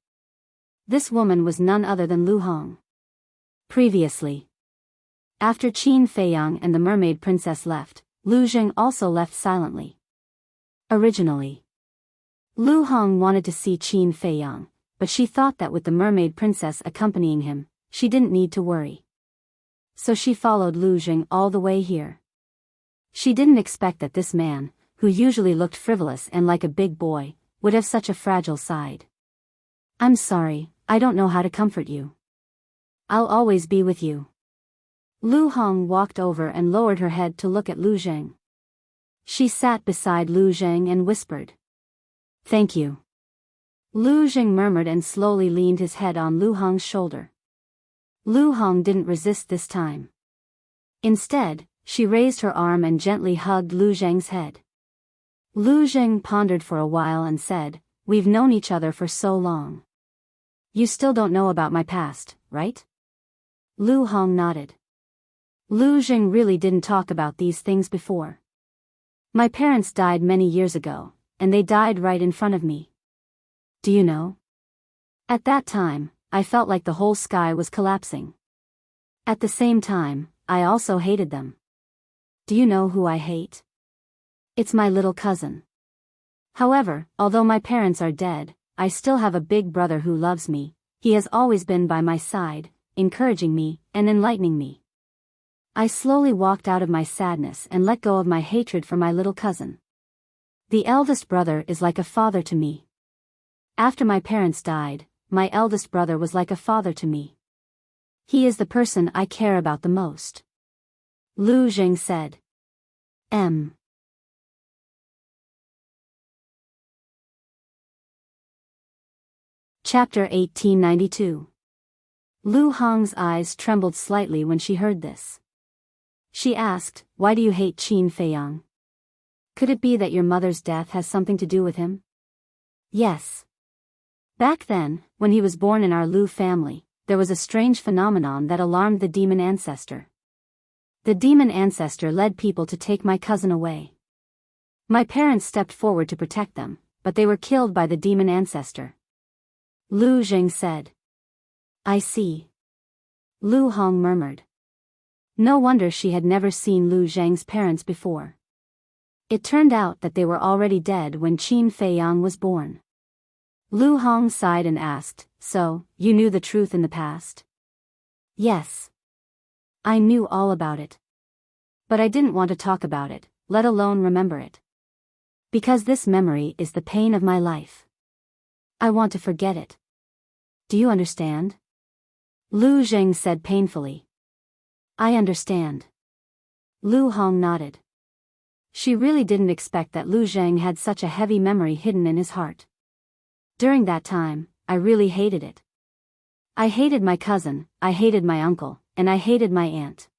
This woman was none other than Lu Hong. Previously, after Qin Feiyang and the mermaid princess left, Lu Zheng also left silently. Originally, Lu Hong wanted to see Qin Feiyang, but she thought that with the mermaid princess accompanying him, she didn't need to worry. So she followed Lu Zheng all the way here. She didn't expect that this man, who usually looked frivolous and like a big boy, would have such a fragile side. "I'm sorry, I don't know how to comfort you. I'll always be with you." Lu Hong walked over and lowered her head to look at Lu Zheng. She sat beside Lu Zheng and whispered, "Thank you." Lu Zheng murmured and slowly leaned his head on Lu Hong's shoulder. Lu Hong didn't resist this time. Instead, she raised her arm and gently hugged Lu Zheng's head. Lu Zheng pondered for a while and said, "We've known each other for so long. You still don't know about my past, right?" Lu Hong nodded. Lu Zheng really didn't talk about these things before. "My parents died many years ago, and they died right in front of me. Do you know? At that time, I felt like the whole sky was collapsing. At the same time, I also hated them. Do you know who I hate? It's my little cousin. However, although my parents are dead, I still have a big brother who loves me. He has always been by my side, encouraging me and enlightening me. I slowly walked out of my sadness and let go of my hatred for my little cousin. The eldest brother is like a father to me. After my parents died, my eldest brother was like a father to me. He is the person I care about the most. Lu Jing said. Chapter 1892. Lu Hong's eyes trembled slightly when she heard this. She asked, "Why do you hate Qin Feiyang? Could it be that your mother's death has something to do with him?" Yes. Back then, when he was born in our Lu family, there was a strange phenomenon that alarmed the demon ancestor. The demon ancestor led people to take my cousin away. My parents stepped forward to protect them, but they were killed by the demon ancestor. Lu Jing said. I see. Lu Hong murmured. No wonder she had never seen Lu Zhang's parents before. It turned out that they were already dead when Qin Feiyang was born. Lu Hong sighed and asked, "So, you knew the truth in the past?" Yes. I knew all about it. But I didn't want to talk about it, let alone remember it. Because this memory is the pain of my life. I want to forget it. Do you understand? Lu Jing said painfully. I understand. Lu Hong nodded. She really didn't expect that Lu Zhang had such a heavy memory hidden in his heart. During that time, I really hated it. I hated my cousin, I hated my uncle, and I hated my aunt.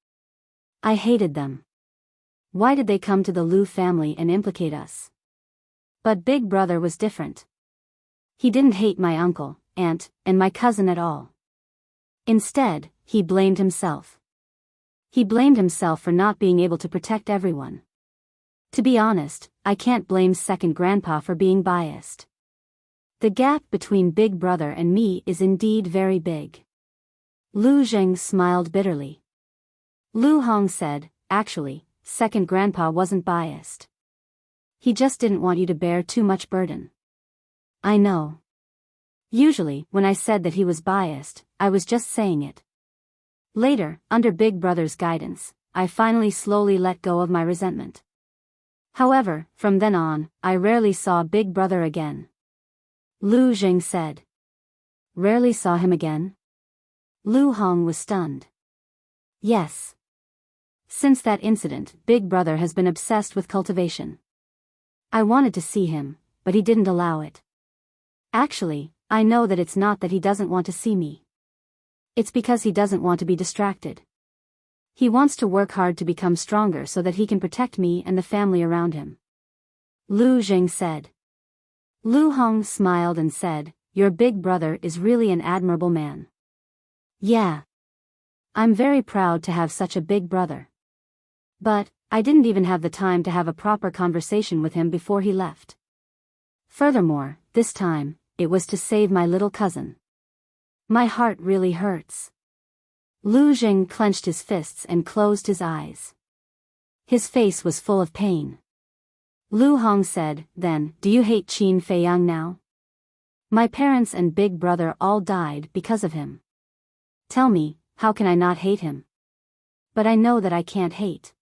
I hated them. Why did they come to the Lu family and implicate us? But Big Brother was different. He didn't hate my uncle, aunt, and my cousin at all. Instead, he blamed himself. He blamed himself for not being able to protect everyone. To be honest, I can't blame second grandpa for being biased. The gap between Big Brother and me is indeed very big. Lu Jing smiled bitterly. Lu Hong said, "Actually, second grandpa wasn't biased. He just didn't want you to bear too much burden." I know. Usually, when I said that he was biased, I was just saying it. Later, under Big Brother's guidance, I finally slowly let go of my resentment. However, from then on, I rarely saw Big Brother again. Lu Jing said. Rarely saw him again? Lu Hong was stunned. Yes. Since that incident, Big Brother has been obsessed with cultivation. I wanted to see him, but he didn't allow it. Actually, I know that it's not that he doesn't want to see me. It's because he doesn't want to be distracted. He wants to work hard to become stronger so that he can protect me and the family around him. Lu Jing said. Lu Hong smiled and said, "Your Big Brother is really an admirable man." Yeah. I'm very proud to have such a big brother. But, I didn't even have the time to have a proper conversation with him before he left. Furthermore, this time, it was to save my little cousin. My heart really hurts. Lu Jing clenched his fists and closed his eyes. His face was full of pain. Lu Hong said, "Then, do you hate Qin Feiyang now? My parents and Big Brother all died because of him. Tell me, how can I not hate him? But I know that I can't hate.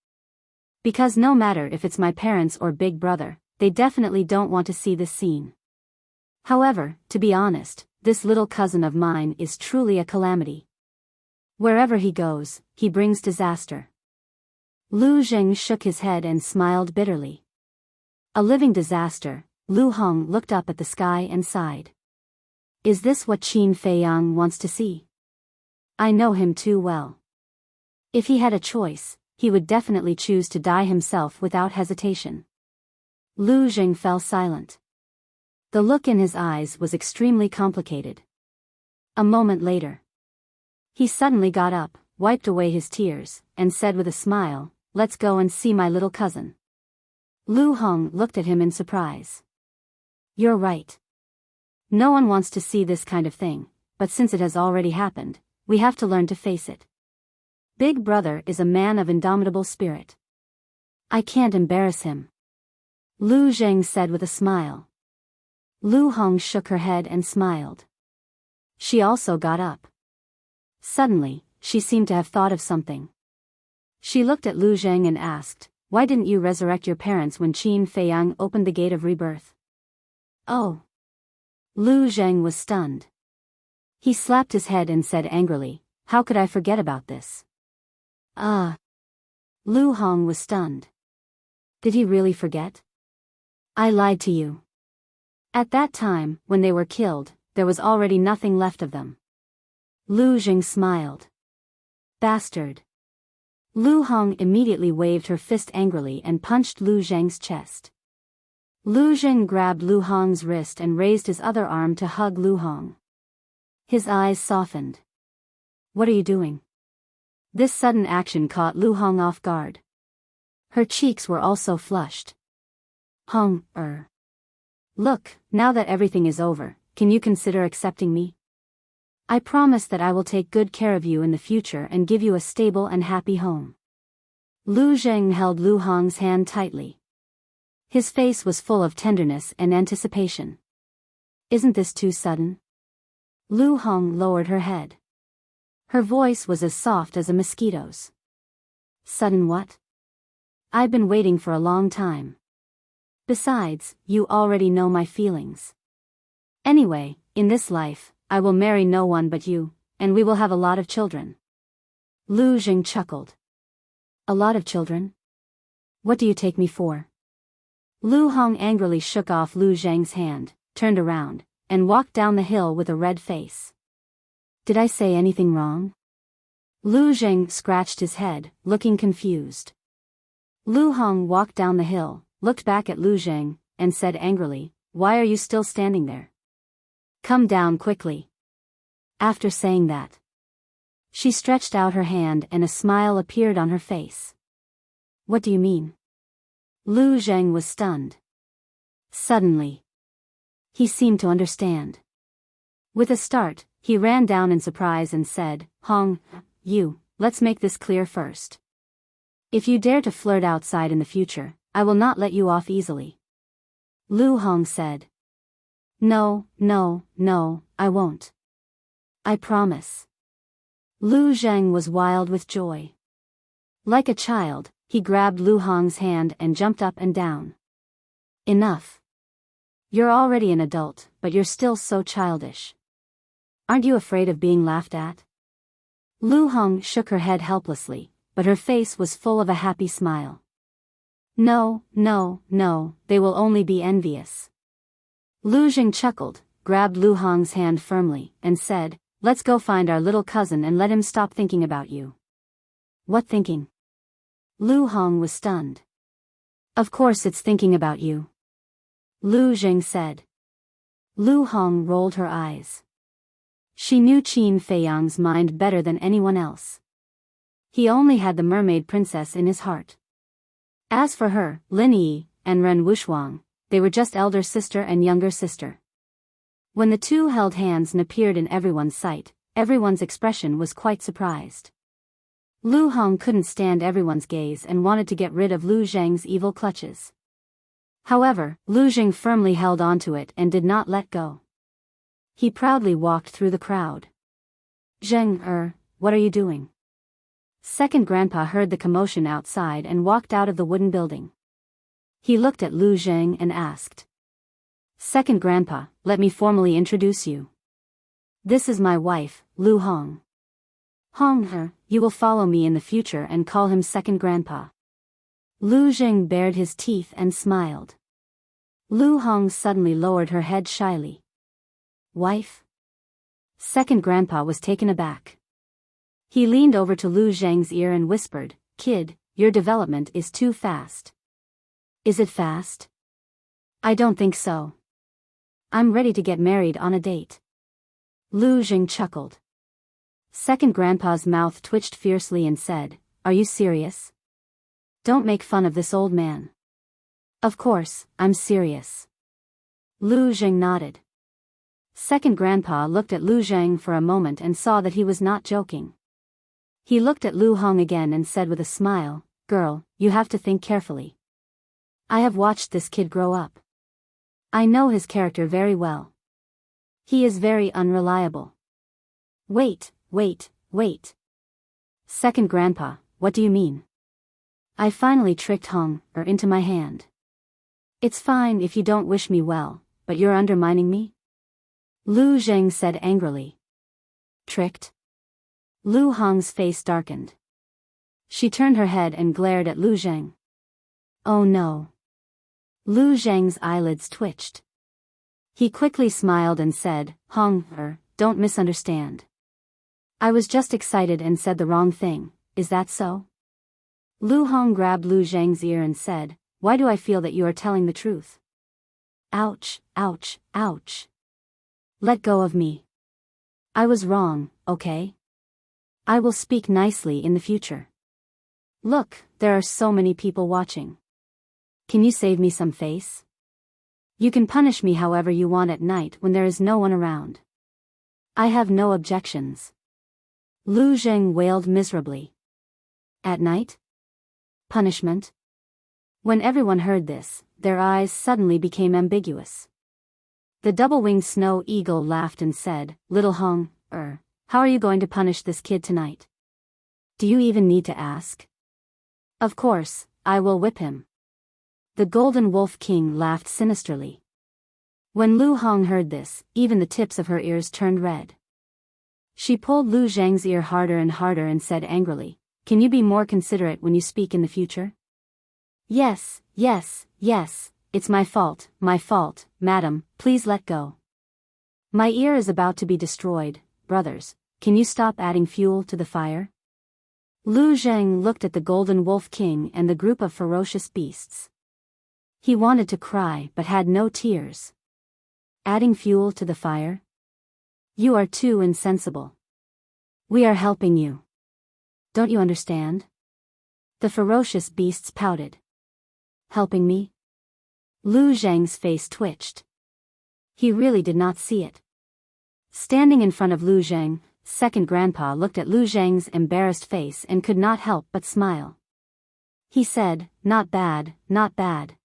Because no matter if it's my parents or Big Brother, they definitely don't want to see this scene. However, to be honest, this little cousin of mine is truly a calamity. Wherever he goes, he brings disaster." Lu Jing shook his head and smiled bitterly. A living disaster. Lu Hong looked up at the sky and sighed. Is this what Qin Feiyang wants to see? I know him too well. If he had a choice, he would definitely choose to die himself without hesitation. Lu Jing fell silent. The look in his eyes was extremely complicated. A moment later, he suddenly got up, wiped away his tears, and said with a smile, "Let's go and see my little cousin." Lu Hong looked at him in surprise. You're right. No one wants to see this kind of thing, but since it has already happened, we have to learn to face it. Big Brother is a man of indomitable spirit. I can't embarrass him. Lu Jing said with a smile. Lu Hong shook her head and smiled. She also got up. Suddenly, she seemed to have thought of something. She looked at Lu Zheng and asked, "Why didn't you resurrect your parents when Qin Feiyang opened the gate of rebirth?" "Oh." Lu Zheng was stunned. He slapped his head and said angrily, "How could I forget about this?" Lu Hong was stunned. Did he really forget? "I lied to you." At that time, when they were killed, there was already nothing left of them. Lu Zheng smiled. "Bastard." Lu Hong immediately waved her fist angrily and punched Lu Zheng's chest. Lu Zheng grabbed Lu Hong's wrist and raised his other arm to hug Lu Hong. His eyes softened. "What are you doing?" This sudden action caught Lu Hong off guard. Her cheeks were also flushed. "Hong, Look, now that everything is over, can you consider accepting me? I promise that I will take good care of you in the future and give you a stable and happy home." Lu Zheng held Lu Hong's hand tightly. His face was full of tenderness and anticipation. "Isn't this too sudden?" Lu Hong lowered her head. Her voice was as soft as a mosquito's. "Sudden what? I've been waiting for a long time. Besides, you already know my feelings. Anyway, in this life, I will marry no one but you, and we will have a lot of children." Lu Zheng chuckled. "A lot of children? What do you take me for?" Lu Hong angrily shook off Lu Zheng's hand, turned around, and walked down the hill with a red face. "Did I say anything wrong?" Lu Zheng scratched his head, looking confused. Lu Hong walked down the hill, looked back at Lu Zheng, and said angrily, "Why are you still standing there? Come down quickly." After saying that, she stretched out her hand and a smile appeared on her face. "What do you mean?" Lu Zheng was stunned. Suddenly, he seemed to understand. With a start, he ran down in surprise and said, "Hong, let's make this clear first. If you dare to flirt outside in the future, I will not let you off easily." Lu Hong said, No, I won't. I promise." Lu Zheng was wild with joy. Like a child, he grabbed Lu Hong's hand and jumped up and down. "Enough. You're already an adult, but you're still so childish. Aren't you afraid of being laughed at?" Lu Hong shook her head helplessly, but her face was full of a happy smile. No, they will only be envious." Lu Zheng chuckled, grabbed Lu Hong's hand firmly, and said, "Let's go find our little cousin and let him stop thinking about you." "What thinking?" Lu Hong was stunned. "Of course it's thinking about you," Lu Zheng said. Lu Hong rolled her eyes. She knew Qin Feiyang's mind better than anyone else. He only had the mermaid princess in his heart. As for her, Lin Yi, and Ren Wuxuang, they were just elder sister and younger sister. When the two held hands and appeared in everyone's sight, everyone's expression was quite surprised. Lu Hong couldn't stand everyone's gaze and wanted to get rid of Lu Zheng's evil clutches. However, Lu Zheng firmly held onto it and did not let go. He proudly walked through the crowd. "Zheng, what are you doing?" Second grandpa heard the commotion outside and walked out of the wooden building. He looked at Lu Zheng and asked, "Second grandpa, let me formally introduce you. This is my wife, Lu Hong. Hong, you will follow me in the future and call him second grandpa." Lu Zheng bared his teeth and smiled. Lu Hong suddenly lowered her head shyly. "Wife?" Second grandpa was taken aback. He leaned over to Lu Zheng's ear and whispered, "Kid, your development is too fast." "Is it fast?" "I don't think so. I'm ready to get married on a date." Lu Zheng chuckled. Second grandpa's mouth twitched fiercely and said, "Are you serious? Don't make fun of this old man." "Of course, I'm serious." Lu Zheng nodded. Second grandpa looked at Lu Zheng for a moment and saw that he was not joking. He looked at Lu Hong again and said with a smile, "Girl, you have to think carefully. I have watched this kid grow up. I know his character very well. He is very unreliable." Wait. Second grandpa, what do you mean?" I finally tricked into my hand. It's fine if you don't wish me well, but you're undermining me? Lu Zheng said angrily. Tricked? Lu Hong's face darkened. She turned her head and glared at Lu Zheng. Oh no. Lu Zheng's eyelids twitched. He quickly smiled and said, don't misunderstand. I was just excited and said the wrong thing, is that so? Lu Hong grabbed Lu Zheng's ear and said, why do I feel that you are telling the truth? Ouch, ouch, ouch. Let go of me. I was wrong, okay? I will speak nicely in the future. Look, there are so many people watching. Can you save me some face? You can punish me however you want at night when there is no one around. I have no objections. Lu Zheng wailed miserably. At night? Punishment? When everyone heard this, their eyes suddenly became ambiguous. The double-winged snow eagle laughed and said, Little Hong, how are you going to punish this kid tonight? Do you even need to ask? Of course, I will whip him. The Golden Wolf King laughed sinisterly. When Lu Hong heard this, even the tips of her ears turned red. She pulled Lu Zheng's ear harder and said angrily, can you be more considerate when you speak in the future? Yes, it's my fault, madam, please let go. My ear is about to be destroyed, brothers, can you stop adding fuel to the fire? Lu Zheng looked at the Golden Wolf King and the group of ferocious beasts. He wanted to cry but had no tears. Adding fuel to the fire? You are too insensible. We are helping you. Don't you understand? The ferocious beasts pouted. Helping me? Lu Zheng's face twitched. He really did not see it. Standing in front of Lu Zheng, second grandpa looked at Lu Zheng's embarrassed face and could not help but smile. He said, not bad, not bad.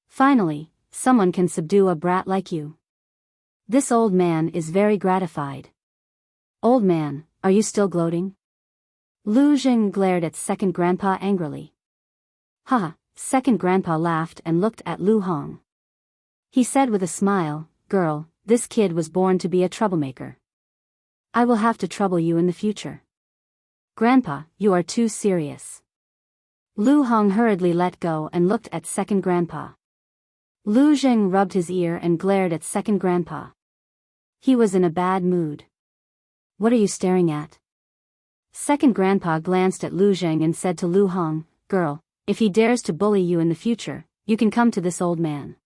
Finally, someone can subdue a brat like you. This old man is very gratified. Old man, are you still gloating? Lu Zheng glared at second grandpa angrily. Second grandpa laughed and looked at Lu Hong. He said with a smile, girl, this kid was born to be a troublemaker. I will have to trouble you in the future. Grandpa, you are too serious. Lu Hong hurriedly let go and looked at second grandpa. Lu Zheng rubbed his ear and glared at second grandpa. He was in a bad mood. What are you staring at? Second grandpa glanced at Lu Zheng and said to Lu Hong, girl, if he dares to bully you in the future, you can come to this old man.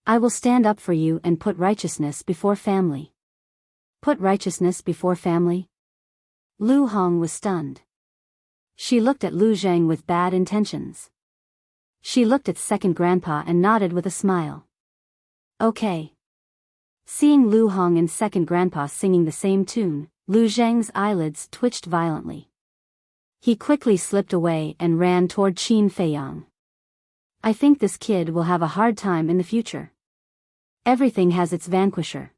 I will stand up for you and put righteousness before family. Put righteousness before family? Lu Hong was stunned. She looked at Lu Zheng with bad intentions. She looked at second grandpa and nodded with a smile. Okay. Seeing Lu Hong and second grandpa singing the same tune, Lu Zheng's eyelids twitched violently. He quickly slipped away and ran toward Qin Feiyang. I think this kid will have a hard time in the future. Everything has its vanquisher.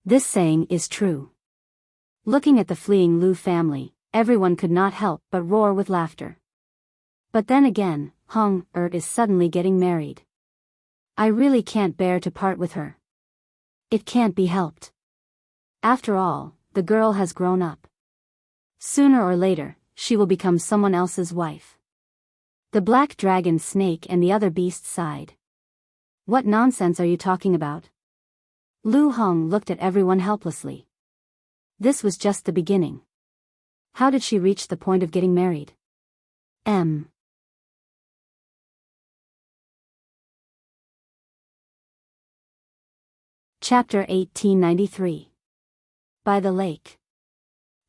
This saying is true. Looking at the fleeing Lu family, everyone could not help but roar with laughter. But then again, Hong is suddenly getting married. I really can't bear to part with her. It can't be helped. After all, the girl has grown up. Sooner or later, she will become someone else's wife. The black dragon snake and the other beasts sighed. What nonsense are you talking about? Lu Hong looked at everyone helplessly. This was just the beginning. How did she reach the point of getting married? Chapter 1893. By the lake.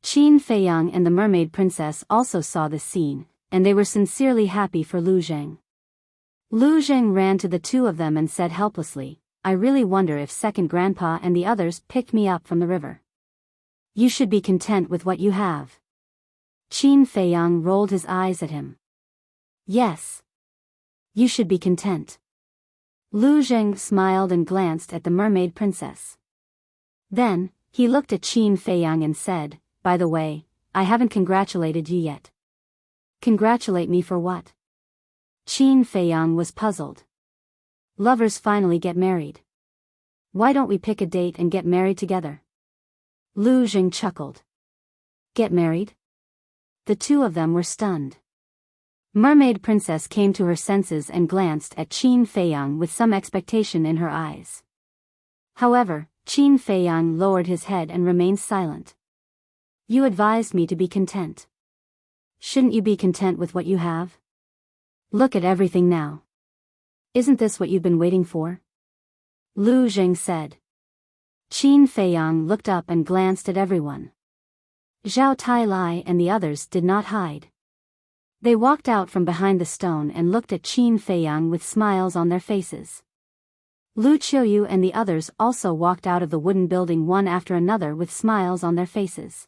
Qin Feiyang and the mermaid princess also saw this scene, and they were sincerely happy for Lu Zheng. Lu Zheng ran to the two of them and said helplessly, I really wonder if second grandpa and the others picked me up from the river. You should be content with what you have. Qin Feiyang rolled his eyes at him. Yes. You should be content. Lu Zheng smiled and glanced at the mermaid princess. Then, he looked at Qin Feiyang and said, by the way, I haven't congratulated you yet. Congratulate me for what? Qin Feiyang was puzzled. Lovers finally get married. Why don't we pick a date and get married together? Lu Jing chuckled. Get married? The two of them were stunned. Mermaid Princess came to her senses and glanced at Qin Feiyang with some expectation in her eyes. However, Qin Feiyang lowered his head and remained silent. You advised me to be content. Shouldn't you be content with what you have? Look at everything now. Isn't this what you've been waiting for? Lu Jing said. Qin Feiyang looked up and glanced at everyone. Zhao Tailai and the others did not hide. They walked out from behind the stone and looked at Qin Feiyang with smiles on their faces. Lu Qiuyu and the others also walked out of the wooden building one after another with smiles on their faces.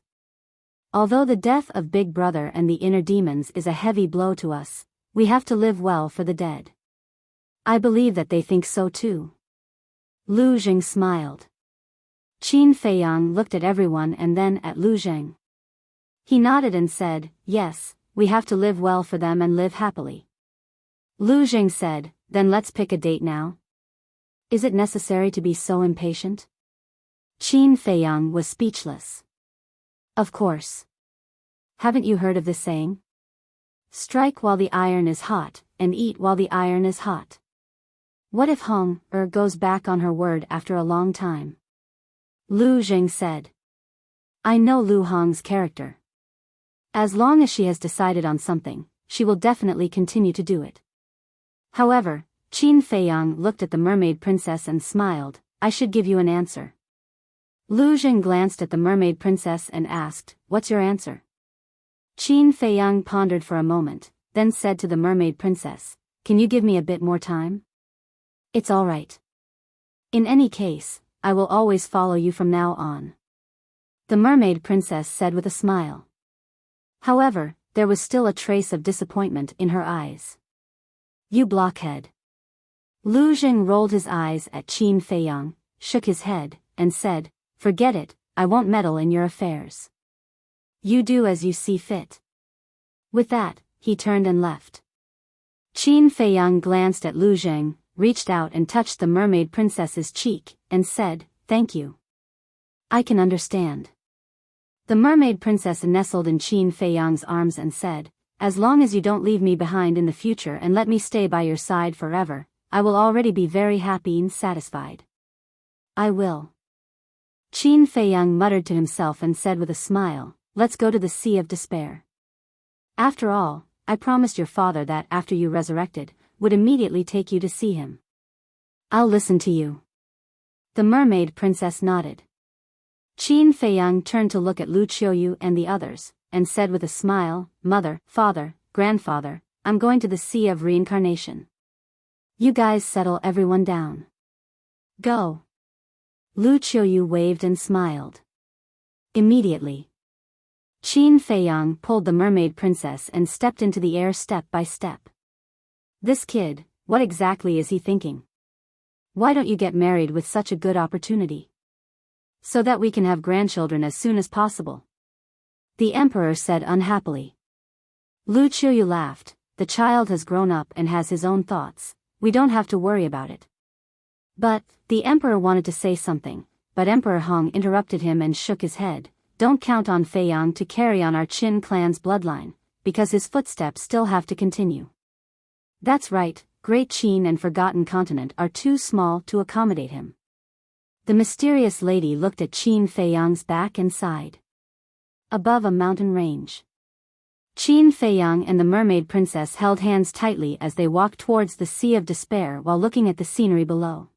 Although the death of Big Brother and the inner demons is a heavy blow to us, we have to live well for the dead. I believe that they think so too. Lu Jing smiled. Qin Feiyang looked at everyone and then at Lu Jing. He nodded and said, yes, we have to live well for them and live happily. Lu Jing said, then let's pick a date now. Is it necessary to be so impatient? Qin Feiyang was speechless. Of course. Haven't you heard of this saying? Strike while the iron is hot, and eat while the iron is hot. What if Hong goes back on her word after a long time? Lu Jing said. I know Lu Hong's character. As long as she has decided on something, she will definitely continue to do it. However, Qin Feiyang looked at the Mermaid Princess and smiled. I should give you an answer. Lu Jing glanced at the Mermaid Princess and asked, what's your answer? Qin Feiyang pondered for a moment, then said to the Mermaid Princess, can you give me a bit more time? It's all right. In any case, I will always follow you from now on. The Mermaid Princess said with a smile. However, there was still a trace of disappointment in her eyes. You blockhead. Lu Jing rolled his eyes at Qin Feiyang, shook his head, and said, forget it, I won't meddle in your affairs. You do as you see fit. With that, he turned and left. Qin Feiyang glanced at Lu Jing, reached out and touched the Mermaid Princess's cheek, and said, thank you. I can understand. The Mermaid Princess nestled in Qin Feiyang's arms and said, as long as you don't leave me behind in the future and let me stay by your side forever, I will already be very happy and satisfied. I will. Qin Feiyang muttered to himself and said with a smile, let's go to the Sea of Despair. After all, I promised your father that after you resurrected, would immediately take you to see him. I'll listen to you. The Mermaid Princess nodded. Qin Feiyang turned to look at Lu Qiuyu and the others, and said with a smile, mother, father, grandfather, I'm going to the Sea of Reincarnation. You guys settle everyone down. Go. Lu Qiuyu waved and smiled. Immediately, Qin Feiyang pulled the Mermaid Princess and stepped into the air step by step. This kid, what exactly is he thinking? Why don't you get married with such a good opportunity? So that we can have grandchildren as soon as possible. The Emperor said unhappily. Lu Qiuyu laughed, the child has grown up and has his own thoughts, we don't have to worry about it. But, the Emperor wanted to say something, but Emperor Hong interrupted him and shook his head, don't count on Feiyang to carry on our Qin clan's bloodline, because his footsteps still have to continue. That's right, Great Qin and Forgotten Continent are too small to accommodate him. The mysterious lady looked at Qin Feiyang's back and sighed. Above a mountain range. Qin Feiyang and the Mermaid Princess held hands tightly as they walked towards the Sea of Despair while looking at the scenery below.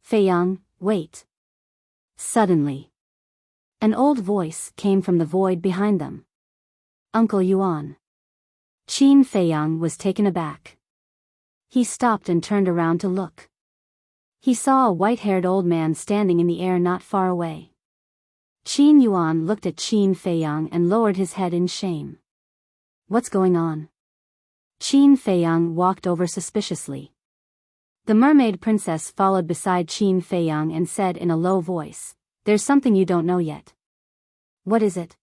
Feiyang, wait. Suddenly, an old voice came from the void behind them. Uncle Yuan. Qin Feiyang was taken aback. He stopped and turned around to look. He saw a white-haired old man standing in the air not far away. Qin Yuan looked at Qin Feiyang and lowered his head in shame. What's going on? Qin Feiyang walked over suspiciously. The Mermaid Princess followed beside Qin Feiyang and said in a low voice, there's something you don't know yet. What is it?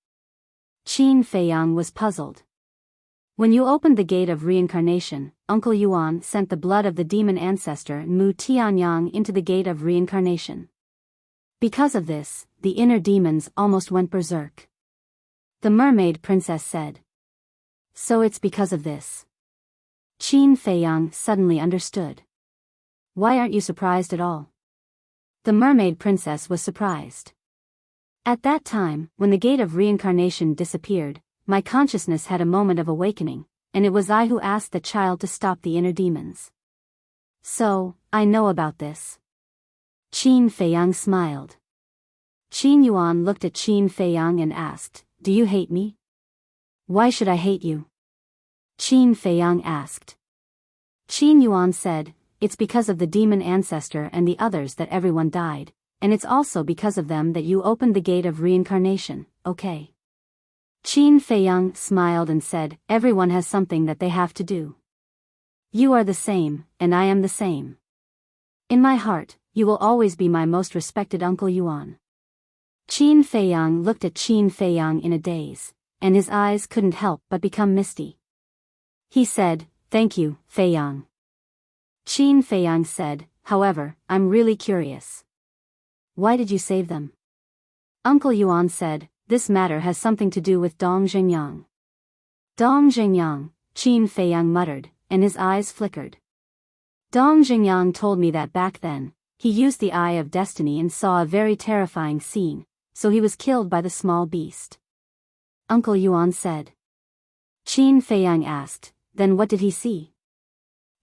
Qin Feiyang was puzzled. When you opened the gate of reincarnation, Uncle Yuan sent the blood of the demon ancestor Mu Tianyang into the gate of reincarnation. Because of this, the inner demons almost went berserk. The mermaid princess said. So it's because of this. Qin Feiyang suddenly understood. Why aren't you surprised at all? The mermaid princess was surprised. At that time, when the gate of reincarnation disappeared, my consciousness had a moment of awakening, and it was I who asked the child to stop the inner demons. So, I know about this. Qin Feiyang smiled. Qin Yuan looked at Qin Feiyang and asked, Do you hate me? Why should I hate you? Qin Feiyang asked. Qin Yuan said, It's because of the demon ancestor and the others that everyone died, and it's also because of them that you opened the gate of reincarnation, okay? Qin Feiyang smiled and said, Everyone has something that they have to do. You are the same, and I am the same. In my heart, you will always be my most respected Uncle Yuan. Qin Feiyang looked at Qin Feiyang in a daze, and his eyes couldn't help but become misty. He said, Thank you, Feiyang. Qin Feiyang said, However, I'm really curious. Why did you save them? Uncle Yuan said, This matter has something to do with Dong Zhengyang. Dong Zhengyang, Qin Feiyang muttered, and his eyes flickered. Dong Zhengyang told me that back then, he used the Eye of Destiny and saw a very terrifying scene, so he was killed by the small beast. Uncle Yuan said. Qin Feiyang asked, Then what did he see?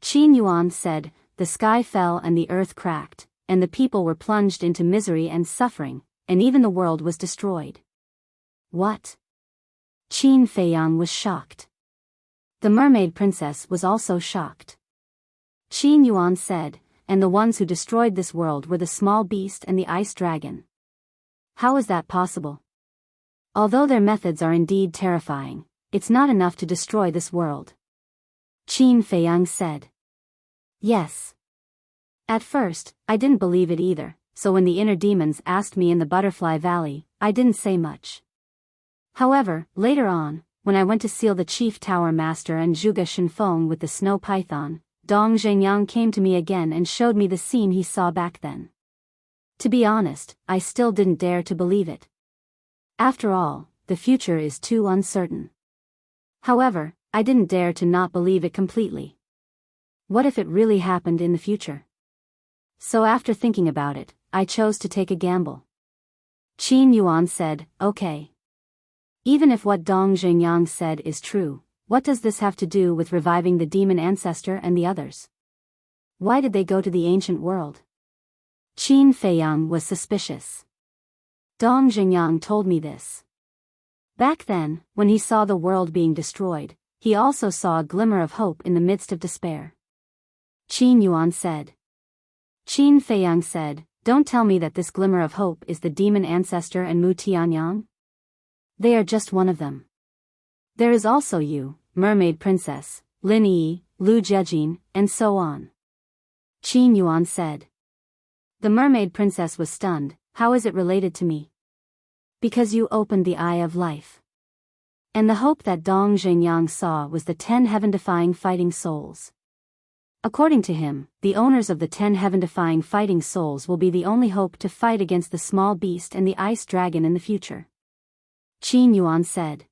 Qin Yuan said, The sky fell and the earth cracked, and the people were plunged into misery and suffering, and even the world was destroyed. What? Qin Feiyang was shocked. The mermaid princess was also shocked. Qin Yuan said, And the ones who destroyed this world were the small beast and the ice dragon. How is that possible? Although their methods are indeed terrifying, it's not enough to destroy this world. Qin Feiyang said. Yes. At first, I didn't believe it either, so when the inner demons asked me in the Butterfly Valley, I didn't say much. However, later on, when I went to seal the Chief Tower Master and Zhuge Shenfeng with the snow python, Dong Zhengyang came to me again and showed me the scene he saw back then. To be honest, I still didn't dare to believe it. After all, the future is too uncertain. However, I didn't dare to not believe it completely. What if it really happened in the future? So after thinking about it, I chose to take a gamble. Qin Yuan said, Okay. Even if what Dong Zhengyang said is true, what does this have to do with reviving the demon ancestor and the others? Why did they go to the ancient world? Qin Feiyang was suspicious. Dong Zhengyang told me this. Back then, when he saw the world being destroyed, he also saw a glimmer of hope in the midst of despair. Qin Yuan said. Qin Feiyang said, Don't tell me that this glimmer of hope is the demon ancestor and Mu Tianyang. They are just one of them. There is also you, mermaid princess, Lin Yi, Lu Jejin, and so on. Qin Yuan said. The mermaid princess was stunned. How is it related to me? Because you opened the eye of life. And the hope that Dong Zhengyang saw was the 10 heaven-defying fighting souls. According to him, the owners of the 10 heaven-defying fighting souls will be the only hope to fight against the small beast and the ice dragon in the future. Qin Yuan said.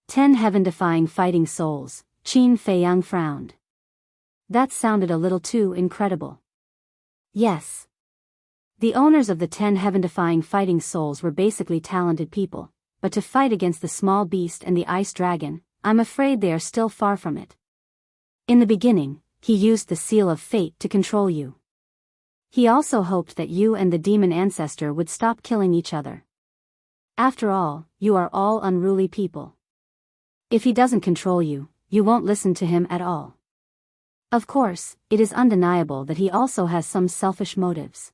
10 heaven-defying fighting souls, Qin Feiyang frowned. That sounded a little too incredible. Yes. The owners of the 10 heaven-defying fighting souls were basically talented people, but to fight against the small beast and the ice dragon, I'm afraid they are still far from it. In the beginning, he used the seal of fate to control you. He also hoped that you and the demon ancestor would stop killing each other. After all, you are all unruly people. If he doesn't control you, you won't listen to him at all. Of course, it is undeniable that he also has some selfish motives.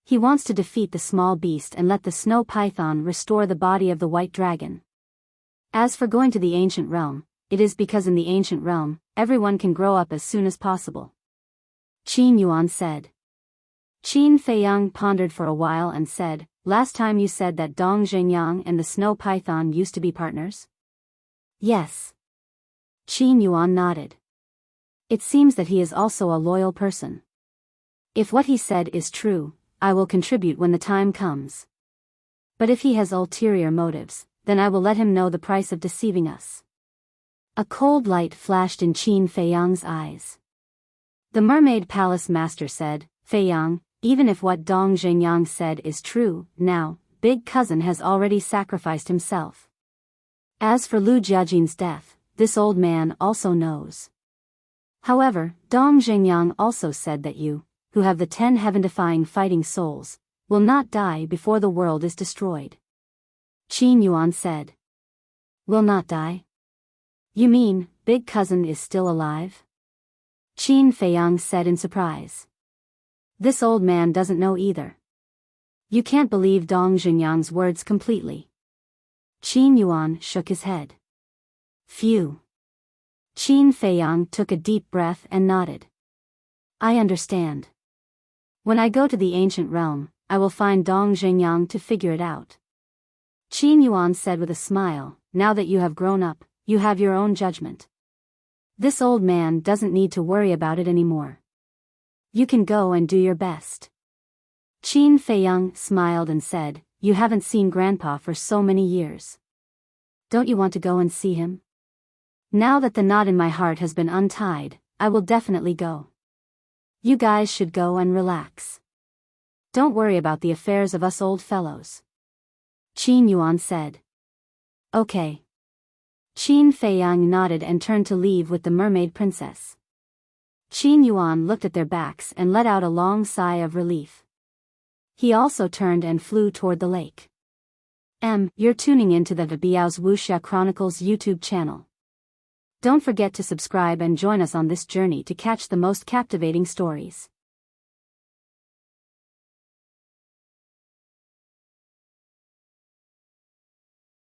He wants to defeat the small beast and let the snow python restore the body of the white dragon. As for going to the ancient realm, it is because in the ancient realm, everyone can grow up as soon as possible. Qin Yuan said. Qin Feiyang pondered for a while and said, Last time you said that Dong Zhengyang and the snow python used to be partners? Yes. Qin Yuan nodded. It seems that he is also a loyal person. If what he said is true, I will contribute when the time comes. But if he has ulterior motives, then I will let him know the price of deceiving us. A cold light flashed in Qin Feiyang's eyes. The Mermaid Palace Master said, Feiyang, even if what Dong Xingyang said is true, now, Big Cousin has already sacrificed himself. As for Lu Jiajin's death, this old man also knows. However, Dong Xingyang also said that you, who have the 10 heaven-defying fighting souls, will not die before the world is destroyed. Qin Yuan said. Will not die? You mean, Big Cousin is still alive? Qin Feiyang said in surprise. This old man doesn't know either. You can't believe Dong Xingyang's words completely. Qin Yuan shook his head. Phew. Qin Feiyang took a deep breath and nodded. I understand. When I go to the ancient realm, I will find Dong Xingyang to figure it out. Qin Yuan said with a smile, now that you have grown up, you have your own judgment. This old man doesn't need to worry about it anymore. You can go and do your best. Qin Feiyang smiled and said, you haven't seen Grandpa for so many years. Don't you want to go and see him? Now that the knot in my heart has been untied, I will definitely go. You guys should go and relax. Don't worry about the affairs of us old fellows. Qin Yuan said. Okay. Qin Feiyang nodded and turned to leave with the mermaid princess. Qin Yuan looked at their backs and let out a long sigh of relief. He also turned and flew toward the lake. You're tuning into the Biyao's Wuxia Chronicles YouTube channel. Don't forget to subscribe and join us on this journey to catch the most captivating stories.